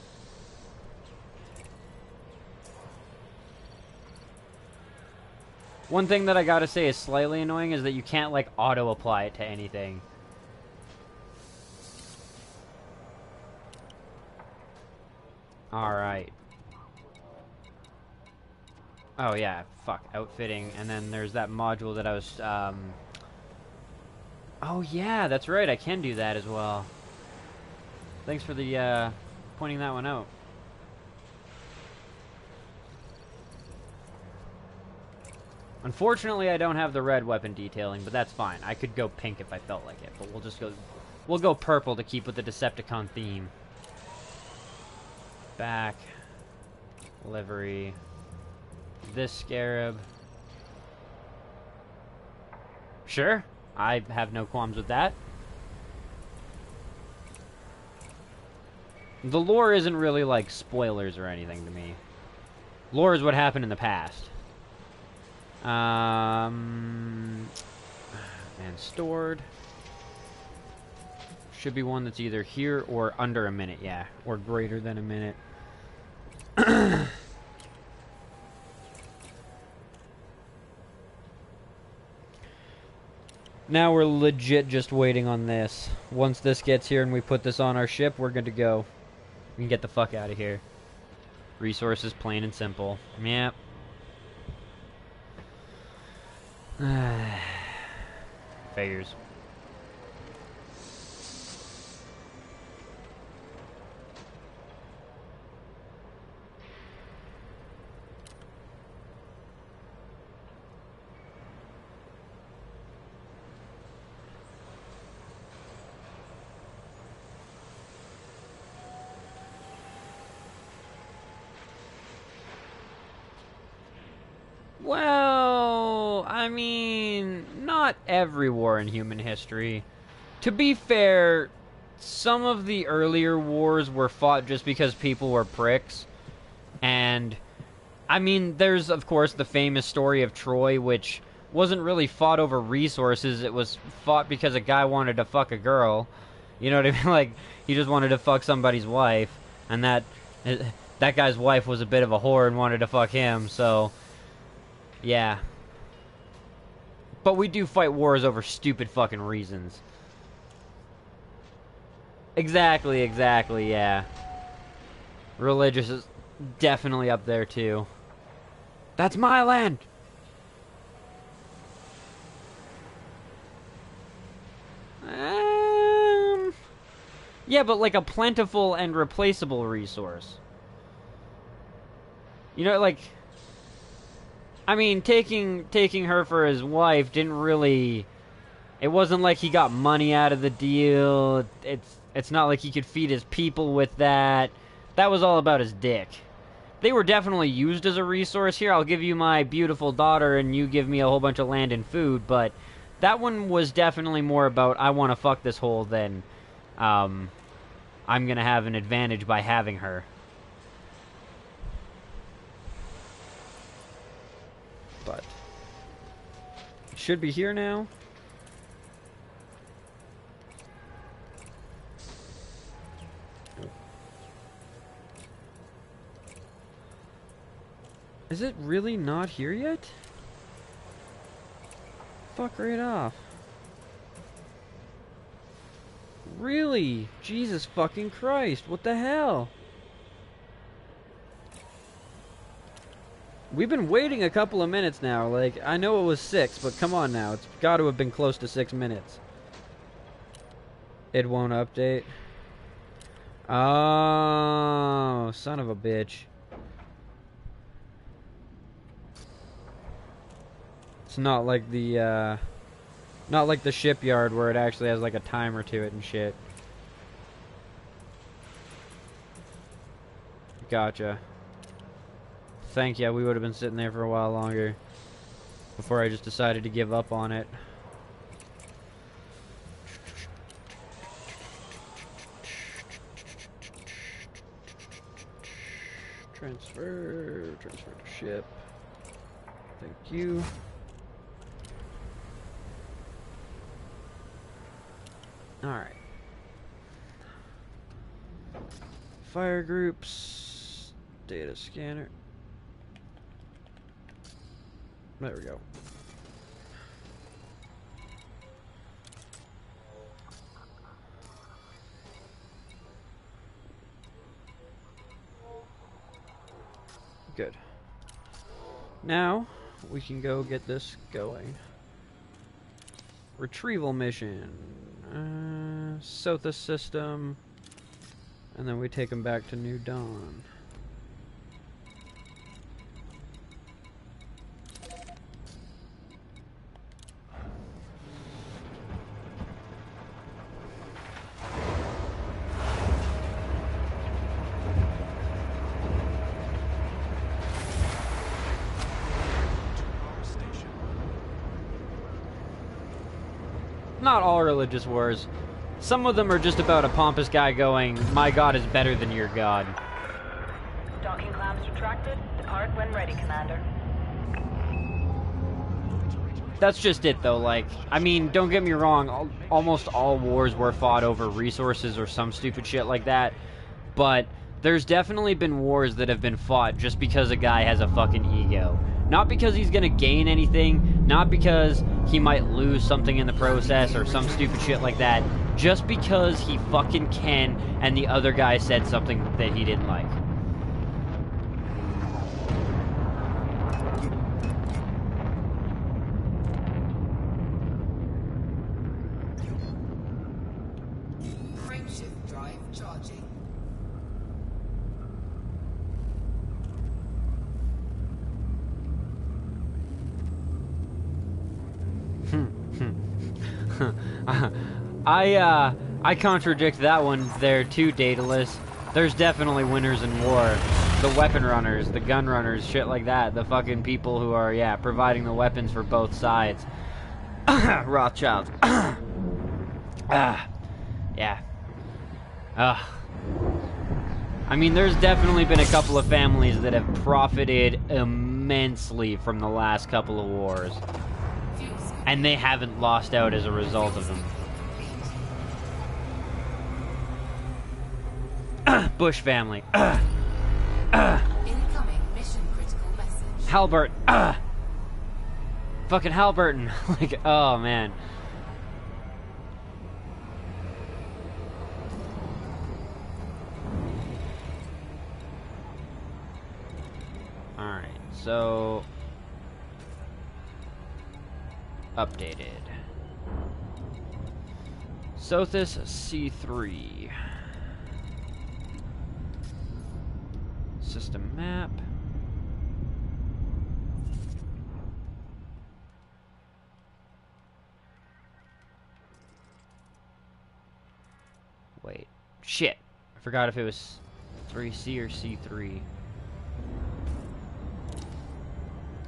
One thing that I gotta say is slightly annoying is that you can't, like, auto-apply it to anything. Alright. Oh, yeah, fuck, outfitting, and then there's that module that I was, Oh, yeah, that's right, I can do that as well. Thanks for the, pointing that one out. Unfortunately, I don't have the red weapon detailing, but that's fine. I could go pink if I felt like it, but we'll go purple to keep with the Decepticon theme. Back. Livery. This Scarab. Sure, I have no qualms with that. The lore isn't really like spoilers or anything to me. Lore is what happened in the past. And stored. Should be one that's either here or under a minute, yeah. Or greater than a minute. Now we're legit just waiting on this. Once this gets here and we put this on our ship, we're good to go. We can get the fuck out of here. Resources, plain and simple. Yep. Figures. Well, I mean, not every war in human history. To be fair, some of the earlier wars were fought just because people were pricks. And, I mean, there's, of course, the famous story of Troy, which wasn't really fought over resources. It was fought because a guy wanted to fuck a girl. You know what I mean? Like, he just wanted to fuck somebody's wife. And that guy's wife was a bit of a whore and wanted to fuck him, so... Yeah. But we do fight wars over stupid fucking reasons. Exactly, yeah. Religious is definitely up there, too. That's my land! Yeah, but like a plentiful and replaceable resource. You know, like, I mean, taking her for his wife didn't really. It wasn't like he got money out of the deal. It's not like he could feed his people with that. That was all about his dick. They were definitely used as a resource. Here, I'll give you my beautiful daughter, and you give me a whole bunch of land and food. But that one was definitely more about I want to fuck this hole than I'm gonna have an advantage by having her. But it should be here now. Is it really not here yet? Fuck right off. Really? Jesus fucking Christ, what the hell? We've been waiting a couple of minutes now. Like, I know it was 6, but come on now. It's got to have been close to 6 minutes. It won't update. Oh, son of a bitch. It's not like the shipyard where it actually has like a timer to it and shit. Gotcha. Thank you, we would have been sitting there for a while longer before I just decided to give up on it. Transfer to ship. Thank you. Alright. Fire groups. Data scanner. There we go. Good. Now, we can go get this going. Retrieval mission. Sothis system. And then we take them back to New Dawn. Not all religious wars. Some of them are just about a pompous guy going, my god is better than your god. Docking clamps retracted. Depart when ready, Commander. That's just it, though. Like, I mean, don't get me wrong. Almost all wars were fought over resources or some stupid shit like that. But there's definitely been wars that have been fought just because a guy has a fucking ego. Not because he's gonna gain anything, not because he might lose something in the process or some stupid shit like that, just because he fucking can and the other guy said something that he didn't like. Frameshift drive charging. I contradict that one there too, Daedalus. There's definitely winners in war. The weapon runners, the gun runners, shit like that. The fucking people who are, yeah, providing the weapons for both sides. Rothschilds. Yeah. I mean, there's definitely been a couple of families that have profited immensely from the last couple of wars. And they haven't lost out as a result of them. Bush family. Incoming mission critical message. Halbert. Fucking Halberton. Like, oh man. Alright, so updated. Sothis C3. System map. Forgot if it was 3C or C3.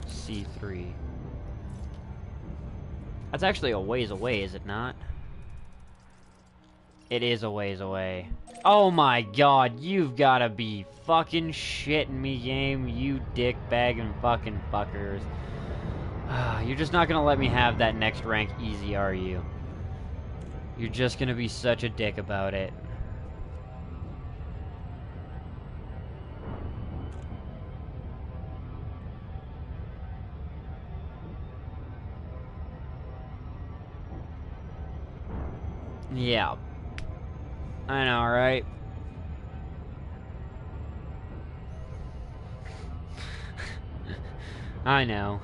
C3. That's actually a ways away, is it not? It is a ways away. Oh my god, you've gotta be fucking shitting me, game. You dick-bagging fucking fuckers. You're just not gonna let me have that next rank easy, are you? You're just gonna be such a dick about it. Yeah. I know, right? I know.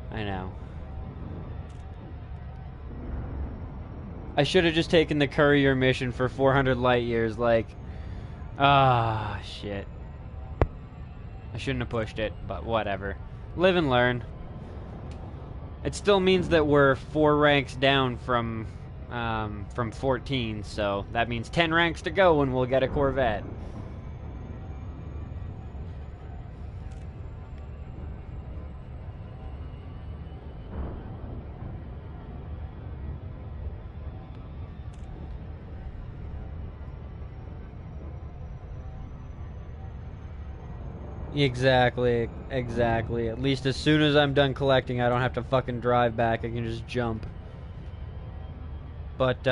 I know. I should have just taken the courier mission for 400 light years, like... Ah, shit. I shouldn't have pushed it, but whatever. Live and learn. It still means that we're 4 ranks down from 14, so that means 10 ranks to go and we'll get a Corvette. Exactly, exactly. At least as soon as I'm done collecting, I don't have to fucking drive back. I can just jump. But,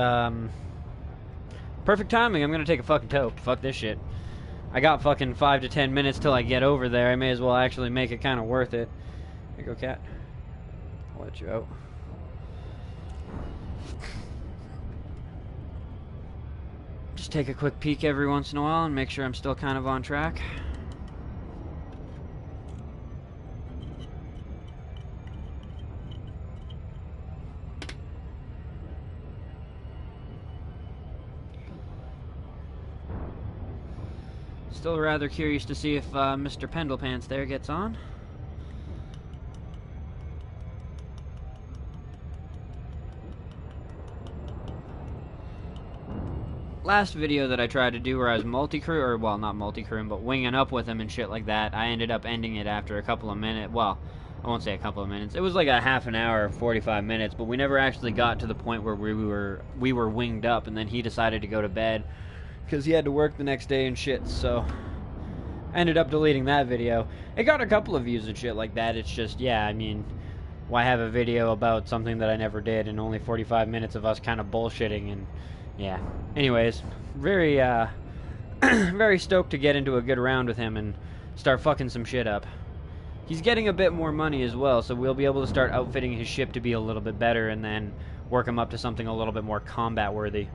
perfect timing. I'm gonna take a fucking toke. Fuck this shit. I got fucking 5 to 10 minutes till I get over there. I may as well actually make it kind of worth it. Here you go, cat. I'll let you out. Just take a quick peek every once in a while and make sure I'm still kind of on track. Still rather curious to see if Mr. Pendlepants there gets on. Last video that I tried to do where I was multi-crew, or well, not multi-crewing, but winging up with him and shit like that, I ended up ending it after a couple of minutes. Well, I won't say a couple of minutes. It was like a half an hour, 45 minutes, but we never actually got to the point where we were winged up, and then he decided to go to bed because he had to work the next day and shit, so I ended up deleting that video. It got a couple of views and shit like that. It's just, yeah, I mean, why have a video about something that I never did and only 45 minutes of us kind of bullshitting and, yeah. Anyways, very, very stoked to get into a good round with him and start fucking some shit up. He's getting a bit more money as well, so we'll be able to start outfitting his ship to be a little bit better and then work him up to something a little bit more combat worthy.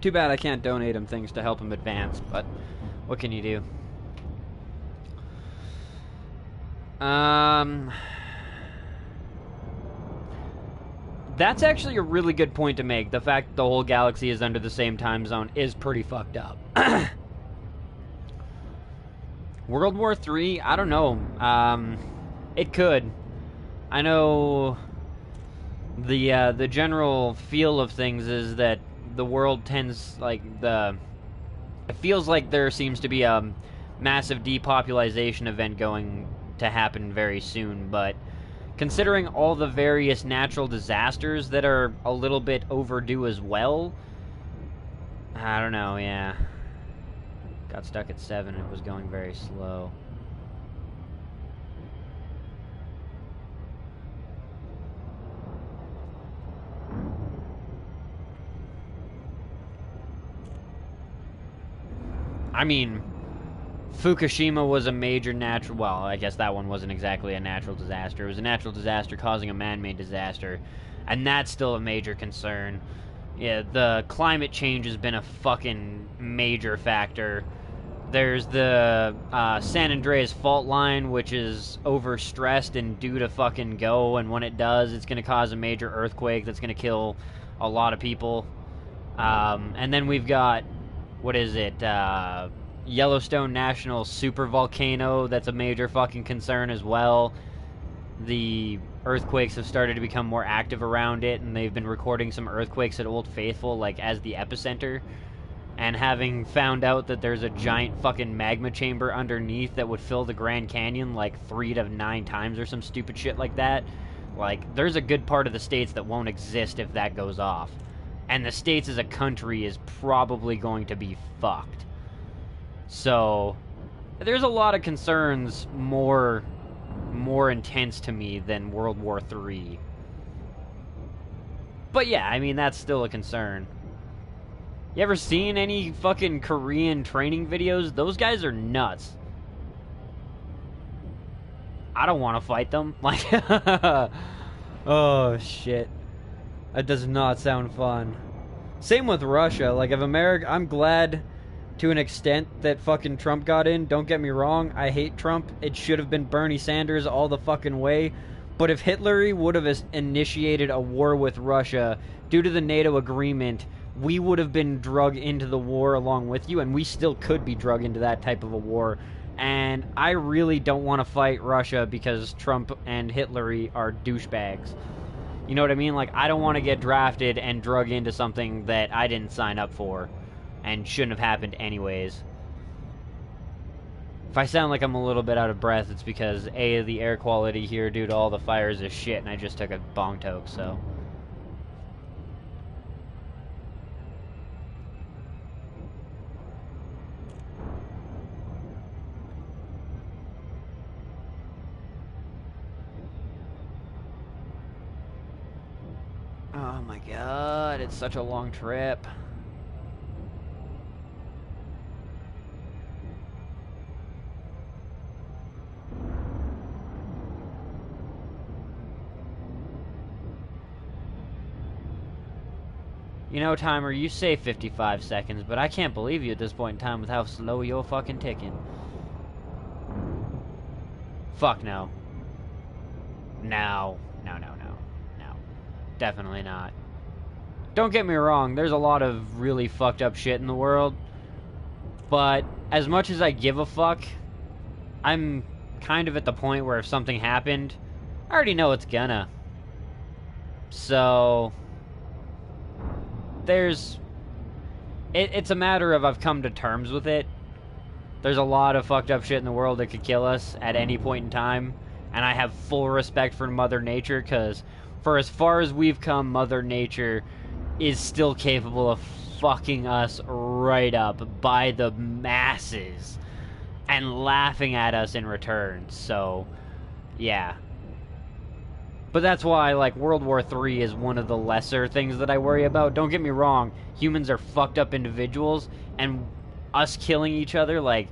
Too bad I can't donate him things to help him advance, but what can you do? That's actually a really good point to make. The fact that the whole galaxy is under the same time zone is pretty fucked up. World War III? I don't know. It could. I know the general feel of things is that the world tends, like, it feels like there seems to be a massive depopulation event going to happen very soon, but considering all the various natural disasters that are a little bit overdue as well, I don't know, yeah. Got stuck at 7, it was going very slow. I mean, Fukushima was a major natural... Well, I guess that one wasn't exactly a natural disaster. It was a natural disaster causing a man-made disaster. And that's still a major concern. Yeah, the climate change has been a fucking major factor There's the San Andreas fault line, which is overstressed and due to fucking go, and when it does, it's going to cause a major earthquake that's going to kill a lot of people. And then we've got, what is it, Yellowstone National Supervolcano, that's a major fucking concern as well. The earthquakes have started to become more active around it, and they've been recording some earthquakes at Old Faithful, like, as the epicenter. And having found out that there's a giant fucking magma chamber underneath that would fill the Grand Canyon like 3 to 9 times or some stupid shit like that, like, there's a good part of the States that won't exist if that goes off. And the States as a country is probably going to be fucked. So, there's a lot of concerns more intense to me than World War III. But yeah, I mean, that's still a concern. You ever seen any fucking Korean training videos? Those guys are nuts. I don't want to fight them. Like, oh shit. That does not sound fun. Same with Russia. Like, if America, I'm glad to an extent that fucking Trump got in. Don't get me wrong. I hate Trump. It should have been Bernie Sanders all the fucking way. But if Hitler would have initiated a war with Russia due to the NATO agreement, we would have been drug into the war along with you, and we still could be drug into that type of a war. And I really don't want to fight Russia because Trump and Hitler are douchebags. You know what I mean? Like, I don't want to get drafted and drug into something that I didn't sign up for and shouldn't have happened anyways. If I sound like I'm a little bit out of breath, it's because A, the air quality here due to all the fires is shit, and I just took a bong toke, so... Oh my god, it's such a long trip. You know, timer, you say 55 seconds, but I can't believe you at this point in time with how slow you're fucking ticking. Fuck no. No. No. Definitely not. Don't get me wrong, there's a lot of really fucked up shit in the world, but as much as I give a fuck, I'm kind of at the point where if something happened, I already know it's gonna. So... It's a matter of I've come to terms with it. There's a lot of fucked up shit in the world that could kill us at any point in time, and I have full respect for Mother Nature, because for as far as we've come, Mother Nature is still capable of fucking us right up by the masses and laughing at us in return. So, yeah. But that's why, like, World War III is one of the lesser things that I worry about. Don't get me wrong, humans are fucked up individuals, and us killing each other, like,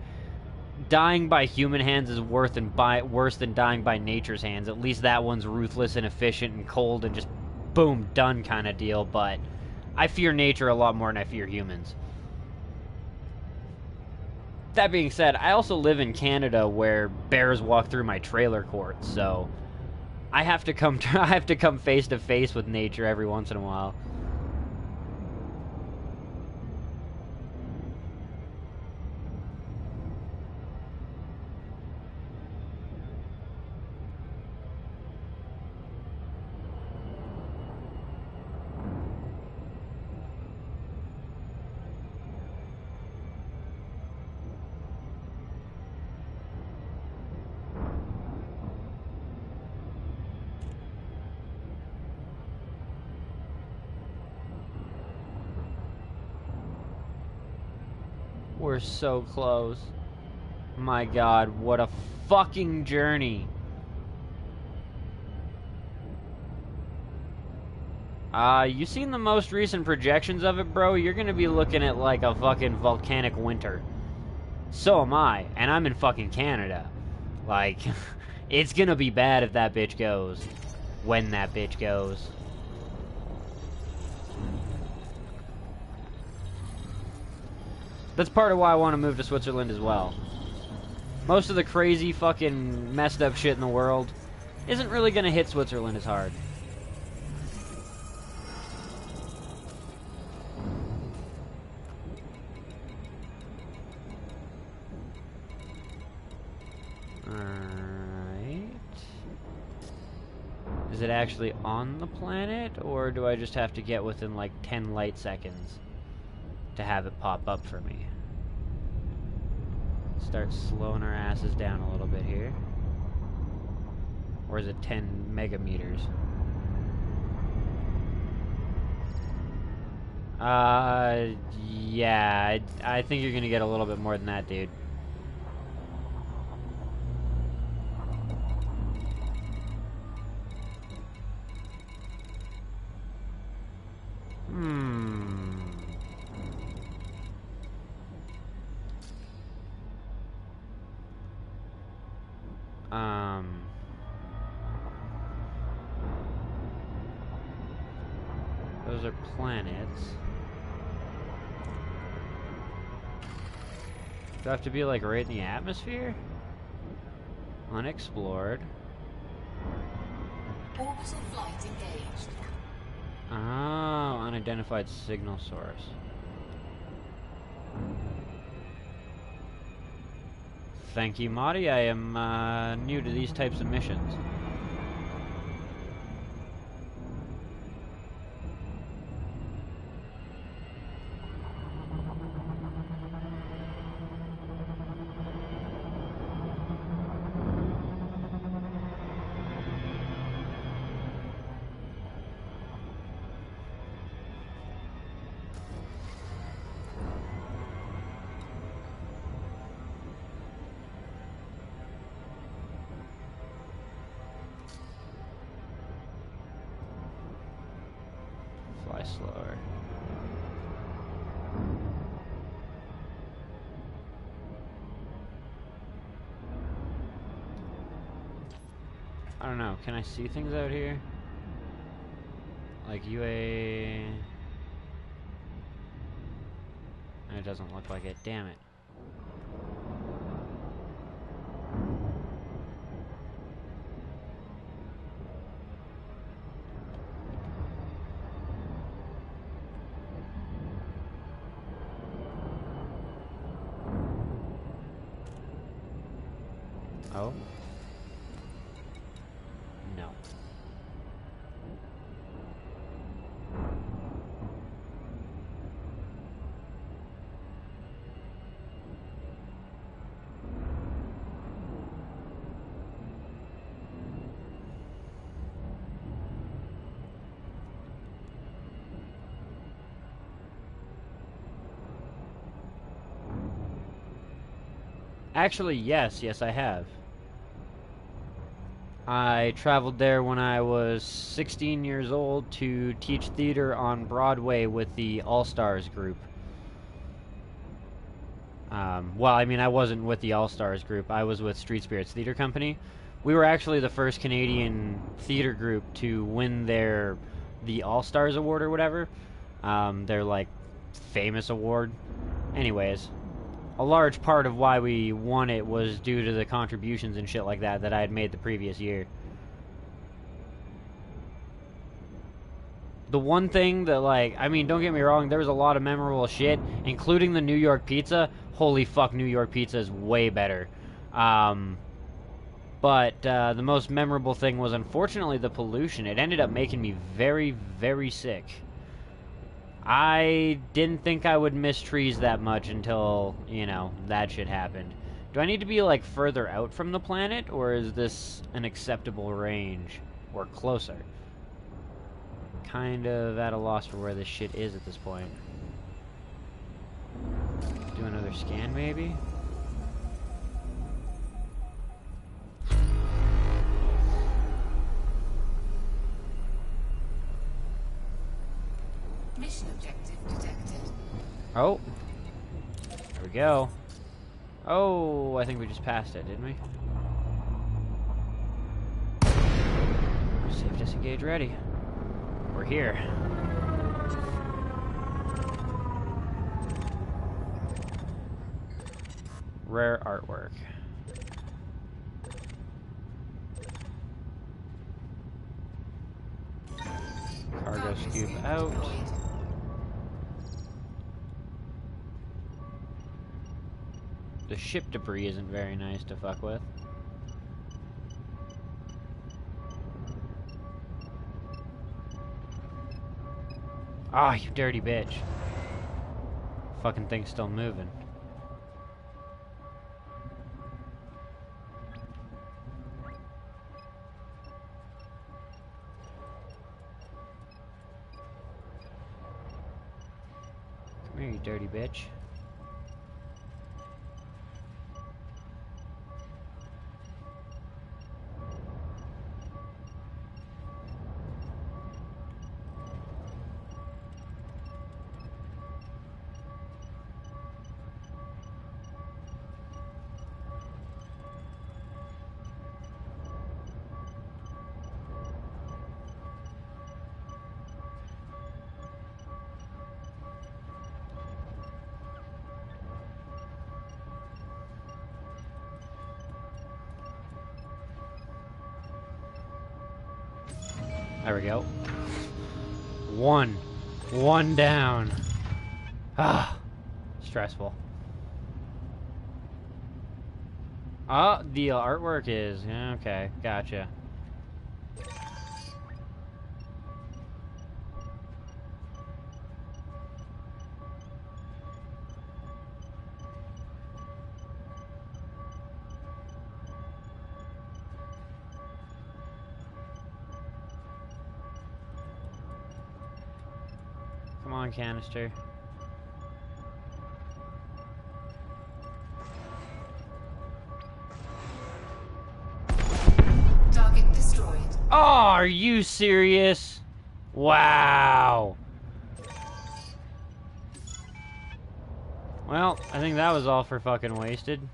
dying by human hands is worse than dying by nature's hands. At least that one's ruthless and efficient and cold and just boom, done kind of deal. But I fear nature a lot more than I fear humans. That being said, I also live in Canada where bears walk through my trailer court, so I have to come face to face with nature every once in a while. We're so close. My god, what a fucking journey. You seen the most recent projections of it, bro? You're gonna be looking at like a fucking volcanic winter. So am I, and I'm in fucking Canada. Like, it's gonna be bad if that bitch goes. When that bitch goes. That's part of why I want to move to Switzerland as well. Most of the crazy fucking messed up shit in the world isn't really going to hit Switzerland as hard. Alright. Is it actually on the planet, or do I just have to get within like 10 light seconds to have it pop up for me? Start slowing our asses down a little bit here. Or is it 10 megameters? Yeah, I think you're gonna get a little bit more than that, dude. Those are planets. Do I have to be like right in the atmosphere? Unexplored. Orbital flight engaged. Oh, unidentified signal source. Thank you, Marty. I am new to these types of missions. Fly slower. I don't know. Can I see things out here? Like UA... It doesn't look like it. Damn it. Oh? No. Actually, yes, I have. I traveled there when I was 16 years old to teach theater on Broadway with the All-Stars group. Well, I mean, I wasn't with the All-Stars group. I was with Street Spirits Theater Company. We were actually the first Canadian theater group to win the All-Stars award or whatever. Their, like, famous award. Anyways, a large part of why we won it was due to the contributions and shit like that I had made the previous year. The one thing that, like, I mean, don't get me wrong, there was a lot of memorable shit, including the New York pizza. Holy fuck, New York pizza is way better. But the most memorable thing was, unfortunately, the pollution. It ended up making me very, very sick. I didn't think I would miss trees that much until, you know, that shit happened. Do I need to be, like, further out from the planet, or is this an acceptable range? Or closer? Kind of at a loss for where this shit is at this point. Do another scan, maybe? Mission objective detected. Oh. There we go. Oh, I think we just passed it, didn't we? Safe disengage ready. We're here. Rare artwork. Cargo Cargo scoop scoop out. deployed. The ship debris isn't very nice to fuck with. Ah, you dirty bitch. Fucking thing's still moving. Come here, you dirty bitch. There we go. One down. Ah, stressful. Ah, the artwork is, yeah, okay, gotcha. Come on, canister. Target destroyed. Oh, are you serious? Wow. Well, I think that was all for fucking wasted.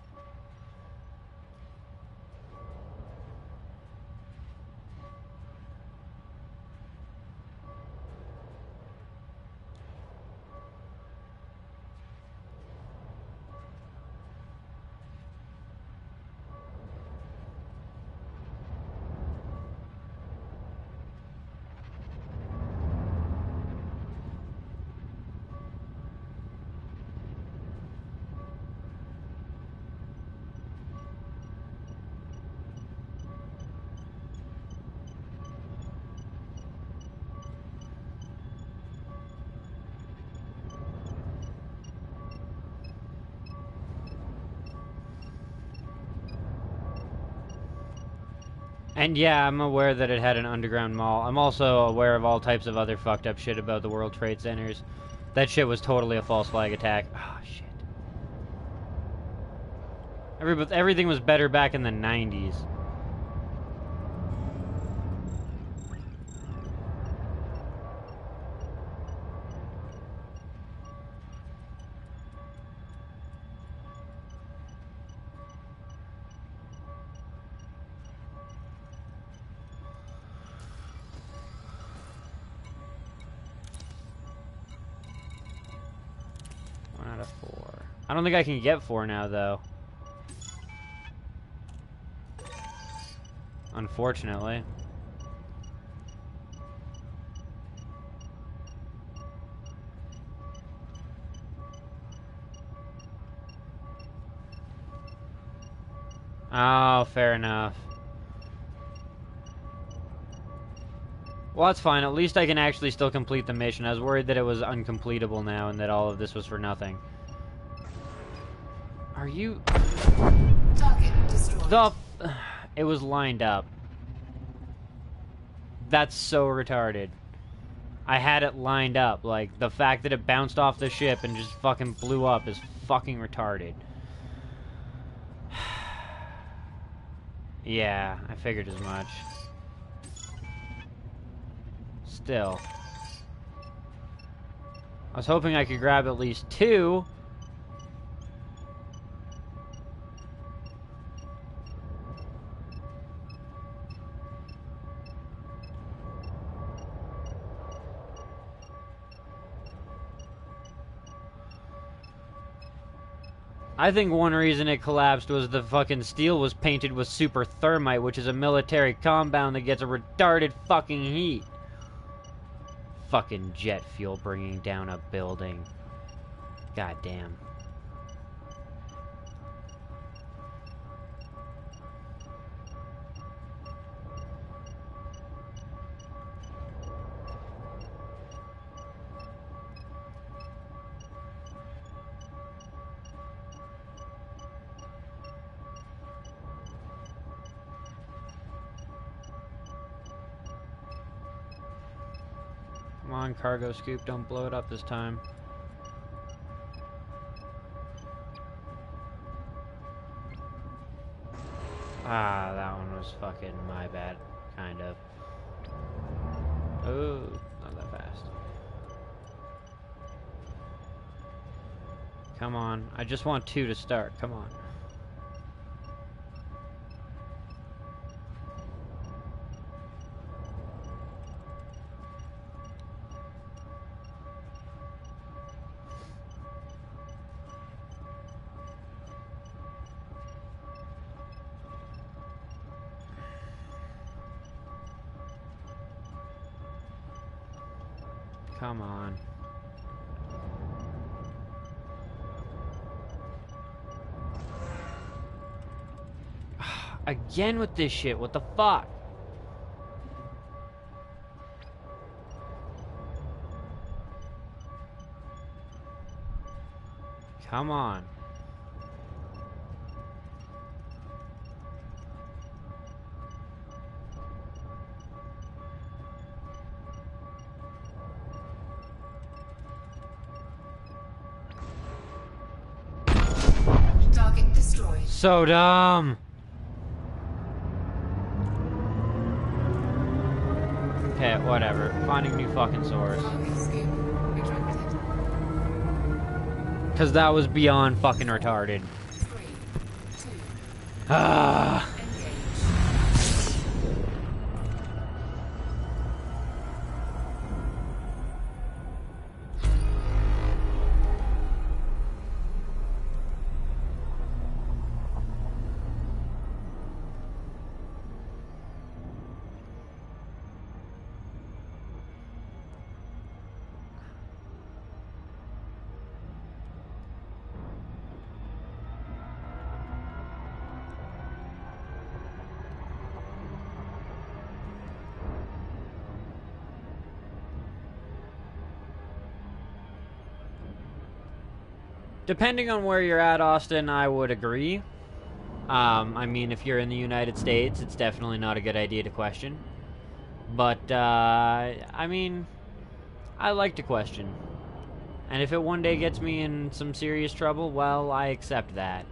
And yeah, I'm aware that it had an underground mall. I'm also aware of all types of other fucked up shit about the World Trade Centers. That shit was totally a false flag attack. Oh, shit. Everything was better back in the 90s. Out of 4. I don't think I can get 4 now, though. Unfortunately. Oh, fair enough. Well, that's fine. At least I can actually still complete the mission. I was worried that it was uncompletable now and that all of this was for nothing. Are you... Target destroyed. The... It was lined up. That's so retarded. I had it lined up. Like, the fact that it bounced off the ship and just fucking blew up is fucking retarded. Yeah, I figured as much. Still. I was hoping I could grab at least 2. I think one reason it collapsed was the fucking steel was painted with super thermite, which is a military compound that gets a retarded fucking heat. Fucking jet fuel bringing down a building. God damn. Come on, cargo scoop, don't blow it up this time. Ah, that one was fucking my bad, kind of. Oh, not that fast. Come on, I just want 2 to start, come on. Come on. Again with this shit, what the fuck? Come on. Target destroyed. So dumb. Okay, whatever. Finding new fucking source. Cargo scoop retracted. Cause that was beyond fucking retarded. 3, 2, Ah. engage. Depending on where you're at, Austin, I would agree. I mean, if you're in the United States, it's definitely not a good idea to question. But, I mean, I like to question. And if it one day gets me in some serious trouble, well, I accept that.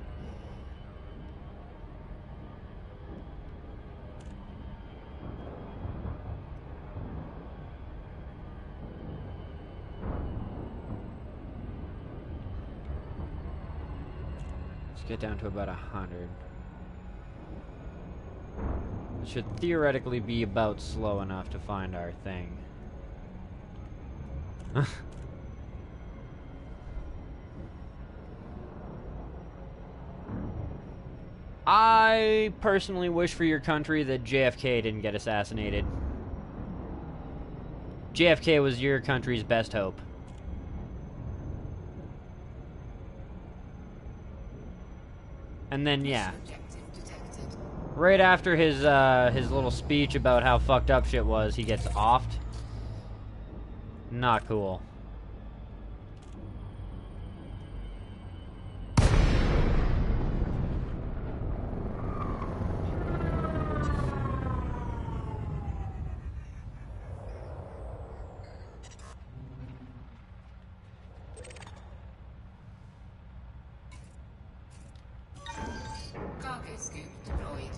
Let's get down to about 100. It should theoretically be about slow enough to find our thing. I personally wish for your country that JFK didn't get assassinated. JFK was your country's best hope. And then, yeah, Objective detected. right after his little speech about how fucked up shit was, he gets offed. Not cool. Cargo scoop deployed.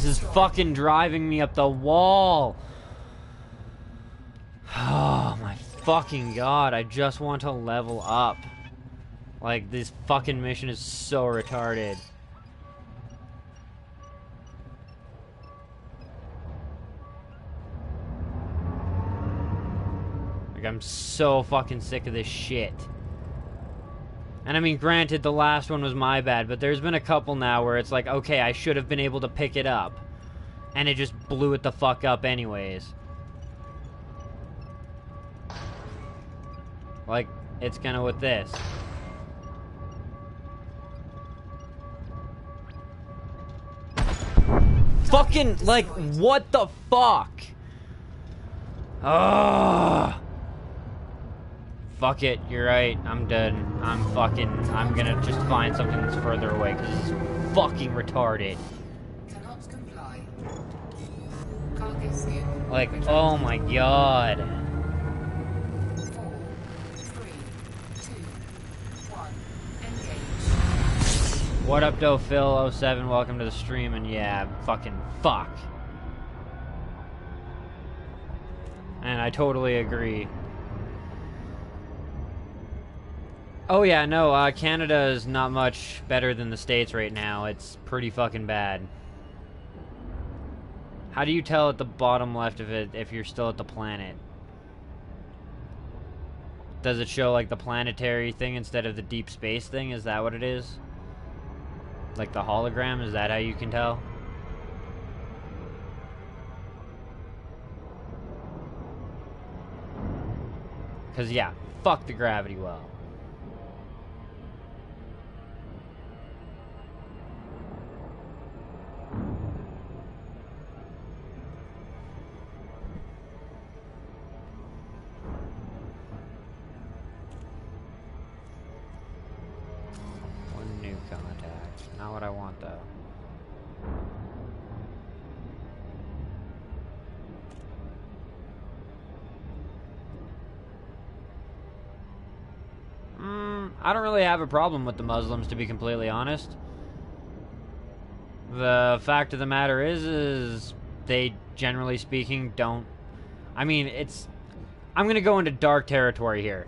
This is fucking driving me up the wall. Oh my fucking god, I just want to level up. Like, this fucking mission is so retarded. Like, I'm so fucking sick of this shit. And I mean, granted, the last one was my bad, but there's been a couple now where it's like, okay, I should have been able to pick it up. And it just blew it the fuck up anyways. Like, it's kinda with this. Fucking, like, what the fuck? Ugh. Fuck it, you're right, I'm done. I'm gonna just find something that's further away, because this is fucking retarded. Cannot comply. Cargo skip. Like, oh my god. 4, 3, 2, 1. Engage. What up, though, Phil07? Welcome to the stream, and yeah, fucking fuck. And I totally agree. Oh yeah, no, Canada is not much better than the States right now. It's pretty fucking bad. How do you tell at the bottom left of it if you're still at the planet? Does it show like the planetary thing instead of the deep space thing? Is that what it is? Like the hologram? Is that how you can tell? Cause yeah, fuck the gravity well. One new contact. Not what I want though. I don't really have a problem with the Muslims, to be completely honest. The fact of the matter is they, generally speaking, don't... I mean, it's... I'm gonna go into dark territory here.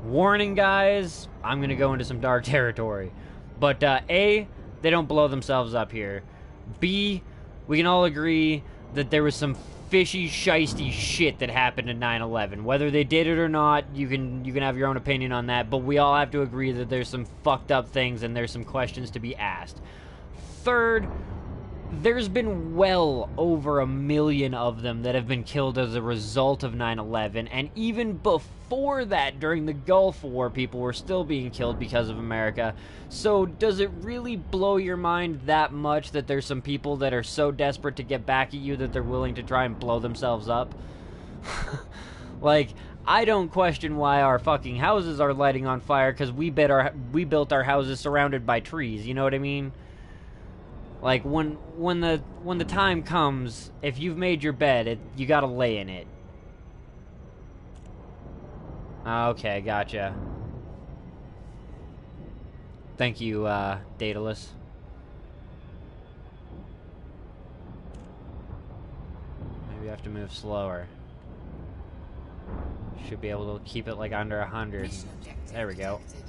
Warning, guys, I'm gonna go into some dark territory. But, A, they don't blow themselves up here. B, we can all agree that there was some fishy, shisty shit that happened in 9/11. Whether they did it or not, you can have your own opinion on that, but we all have to agree that there's some fucked up things and there's some questions to be asked. Third, there's been well over 1 million of them that have been killed as a result of 9/11, and even before that, during the Gulf War, people were still being killed because of America. So does it really blow your mind that much that there's some people that are so desperate to get back at you that they're willing to try and blow themselves up? Like, I don't question why our fucking houses are lighting on fire because we built our houses surrounded by trees, you know what I mean? Like, when the time comes, if you've made your bed, you gotta lay in it. Okay, gotcha. Thank you, Daedalus. Maybe I have to move slower. Should be able to keep it, like, under 100. Mission objective There we go. detected.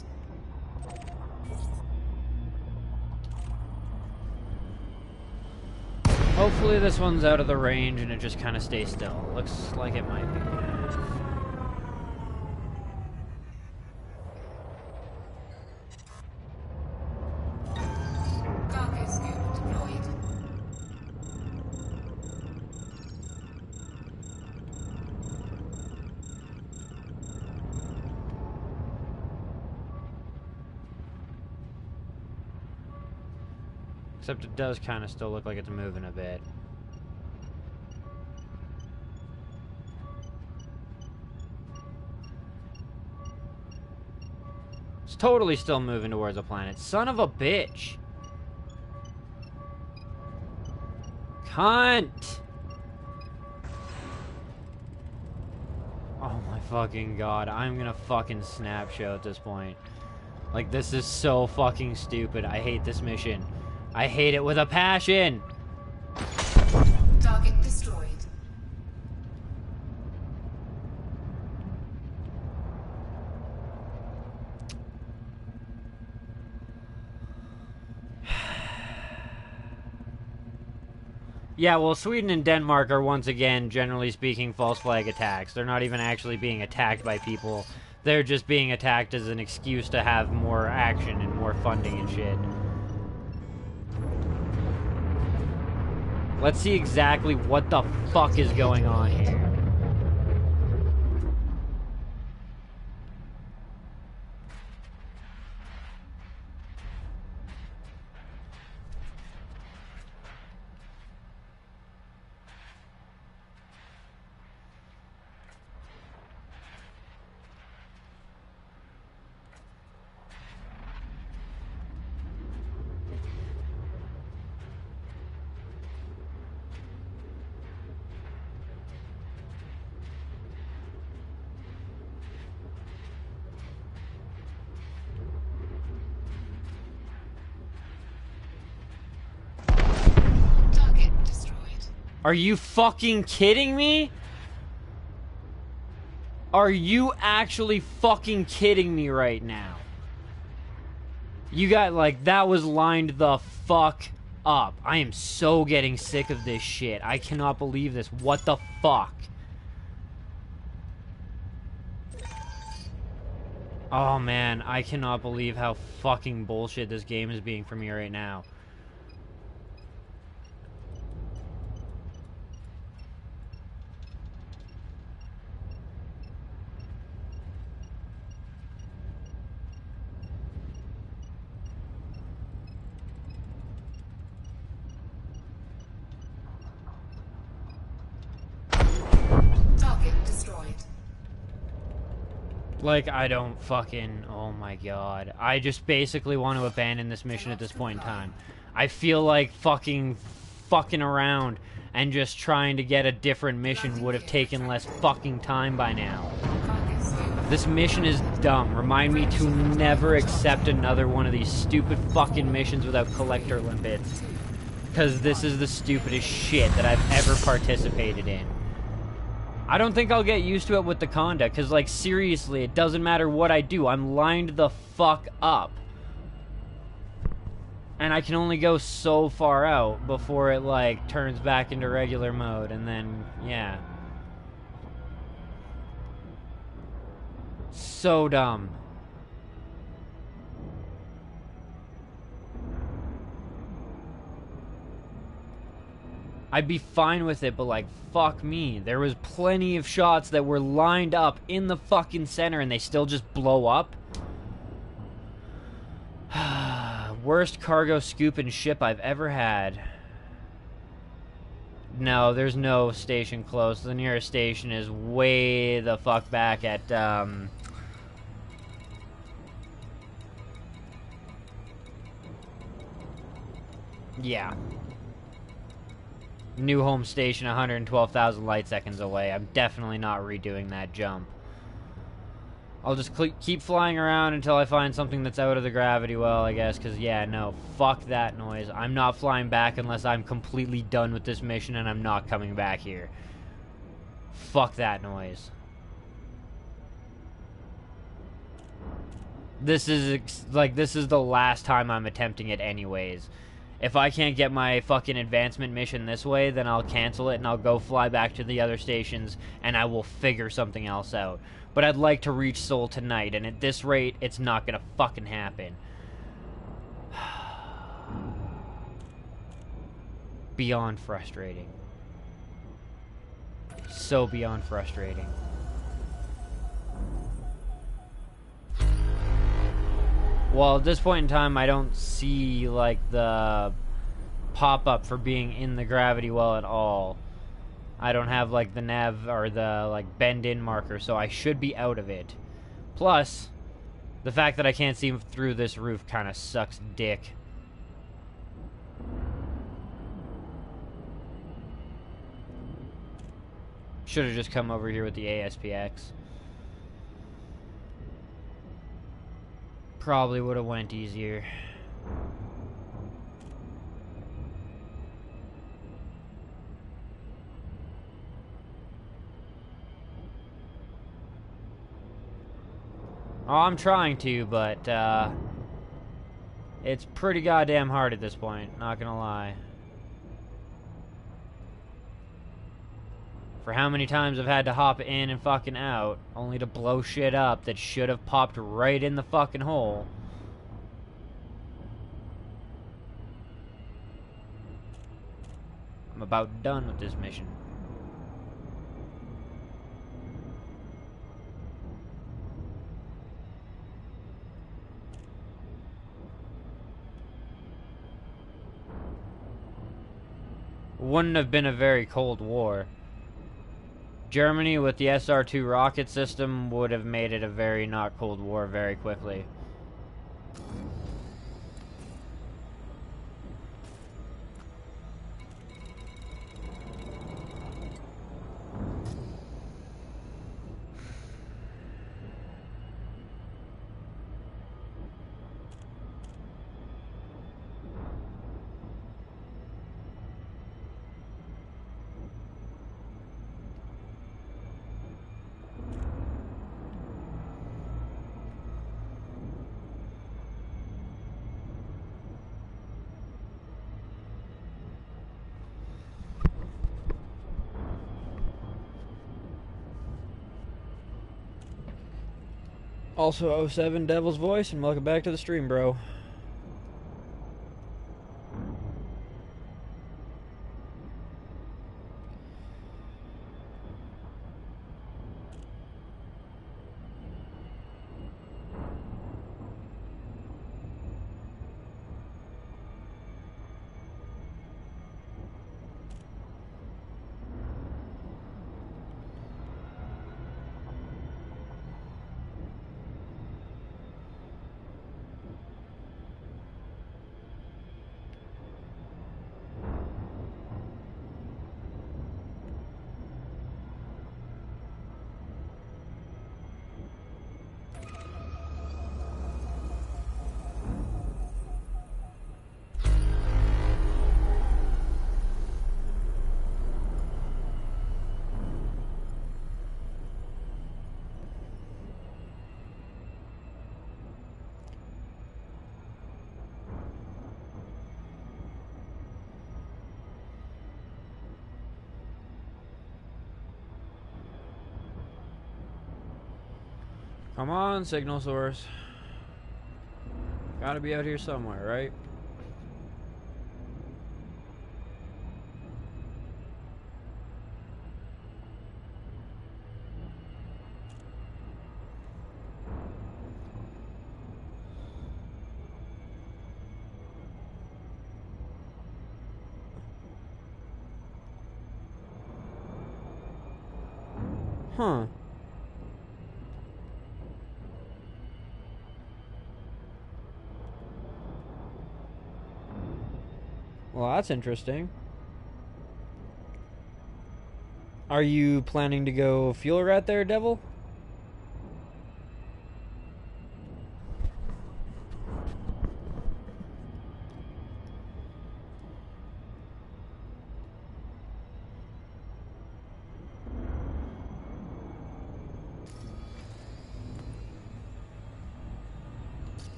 Hopefully this one's out of the range and it just kind of stays still. Looks like it might be. Cargo scoop deployed. Except it does kind of still look like it's moving a bit. It's totally still moving towards a planet. Son of a bitch! Cunt! Oh my fucking god, I'm gonna fucking snap show at this point. Like, this is so fucking stupid. I hate this mission. I hate it with a passion! destroyed. Yeah, well, Sweden and Denmark are once again, generally speaking, false flag attacks. They're not even actually being attacked by people. They're just being attacked as an excuse to have more action and more funding and shit. Let's see exactly what the fuck is going on here. Target destroyed. Are you fucking kidding me? Are you actually fucking kidding me right now? You got, like, that was lined the fuck up. I am so getting sick of this shit. I cannot believe this. What the fuck? Oh man, I cannot believe how fucking bullshit this game is being for me right now. Target destroyed. Like, I don't fucking... Oh my god. I just basically want to abandon this mission at this point in time. I feel like fucking around and just trying to get a different mission would have taken less fucking time by now. Cargo stable. This mission is dumb. Remind me to never accept another one of these stupid fucking missions without collector limpets. Because this is the stupidest shit that I've ever participated in. I don't think I'll get used to it with the Conda, because, like, seriously, it doesn't matter what I do. I'm lined the fuck up. And I can only go so far out before it, like, turns back into regular mode, and then, yeah. So dumb. I'd be fine with it, but, like, fuck me. There was plenty of shots that were lined up in the fucking center and they still just blow up. Worst cargo scoop and ship I've ever had. No, there's no station close. The nearest station is way the fuck back at, yeah. New home station 112,000 light seconds away. I'm definitely not redoing that jump. I'll just keep flying around until I find something that's out of the gravity well, I guess, because, yeah, no, fuck that noise. I'm not flying back unless I'm completely done with this mission and I'm not coming back here. Fuck that noise. This is, this is the last time I'm attempting it anyways. If I can't get my fucking advancement mission this way, then I'll cancel it and I'll go fly back to the other stations and I will figure something else out. But I'd like to reach Seoul tonight, and at this rate, it's not gonna fucking happen. Beyond frustrating. So beyond frustrating. Well, at this point in time, I don't see, like, the pop-up for being in the gravity well at all. I don't have, like, the nav, or the, like, bend-in marker, so I should be out of it. Plus, the fact that I can't see through this roof kind of sucks dick. Should have just come over here with the ASPX. Probably would have went easier. Oh, I'm trying to, but it's pretty goddamn hard at this point, not gonna lie. For how many times I've had to hop in and fucking out, only to blow shit up that should have popped right in the fucking hole. I'm about done with this mission. Wouldn't have been a very cold war. Germany with the SR-2 rocket system would have made it a very not cold war very quickly. Also, '07 Devil's Voice, and welcome back to the stream, bro. Come on, signal source. Gotta be out here somewhere, right? Huh. Well, that's interesting. Are you planning to go fuel rat there, Devil?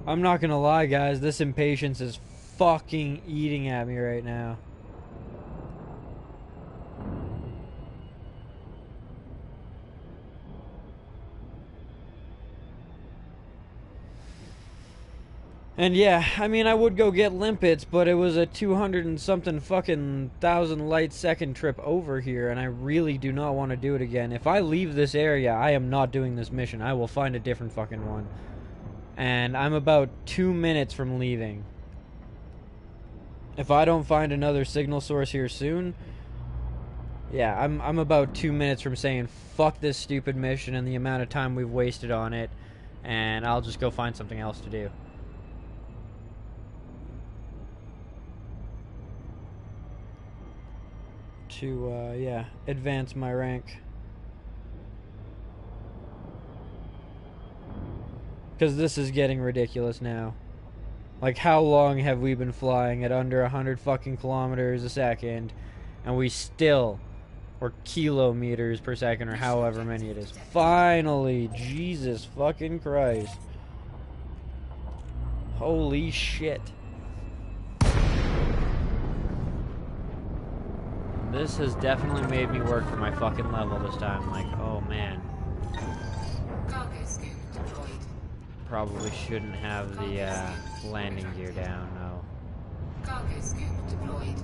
I'm not gonna lie, guys. This impatience is fucking eating at me right now. And yeah, I mean, I would go get limpets, but it was a 200 and something fucking thousand light second trip over here, and I really do not want to do it again. If I leave this area, I am not doing this mission. I will find a different fucking one. And I'm about 2 minutes from leaving. If I don't find another signal source here soon, yeah, I'm about 2 minutes from saying fuck this stupid mission and the amount of time we've wasted on it, and I'll just go find something else to do. To, yeah, advance my rank. Because this is getting ridiculous now. Like, how long have we been flying at under 100 fucking kilometers a second, and we still, or kilometers per second, or however many it is. Finally! Jesus fucking Christ. Holy shit. This has definitely made me work for my fucking level this time. Like, oh man. Cargo scoop deployed. Probably shouldn't have the landing gear down, no. Cargo scoop deployed.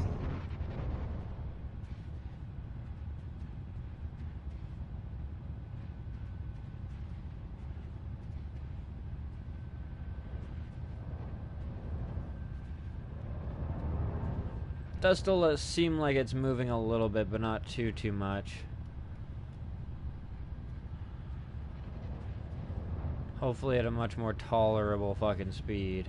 Does still seem like it's moving a little bit, but not too much. Hopefully at a much more tolerable fucking speed.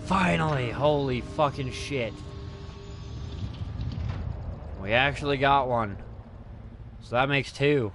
Finally! Holy fucking shit. We actually got one. So that makes two.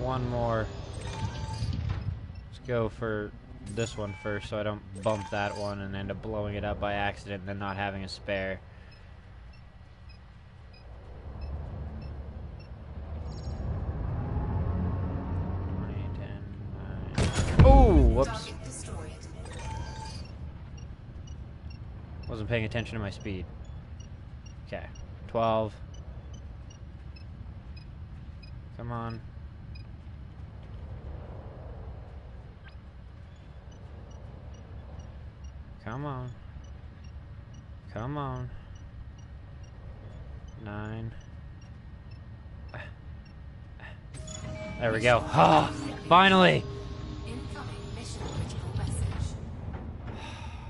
One more. Let's go for this one first so I don't bump that one and end up blowing it up by accident and then not having a spare. Oh, whoops. Target destroyed. Wasn't paying attention to my speed. Okay. 12. Come on. Come on. Come on. 9. There we go. Ah, finally! Incoming mission critical message.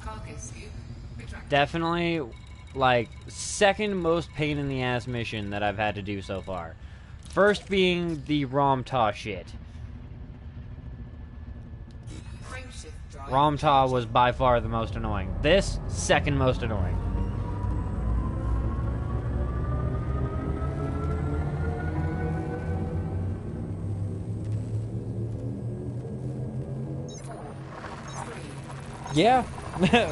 Cargo scoop retracted. Definitely, like, second most pain in the ass mission that I've had to do so far. First being the Romta shit. Frameshift drive. Romta was by far the most annoying. This, second most annoying. Yeah,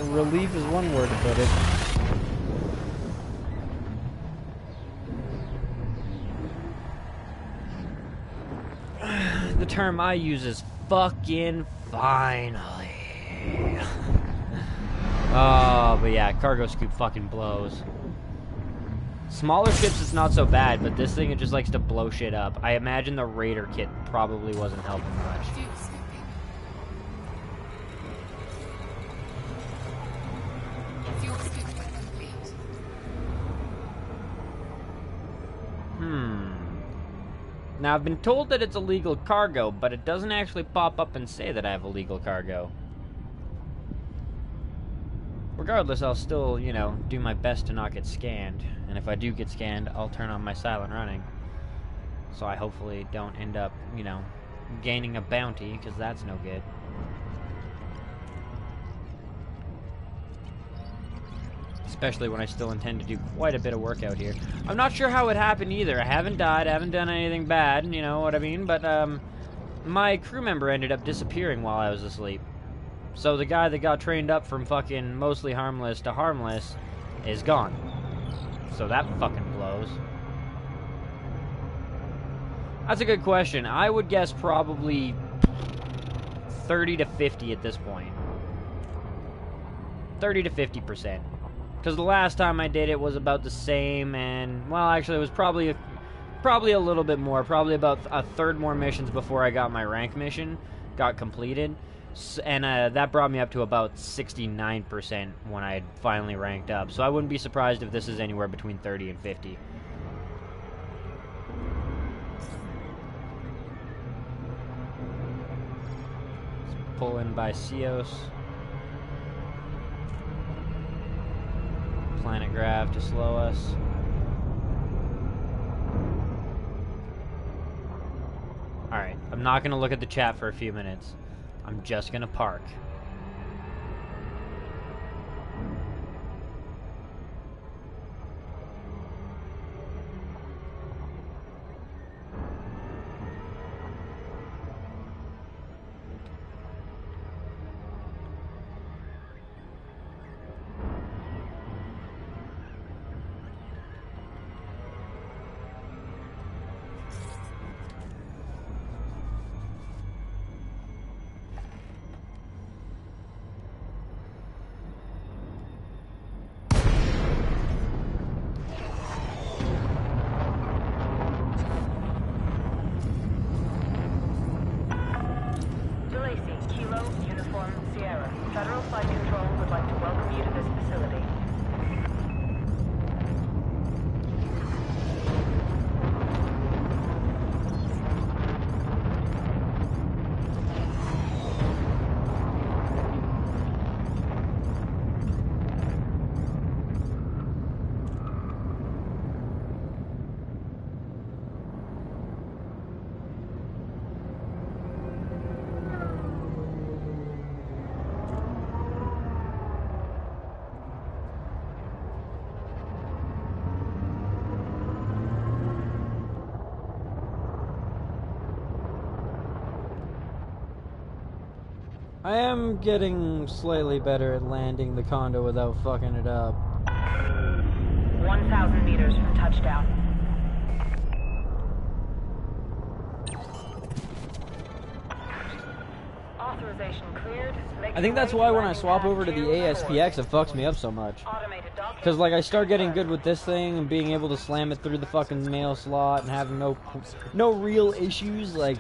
relief is one word to put it. The term I use is fucking finally. Oh, but yeah, cargo scoop fucking blows. Smaller ships it's not so bad, but this thing it just likes to blow shit up. I imagine the Raider kit probably wasn't helping much. Fuel scooping. Fuel scooping complete. Now, I've been told that it's illegal cargo, but it doesn't actually pop up and say that I have illegal cargo. Regardless, I'll still, you know, do my best to not get scanned. And if I do get scanned, I'll turn on my silent running. So I hopefully don't end up, you know, gaining a bounty, because that's no good. Especially when I still intend to do quite a bit of work out here. I'm not sure how it happened either. I haven't died, I haven't done anything bad, you know what I mean? But, my crew member ended up disappearing while I was asleep. So the guy that got trained up from fucking mostly harmless to harmless is gone. So that fucking blows. That's a good question. I would guess probably 30 to 50 at this point. 30 to 50%. Because the last time I did it was about the same, and, well, actually, it was probably a little bit more. Probably about a third more missions before I got my rank mission got completed. And that brought me up to about 69% when I had finally ranked up. So I wouldn't be surprised if this is anywhere between 30 and 50. Pull in by Cios. Planet Grav to slow us. Alright, I'm not going to look at the chat for a few minutes. I'm just going to park. Federal Flight Control would like to welcome you to this facility. I am getting slightly better at landing the condo without fucking it up. 1,000 meters from touchdown. Authorization cleared. I think that's why when I swap over to the ASPX, it fucks me up so much. Because, like, I start getting good with this thing and being able to slam it through the fucking mail slot and having no real issues, like...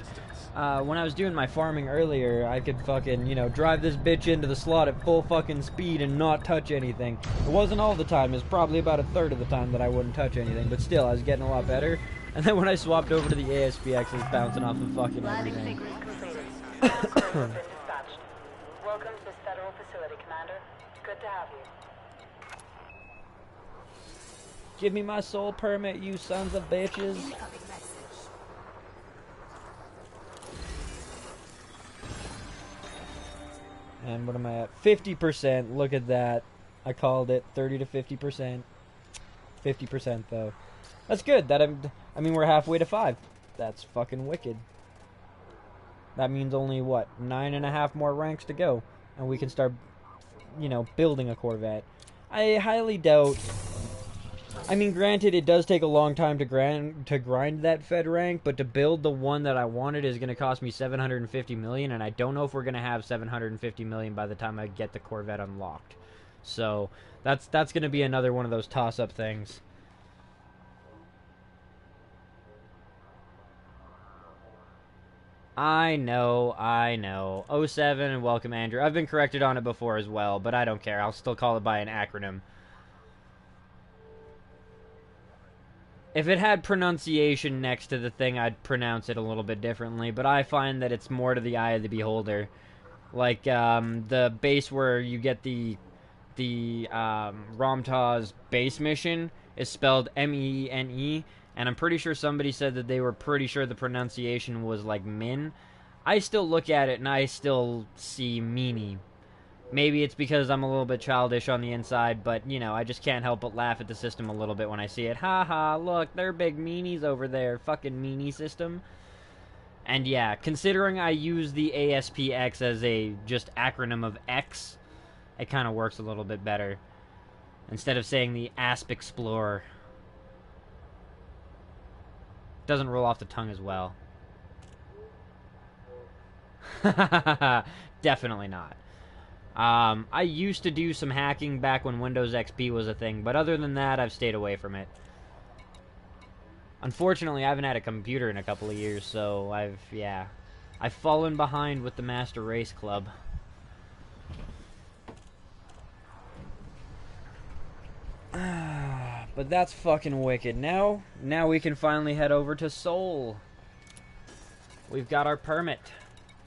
when I was doing my farming earlier, I could fucking, drive this bitch into the slot at full fucking speed and not touch anything. It wasn't all the time. It was probably about a third of the time that I wouldn't touch anything. But still, I was getting a lot better. And then when I swapped over to the ASPX, it was bouncing off of fucking everything. Welcome to this federal facility, Commander. Good to have you. Give me my soul permit, you sons of bitches. And what am I at? 50%. Look at that. I called it 30 to 50%. 50% though. That's good. I mean, we're halfway to 5. That's fucking wicked. That means only, what, 9.5 more ranks to go. And we can start, building a Corvette. I highly doubt... I mean, granted, it does take a long time to grind that Fed rank, but to build the one that I wanted is going to cost me $750 million, and I don't know if we're going to have $750 million by the time I get the Corvette unlocked. So, that's going to be another one of those toss-up things. I know. 07 and welcome, Andrew. I've been corrected on it before as well, but I don't care. I'll still call it by an acronym. If it had pronunciation next to the thing, I'd pronounce it a little bit differently, but I find that it's more to the eye of the beholder. Like, the base where you get the Romtaz base mission is spelled M-E-N-E, and I'm pretty sure somebody said that they were pretty sure the pronunciation was like Min. I still look at it and I still see meanie. Maybe it's because I'm a little bit childish on the inside, but, I just can't help but laugh at the system a little bit when I see it. Ha ha, look, they're big meanies over there. Fucking meanie system. And yeah, considering I use the ASPX as a just acronym of X, it kind of works a little bit better. Instead of saying the ASP Explorer. Doesn't roll off the tongue as well. Definitely not. I used to do some hacking back when Windows XP was a thing, but other than that, I've stayed away from it. Unfortunately, I haven't had a computer in a couple of years, so I've fallen behind with the Master Race Club. But that's fucking wicked. Now we can finally head over to Seoul. We've got our permit.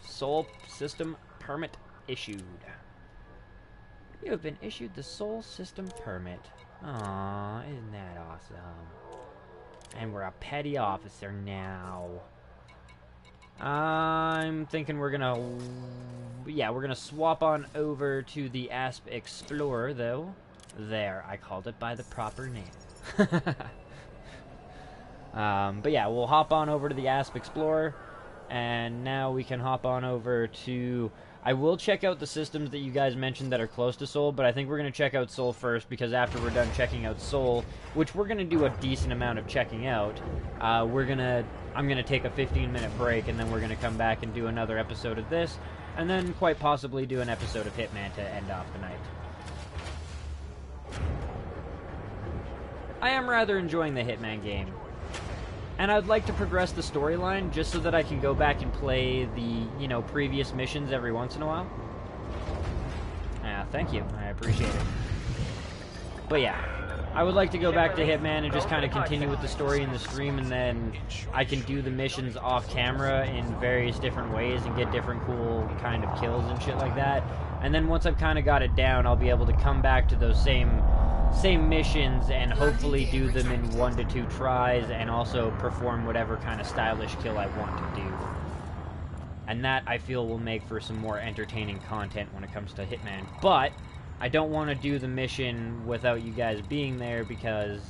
Seoul system permit issued. You have been issued the Seoul system permit. Aw, isn't that awesome? And we're a petty officer now. I'm thinking we're gonna swap on over to the Asp Explorer, though. There, I called it by the proper name. But yeah, we'll hop on over to the Asp Explorer, and now we can hop on over to... I will check out the systems that you guys mentioned that are close to Seoul, but I think we're going to check out Seoul first, because after we're done checking out Seoul, which we're going to do a decent amount of checking out, I'm going to take a 15-minute break, and then we're going to come back and do another episode of this, and then quite possibly do an episode of Hitman to end off the night. I am rather enjoying the Hitman game, and I'd like to progress the storyline just so that I can go back and play the, previous missions every once in a while. Thank you. I appreciate it. But yeah, I would like to go back to Hitman and just kind of continue with the story in the stream, and then I can do the missions off camera in various different ways and get different cool kind of kills and shit like that. And then once I've kind of got it down, I'll be able to come back to those same missions and hopefully do them in 1 to 2 tries, and also perform whatever kind of stylish kill I want to do. And that, I feel, will make for some more entertaining content when it comes to Hitman. But I don't want to do the mission without you guys being there, because,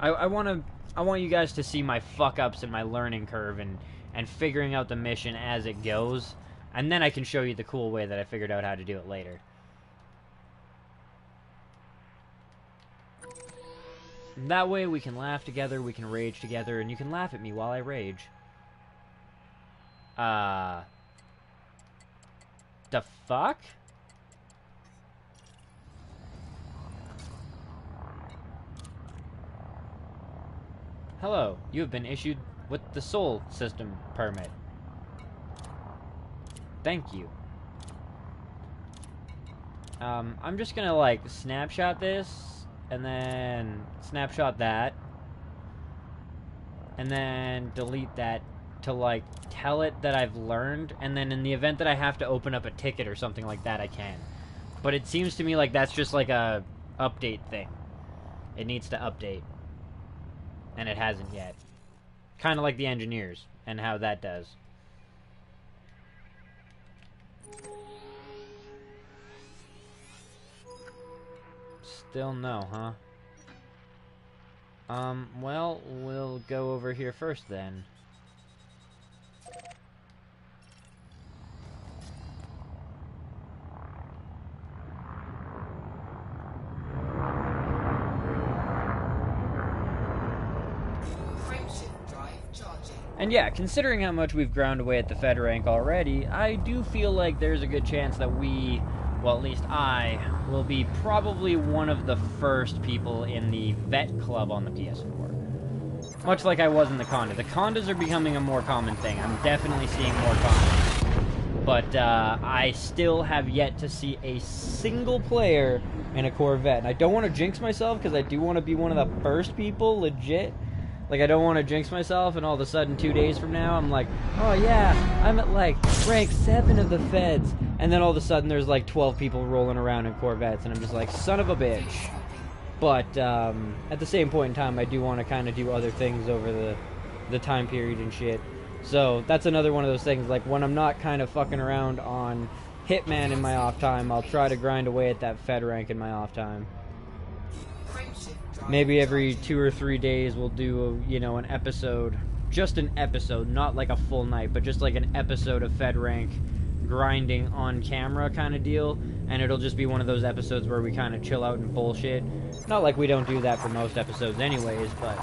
I want you guys to see my fuck-ups and my learning curve and figuring out the mission as it goes, and then I can show you the cool way that I figured out how to do it later. That way we can laugh together, we can rage together, and you can laugh at me while I rage. The fuck? Hello, you have been issued with the Seoul system permit. Thank you. I'm just gonna, snapshot this, and then snapshot that, and then delete that to, tell it that I've learned, and then in the event that I have to open up a ticket or something like that, I can. But it seems to me like that's just a update thing. It needs to update. And it hasn't yet. Kind of like the engineers, and how that does. Still no, huh? Well, we'll go over here first then. And yeah, considering how much we've ground away at the Fed rank already, I do feel like there's a good chance that we, well, at least I, will be probably one of the first people in the vet club on the PS4. Much like I was in the Conda. The Condas are becoming a more common thing. I'm definitely seeing more Condas. But I still have yet to see a single player in a Corvette. And I don't want to jinx myself, because I do want to be one of the first people, legit. I don't want to jinx myself, and all of a sudden, 2 days from now, I'm like, oh yeah, I'm at, rank 7 of the Feds. And then all of a sudden, there's, 12 people rolling around in Corvettes, and I'm just like, son of a bitch. But, at the same point in time, I do want to kind of do other things over the time period and shit. So, that's another one of those things, when I'm not kind of fucking around on Hitman in my off time, I'll try to grind away at that Fed rank in my off time. Maybe every 2 or 3 days we'll do, an episode. Just an episode, not a full night, but just an episode of Fed rank grinding on camera kind of deal. And it'll just be one of those episodes where we kind of chill out and bullshit. Not like we don't do that for most episodes anyways, but...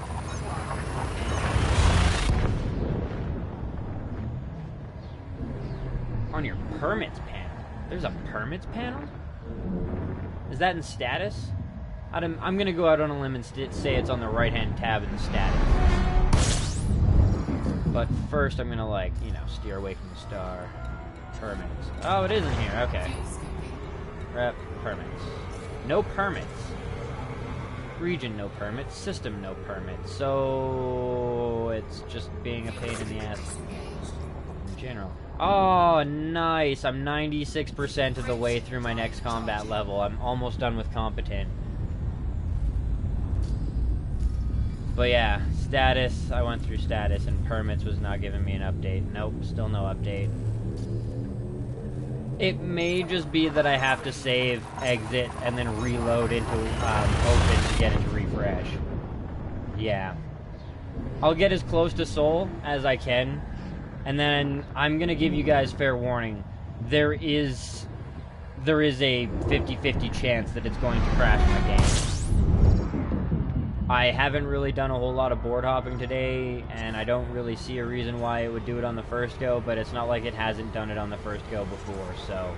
On your permits, Pam. There's a permits panel? Is that in status? I'm gonna go out on a limb and say it's on the right-hand tab in the status. But first I'm gonna, like, you know, steer away from the star. Permits. Oh, it is in here, okay. Rep, permits. No permits. Region, no permits. System, no permits. So it's just being a pain in the ass in general. Oh, nice. I'm 96% of the way through my next combat level. I'm almost done with competent. But yeah, status. I went through status, and permits was not giving me an update. Nope, still no update. It may just be that I have to save, exit, and then reload into open to get into refresh. Yeah. I'll get as close to Soul as I can, and then I'm gonna give you guys fair warning. There is a 50-50 chance that it's going to crash my game. I haven't really done a whole lot of board hopping today, and I don't really see a reason why it would do it on the first go, but it's not like it hasn't done it on the first go before, so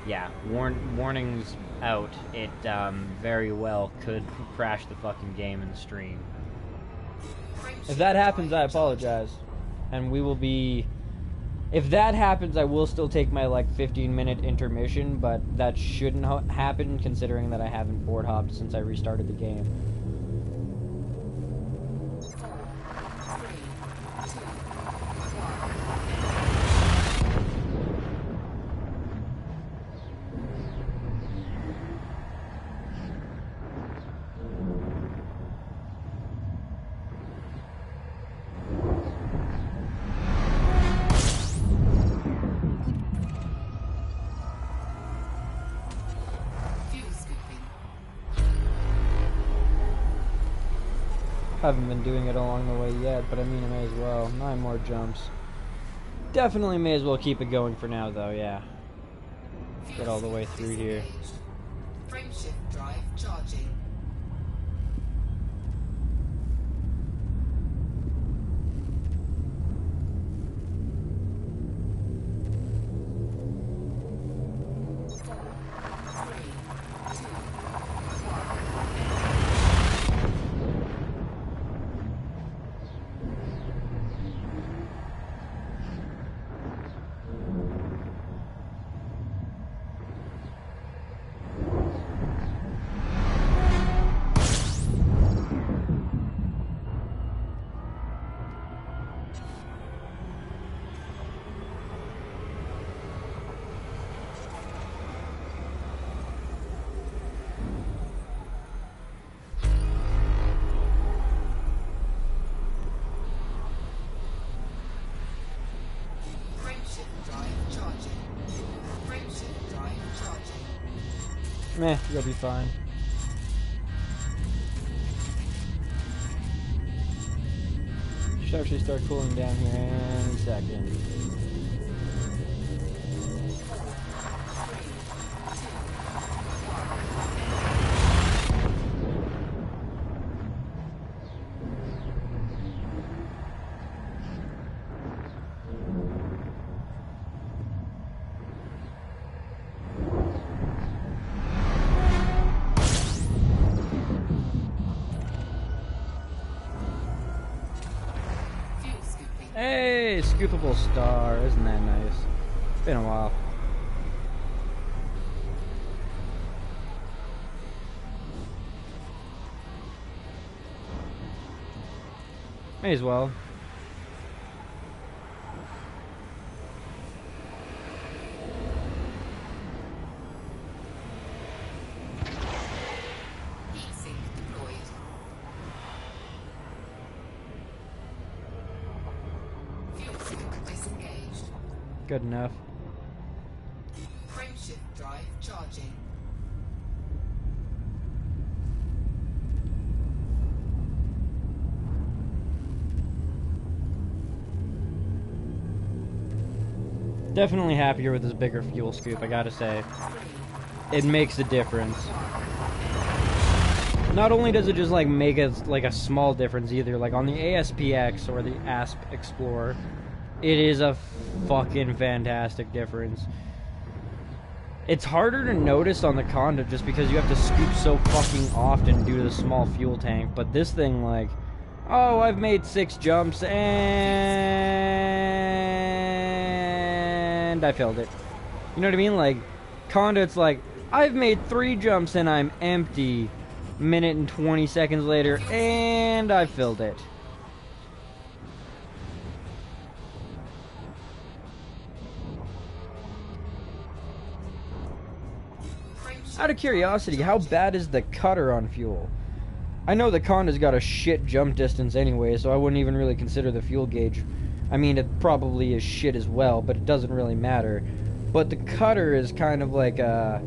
yeah, warnings out. It very well could crash the fucking game in the stream. If that happens, I apologize, and we will be... If that happens, I will still take my, like, 15-minute intermission, but that shouldn't happen, considering that I haven't board hopped since I restarted the game. Haven't been doing it along the way yet, but I mean I may as well. 9 more jumps. Definitely may as well keep it going for now, though, yeah. Get all the way through here. Frameshift drive charging. Meh, you'll be fine. Should actually start cooling down here in a second. Hey, scoopable star. Isn't that nice? It's been a while. May as well. Good enough. Frameshift drive charging. Definitely happier with this bigger fuel scoop, I gotta say. It makes a difference. Not only does it just like make it like a small difference either, like on the ASPX or the ASP Explorer, it is a fucking fantastic difference. It's harder to notice on the Conda just because you have to scoop so fucking often due to the small fuel tank. But this thing, like, oh, I've made 6 jumps and I failed it. You know what I mean? Like, Conda, it's like, I've made 3 jumps and I'm empty. Minute and 20 seconds later, and I filled it. Out of curiosity, how bad is the cutter on fuel? I know the Conda's got a shit jump distance anyway, so I wouldn't even really consider the fuel gauge. I mean, it probably is shit as well, but it doesn't really matter. But the cutter is kind of like a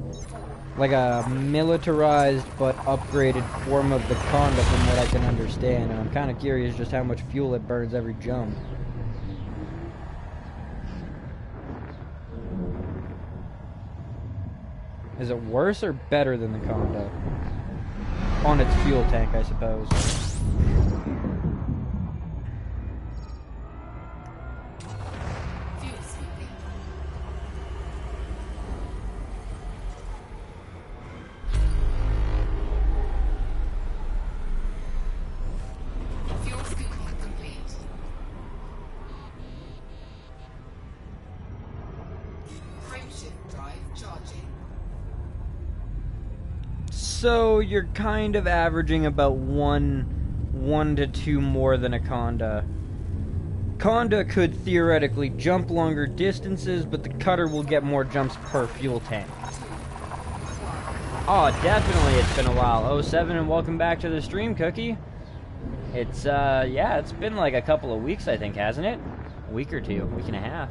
militarized but upgraded form of the Conda from what I can understand, and I'm kind of curious just how much fuel it burns every jump. Is it worse or better than the Conda? On its fuel tank, I suppose. Fuel scooping. Fuel scooping complete. Frameshift drive charging. So you're kind of averaging about one to 2 more than a Conda. Conda could theoretically jump longer distances, but the cutter will get more jumps per fuel tank. Oh, definitely it's been a while. 07 and welcome back to the stream, Cookie. It's, yeah, it's been like a couple of weeks, I think, hasn't it? A week or 2, week and a half.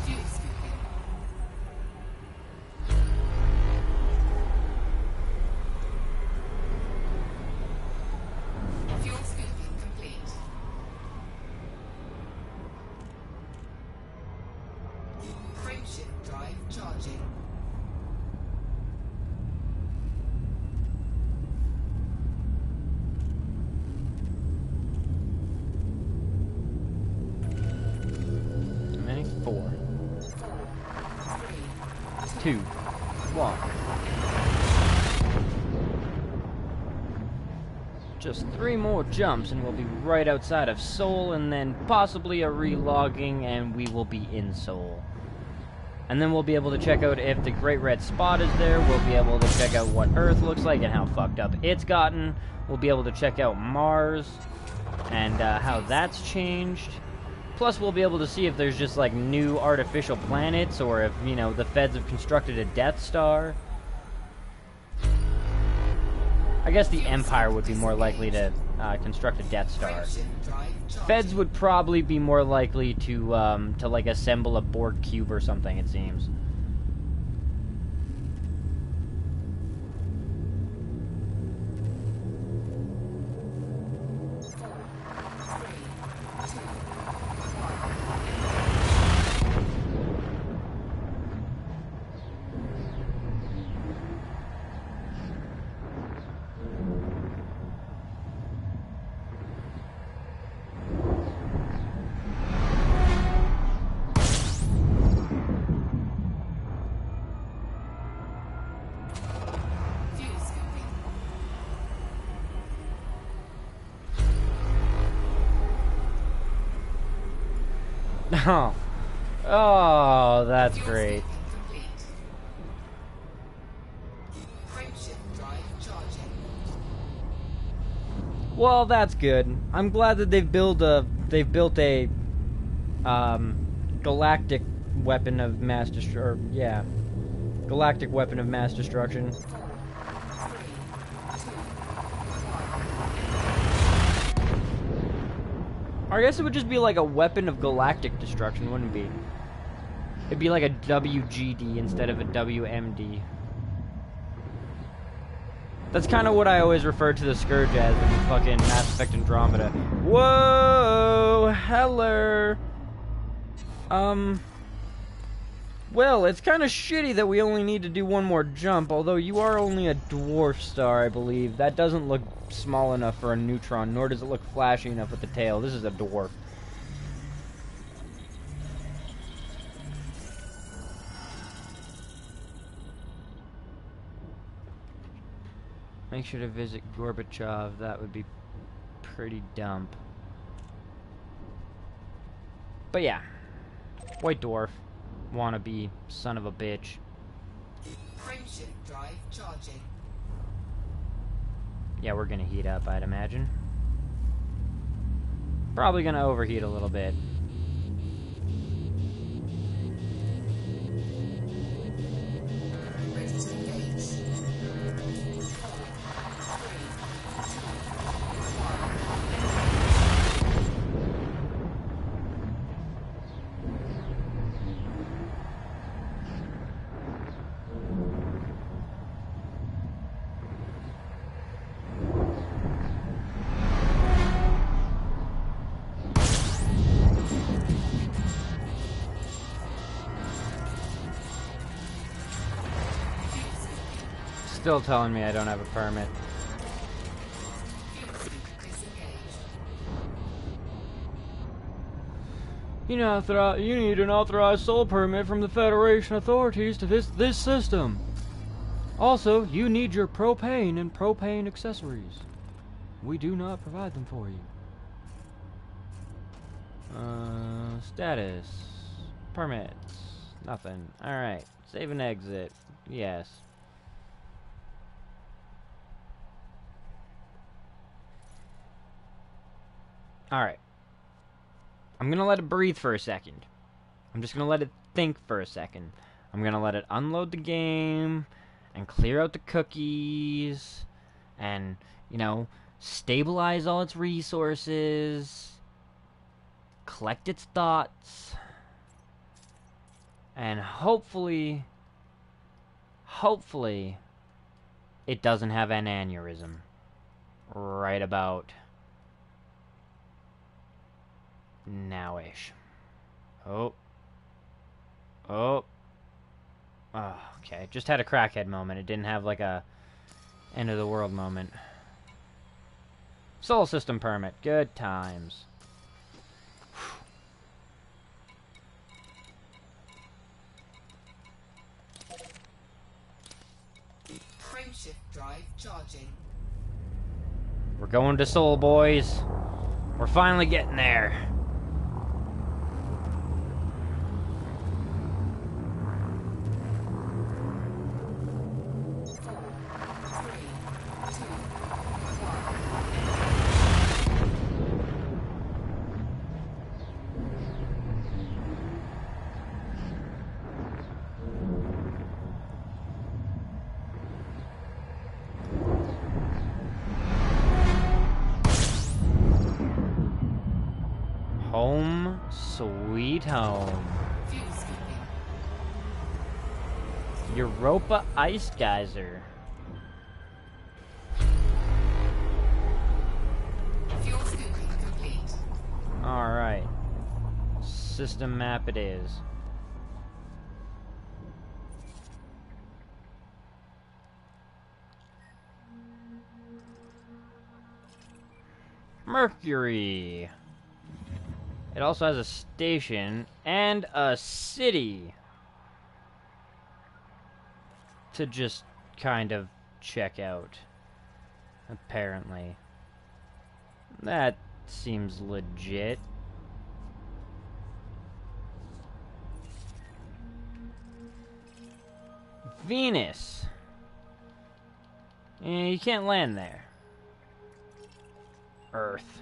Fuel scooping. Fuel scooping complete. Frameshift drive charging. How many? 4. 2. 1. Just 3 more jumps and we'll be right outside of Seoul, and then possibly a relogging and we will be in Seoul. And then we'll be able to check out if the Great Red Spot is there. We'll be able to check out what Earth looks like and how fucked up it's gotten. We'll be able to check out Mars and how that's changed. Plus, we'll be able to see if there's just, like, new artificial planets, or if, you know, the feds have constructed a Death Star. I guess the Empire would be more likely to construct a Death Star. Frameshift drive charging. Feds would probably be more likely to like, assemble a Borg cube or something, it seems. Fuel scooping. Oh. Oh, that's Fuel great. scooping complete. Frameshift drive charging. Well, that's good. I'm glad that they've built a galactic weapon of mass destruction. Yeah, galactic weapon of mass destruction. I guess it would just be like a weapon of galactic destruction, wouldn't it be? It'd be like a WGD instead of a WMD. That's kind of what I always refer to the Scourge as in fucking Mass Effect Andromeda. Whoa! Hello! Well, it's kind of shitty that we only need to do one more jump, although you are only a dwarf star, I believe. That doesn't look small enough for a neutron, nor does it look flashy enough with the tail. This is a dwarf. Make sure to visit Gorbachev. That would be pretty dumb. But yeah. White dwarf. Wannabe. Son of a bitch. Frameshift drive charging. Yeah, we're gonna heat up, I'd imagine. Probably gonna overheat a little bit. Ready to engage. 3, 2, 1. Still telling me I don't have a permit. Fuel scoop disengaged. You need an authorized sole permit from the Federation authorities to visit this system. Also, you need your propane and propane accessories. We do not provide them for you. Status. Permits. Nothing. Alright. Save and exit. Yes. Alright. I'm gonna let it breathe for a second. I'm just gonna let it think for a second. I'm gonna let it unload the game and clear out the cookies and, stabilize all its resources, collect its thoughts, and hopefully, it doesn't have an aneurysm right about now-ish. Oh, okay. Just had a crackhead moment. It didn't have like a end of the world moment. Solar system permit. Good times. Frameshift drive charging. We're going to Seoul, boys. We're finally getting there. Home sweet home. Fuel scooping. Europa Ice Geyser. Fuel scooping complete. Alright. System map it is. Mercury. It also has a station and a city to just kind of check out, apparently. That seems legit. Venus. Yeah, you can't land there. Earth.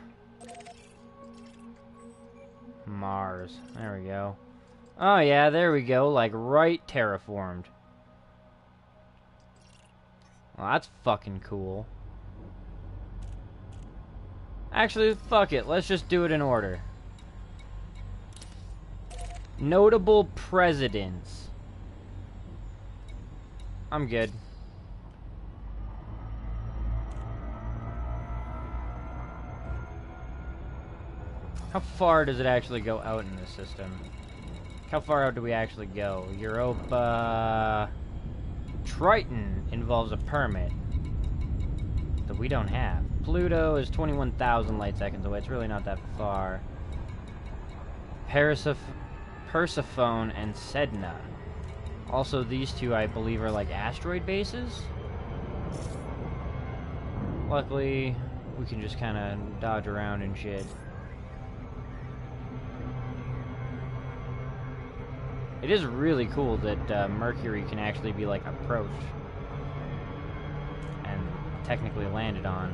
Mars. There we go. Oh yeah, there we go. Like right terraformed. Well, that's fucking cool. Actually, fuck it. Let's just do it in order. Notable presidents. I'm good. How far does it actually go out in this system? How far out do we actually go? Europa... Triton involves a permit that we don't have. Pluto is 21,000 light seconds away. It's really not that far. Persephone and Sedna. Also, these two, I believe, are like asteroid bases. Luckily, we can just kind of dodge around and shit. It is really cool that Mercury can actually be like approached and technically landed on.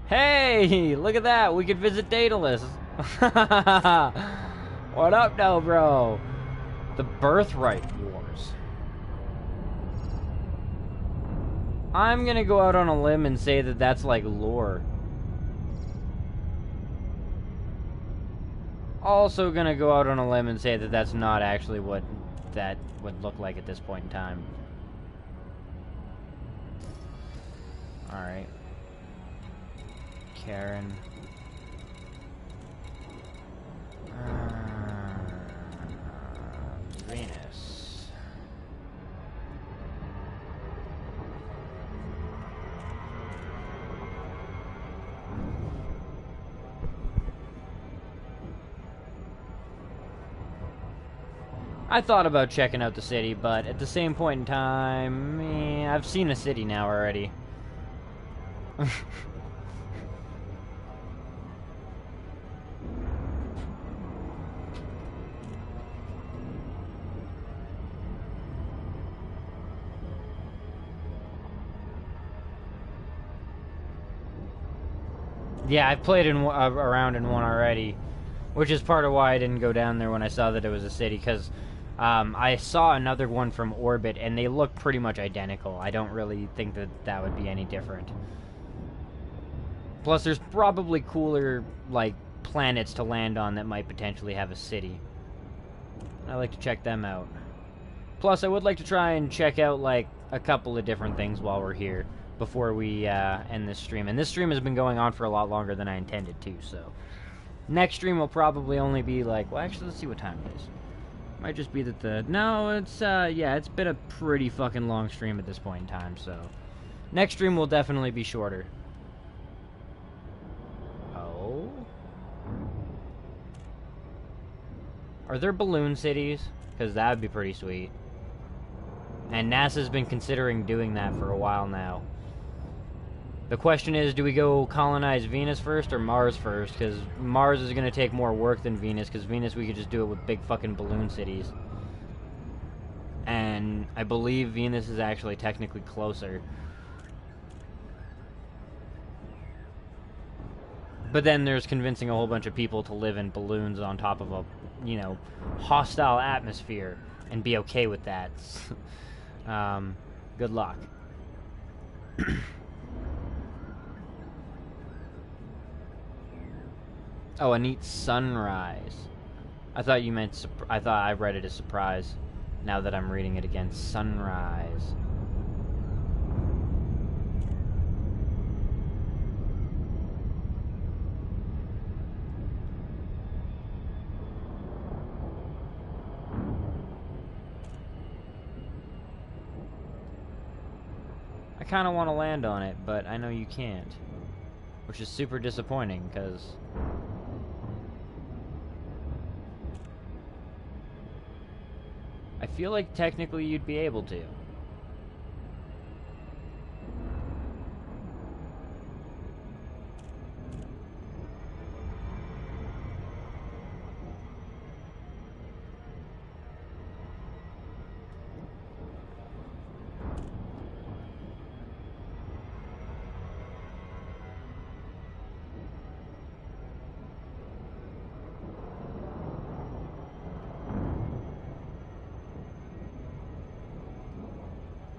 Hey, look at that. We could visit Daedalus. What up, though, bro? The Birthright Wars. I'm gonna go out on a limb and say that that's like lore. Also gonna go out on a limb and say that that's not actually what that would look like at this point in time. Alright. Karen. Venus. I thought about checking out the city, but at the same point in time, I've seen a city now already. Yeah, I've played around in one already, which is part of why I didn't go down there when I saw that it was a city, because I saw another one from orbit, and they look pretty much identical. I don't really think that that would be any different. Plus, there's probably cooler, like, planets to land on that might potentially have a city. I like to check them out. Plus, I would like to try and check out, like, a couple of different things while we're here before we end this stream. And this stream has been going on for a lot longer than I intended to, so... Next stream will probably only be, like... Well, actually, let's see what time it is. Might just be that the... No, it's, yeah, it's been a pretty fucking long stream at this point in time, so... Next stream will definitely be shorter. Oh? Are there balloon cities? Because that would be pretty sweet. And NASA's been considering doing that for a while now. The question is, do we go colonize Venus first or Mars first? Because Mars is going to take more work than Venus, because Venus we could just do it with big fucking balloon cities. And I believe Venus is actually technically closer. But then there's convincing a whole bunch of people to live in balloons on top of a, you know, hostile atmosphere and be okay with that. Good luck. Oh, a neat sunrise. I thought you meant... I thought I read it as surprise. Now that I'm reading it again. Sunrise. I kind of want to land on it, but I know you can't. Which is super disappointing, because... I feel like technically you'd be able to.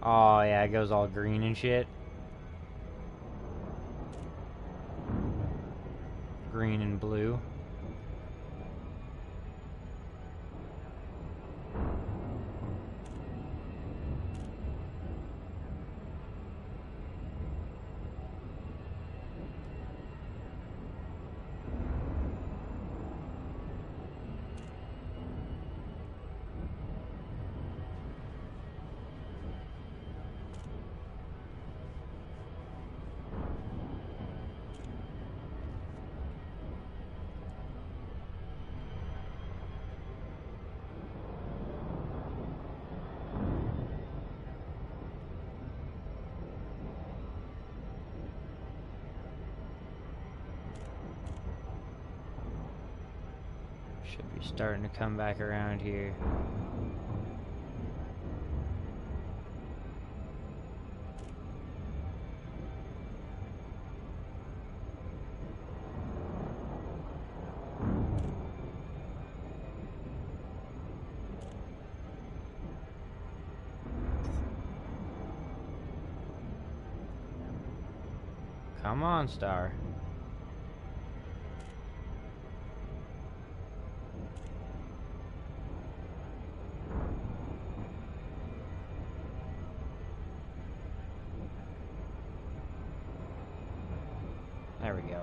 Oh, yeah, it goes all green and shit. Green and blue. Should be starting to come back around here. Come on, Star. There we go.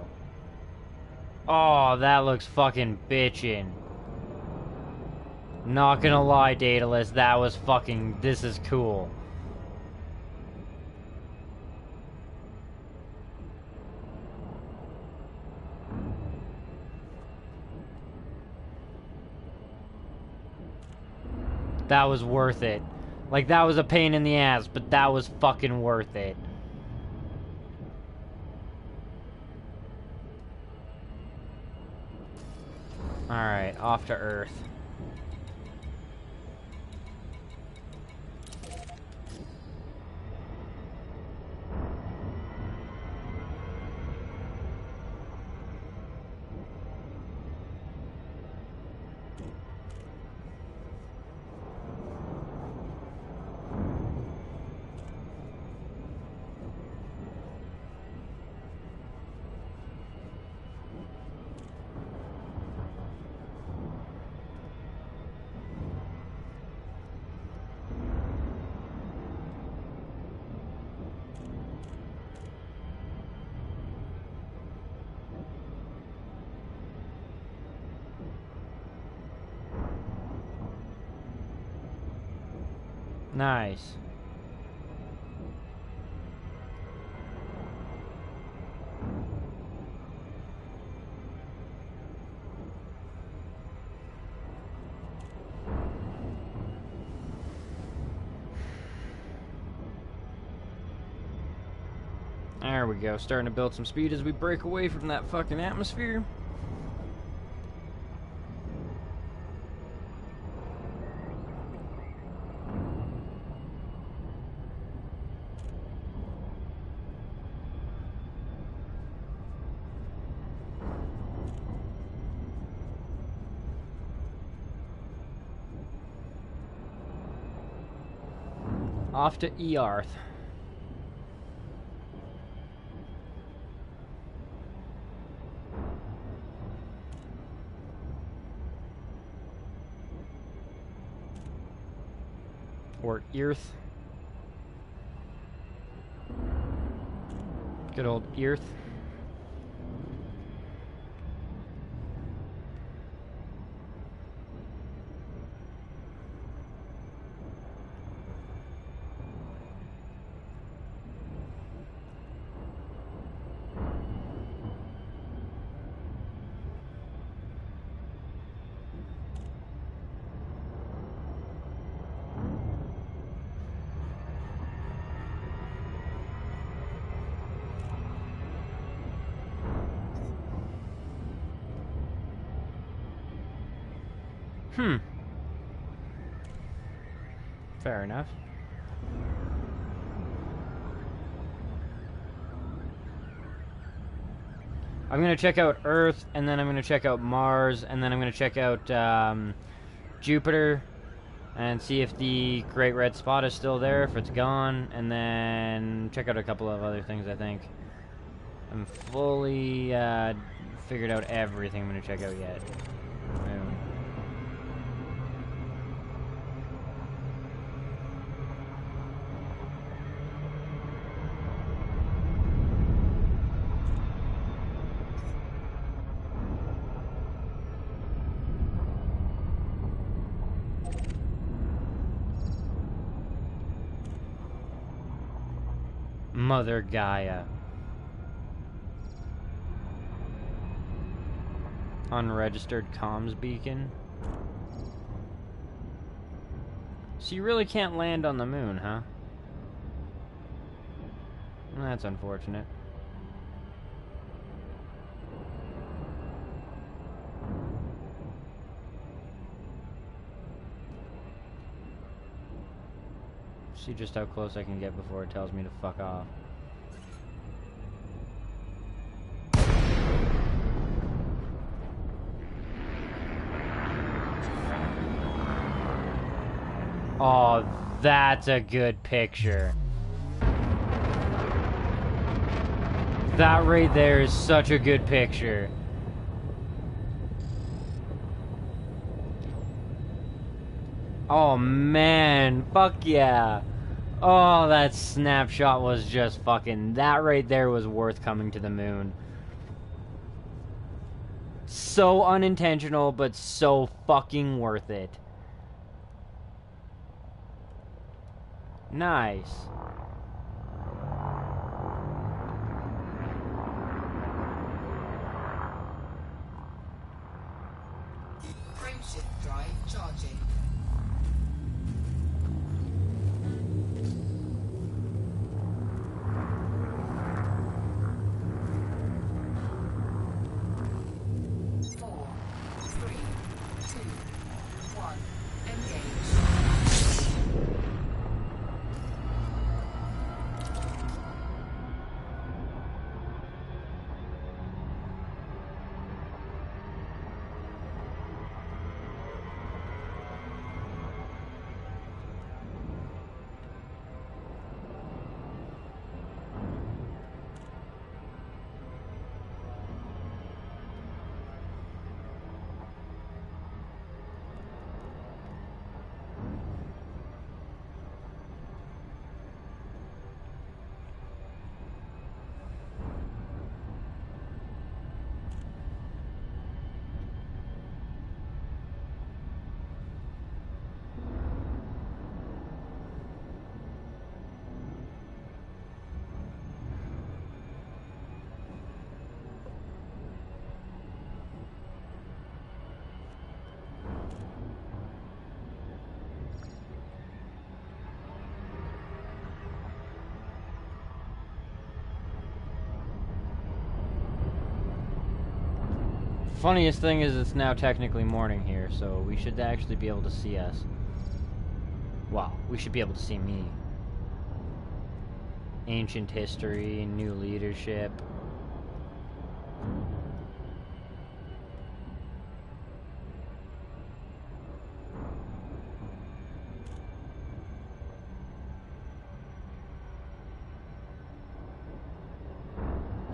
Oh, that looks fucking bitchin'. Not gonna lie, Daedalus, that was fucking... This is cool. That was worth it. Like, that was a pain in the ass, but that was fucking worth it. Alright, off to Earth. Nice. There we go, starting to build some speed as we break away from that fucking atmosphere. Off to Earth. Or Earth. Good old Earth. Fair enough. I'm gonna check out Earth, and then I'm gonna check out Mars, and then I'm gonna check out Jupiter, and see if the Great Red Spot is still there, if it's gone, and then check out a couple of other things, I think. I'm fully figured out everything I'm gonna check out yet. Moon. Mother Gaia. Unregistered comms beacon. So you really can't land on the moon, huh? That's unfortunate. See just how close I can get before it tells me to fuck off. Oh, that's a good picture. That right there is such a good picture. Oh man, fuck yeah. Oh, that snapshot was just fucking... That right there was worth coming to the moon. So unintentional, but so fucking worth it. Nice. Frameshift drive charging. Four, three, two, one. Engage. Funniest thing is it's now technically morning here, so we should actually be able to see us. Well, we should be able to see me. Ancient history, new leadership.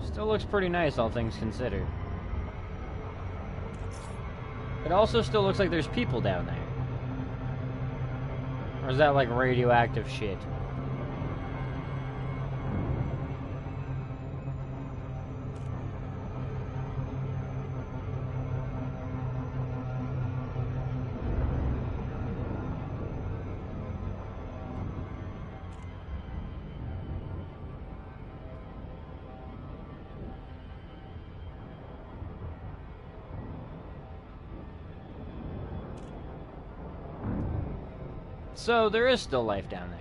Still looks pretty nice, all things considered. It also still looks like there's people down there. Or is that like radioactive shit? So there is still life down there.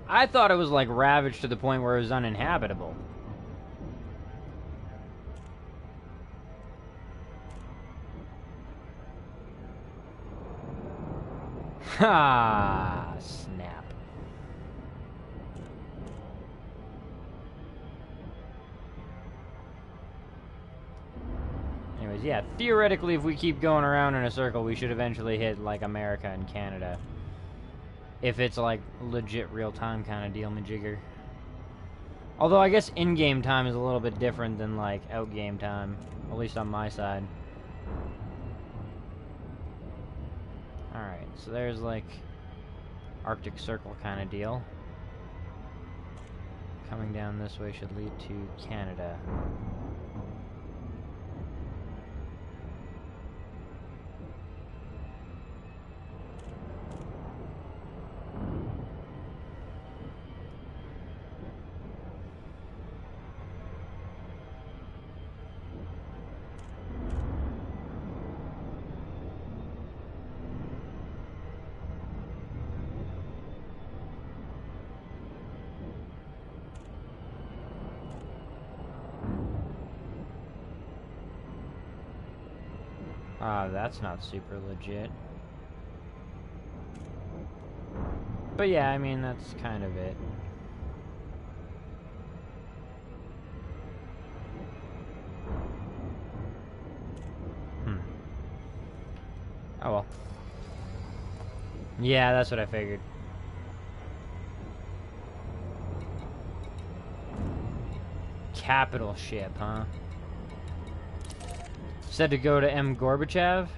I thought it was like ravaged to the point where it was uninhabitable. Ha! Snap. Anyways, yeah, theoretically if we keep going around in a circle, we should eventually hit like America and Canada. If it's like legit real-time kind of deal majigger. Although I guess in-game time is a little bit different than like out-game time, at least on my side. Alright, so there's like Arctic Circle kind of deal. Coming down this way should lead to Canada. Ah, that's not super legit. But yeah, I mean, that's kind of it. Oh well. Yeah, that's what I figured. Capital ship, huh? Said to go to M. Gorbachev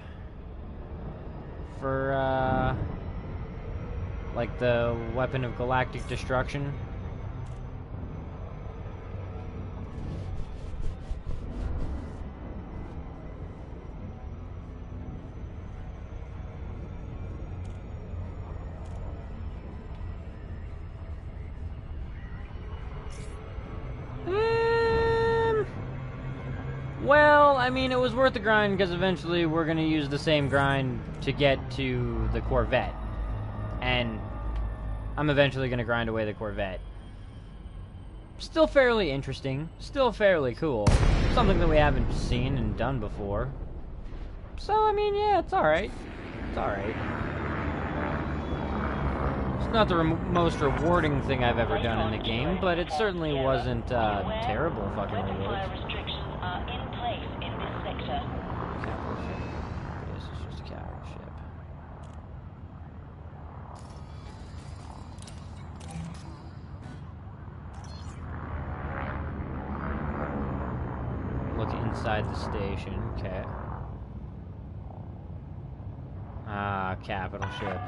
for, like the weapon of galactic destruction. Well, I mean, it was worth the grind because eventually we're going to use the same grind to get to the Corvette. And I'm eventually going to grind away the Corvette. Still fairly interesting. Still fairly cool. Something that we haven't seen and done before. So, I mean, yeah, it's alright. It's alright. It's not the most rewarding thing I've ever done in the game, but it certainly wasn't terrible fucking rewards. Capital ship. This is just a capital ship. Look inside the station. Okay. Ah, capital ship.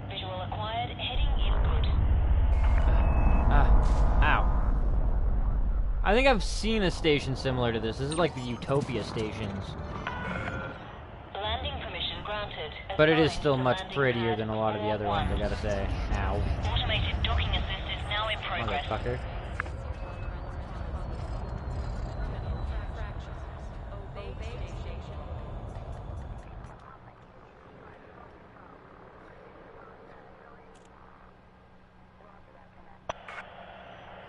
Visual acquired, heading input. Ow. I think I've seen a station similar to this. This is like the Utopia stations. Landing permission granted. But it is still much prettier than a lot of the other ones, I gotta say. Ow. Automated docking assist is now in progress. Motherfucker.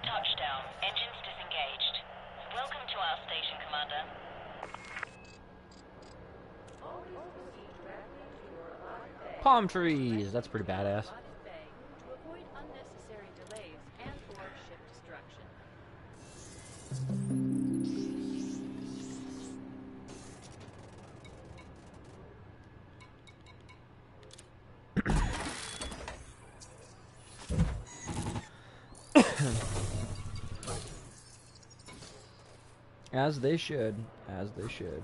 Touchdown. Engines disengaged. Welcome to our station, Commander. Palm trees! That's pretty badass. To avoid unnecessary delays and/or ship destruction. As they should. As they should.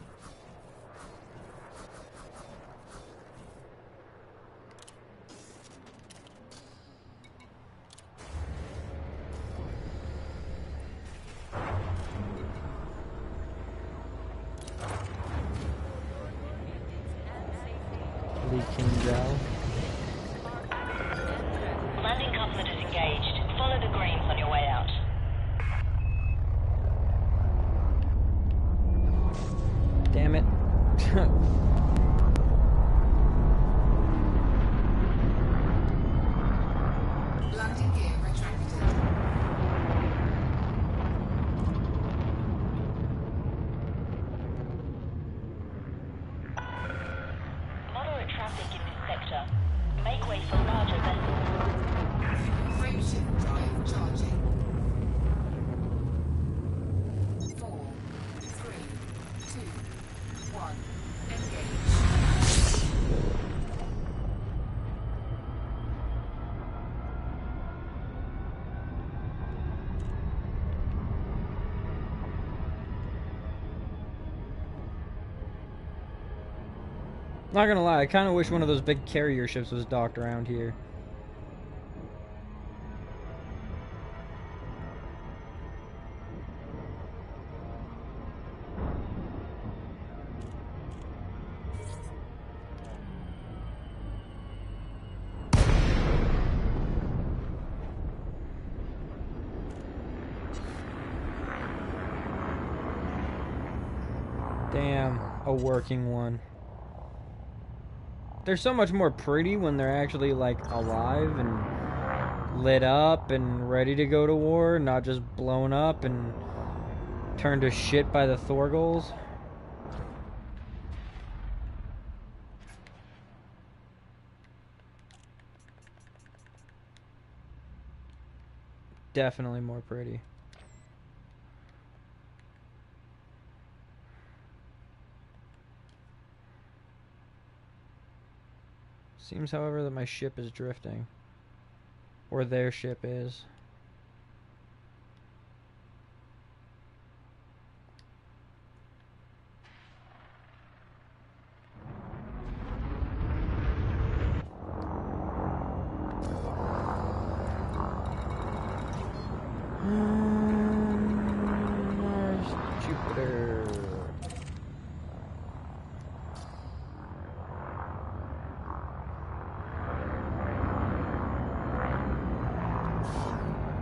Leaking gel. Landing coupler disengaged. Follow the greens on your way out. Damn it. Landing gear retracted. Moderate traffic in this sector. Make way for larger vessels. Frameshift drive charging. 4, 3, 2, 1. Engage. Not gonna lie, I kind of wish one of those big carrier ships was docked around here. Damn, a working one. They're so much more pretty when they're actually, like, alive and lit up and ready to go to war, not just blown up and turned to shit by the Thorgals. definitely more pretty. Seems, however, that my ship is drifting. Or their ship is. Mars, Jupiter.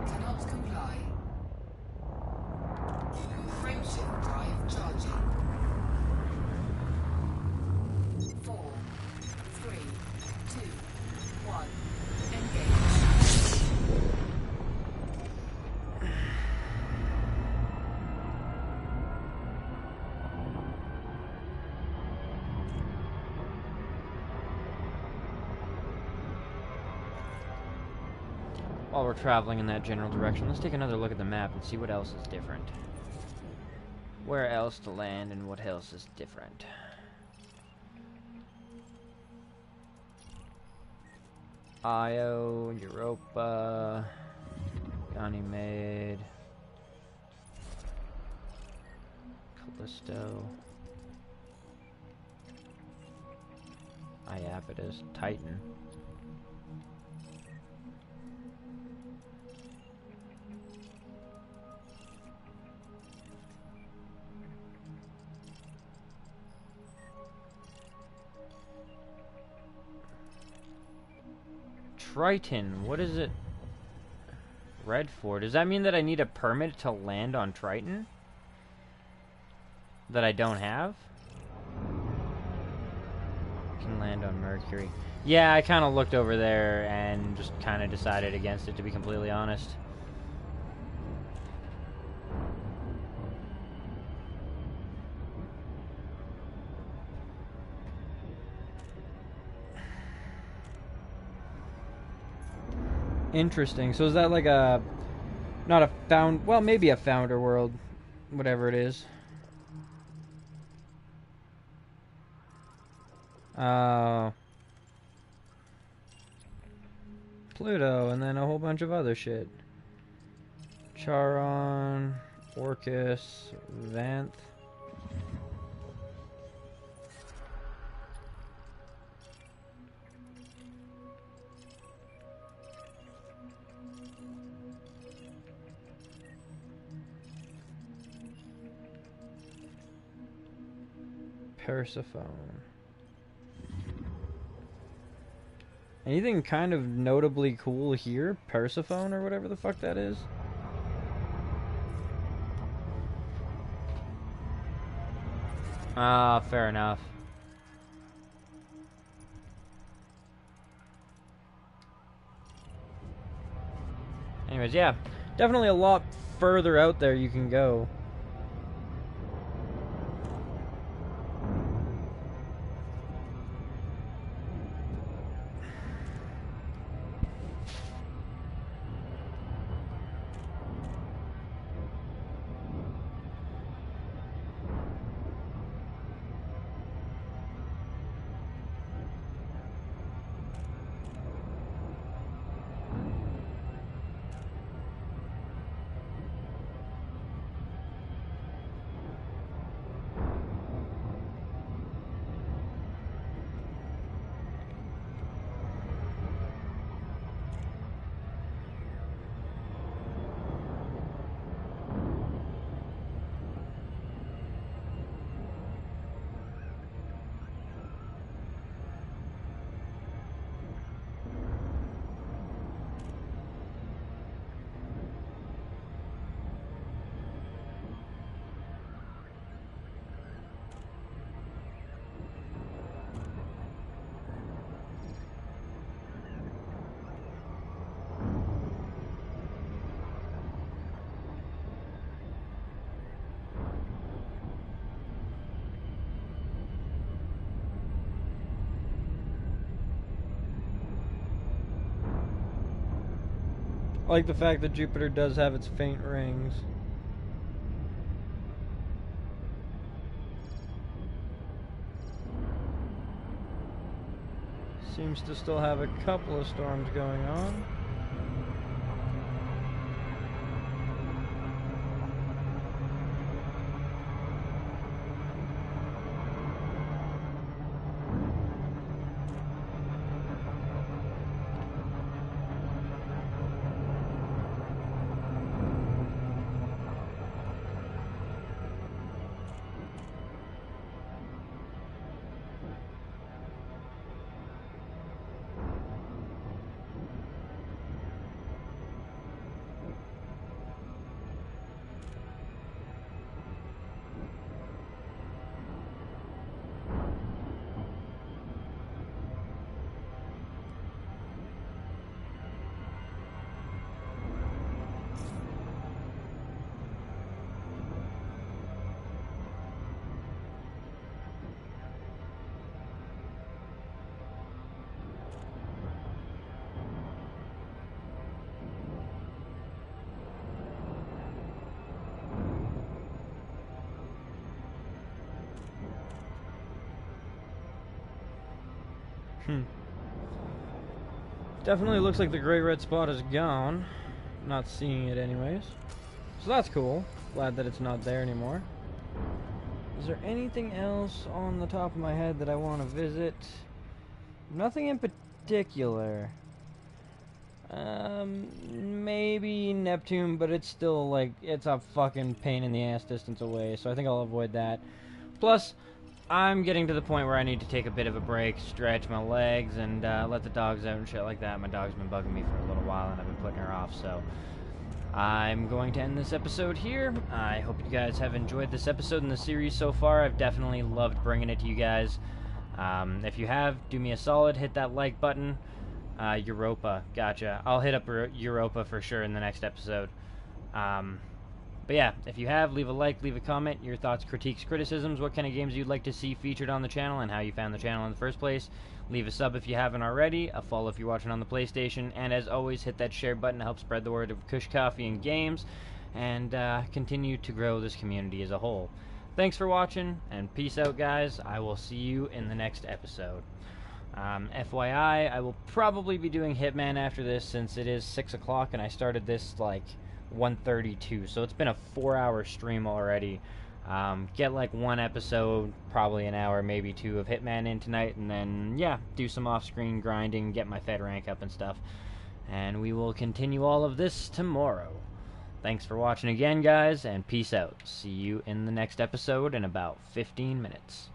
Cannot comply. Frameshift drive charging. 4, 3, 2, 1. Engage. While we're traveling in that general direction, let's take another look at the map and see what else is different. Where else to land and what else is different. Io, Europa, Ganymede, Callisto, Iapetus, Titan. Triton, what is it? Red for? Does that mean that I need a permit to land on Triton? That I don't have? Can land on Mercury. Yeah, I kind of looked over there and just kind of decided against it, to be completely honest. Interesting. So is that like a... Not a found... Well, maybe a founder world. Whatever it is. Pluto, and then a whole bunch of other shit. Charon, Orcus, Vanth. Persephone. Anything kind of notably cool here? Persephone or whatever the fuck that is? Ah, fair enough. Anyways, yeah. Definitely a lot further out there you can go. I like the fact that Jupiter does have its faint rings. Seems to still have a couple of storms going on. Definitely looks like the gray red spot is gone. Not seeing it anyways. So that's cool. Glad that it's not there anymore. Is there anything else on the top of my head that I want to visit? Nothing in particular. Maybe Neptune, but it's still like, it's a fucking pain in the ass distance away, so I think I'll avoid that. Plus, I'm getting to the point where I need to take a bit of a break, stretch my legs, and let the dogs out and shit like that. My dog's been bugging me for a little while, and I've been putting her off, so I'm going to end this episode here. I hope you guys have enjoyed this episode in the series so far. I've definitely loved bringing it to you guys. If you have, do me a solid, hit that like button. Europa, gotcha. I'll hit up Europa for sure in the next episode. But yeah, if you have, leave a like, leave a comment, your thoughts, critiques, criticisms, what kind of games you'd like to see featured on the channel, and how you found the channel in the first place. Leave a sub if you haven't already, a follow if you're watching on the PlayStation, and as always, hit that share button to help spread the word of Kush Coffee and games, and continue to grow this community as a whole. Thanks for watching, and peace out, guys. I will see you in the next episode. FYI, I will probably be doing Hitman after this, since it is 6 o'clock, and I started this, like, 1:32, so it's been a 4-hour stream already. Get like one episode, probably an hour, maybe two, of Hitman in tonight, and then, yeah, do some off-screen grinding, get my Fed rank up and stuff. And we will continue all of this tomorrow. Thanks for watching again, guys, and peace out. See you in the next episode in about 15 minutes.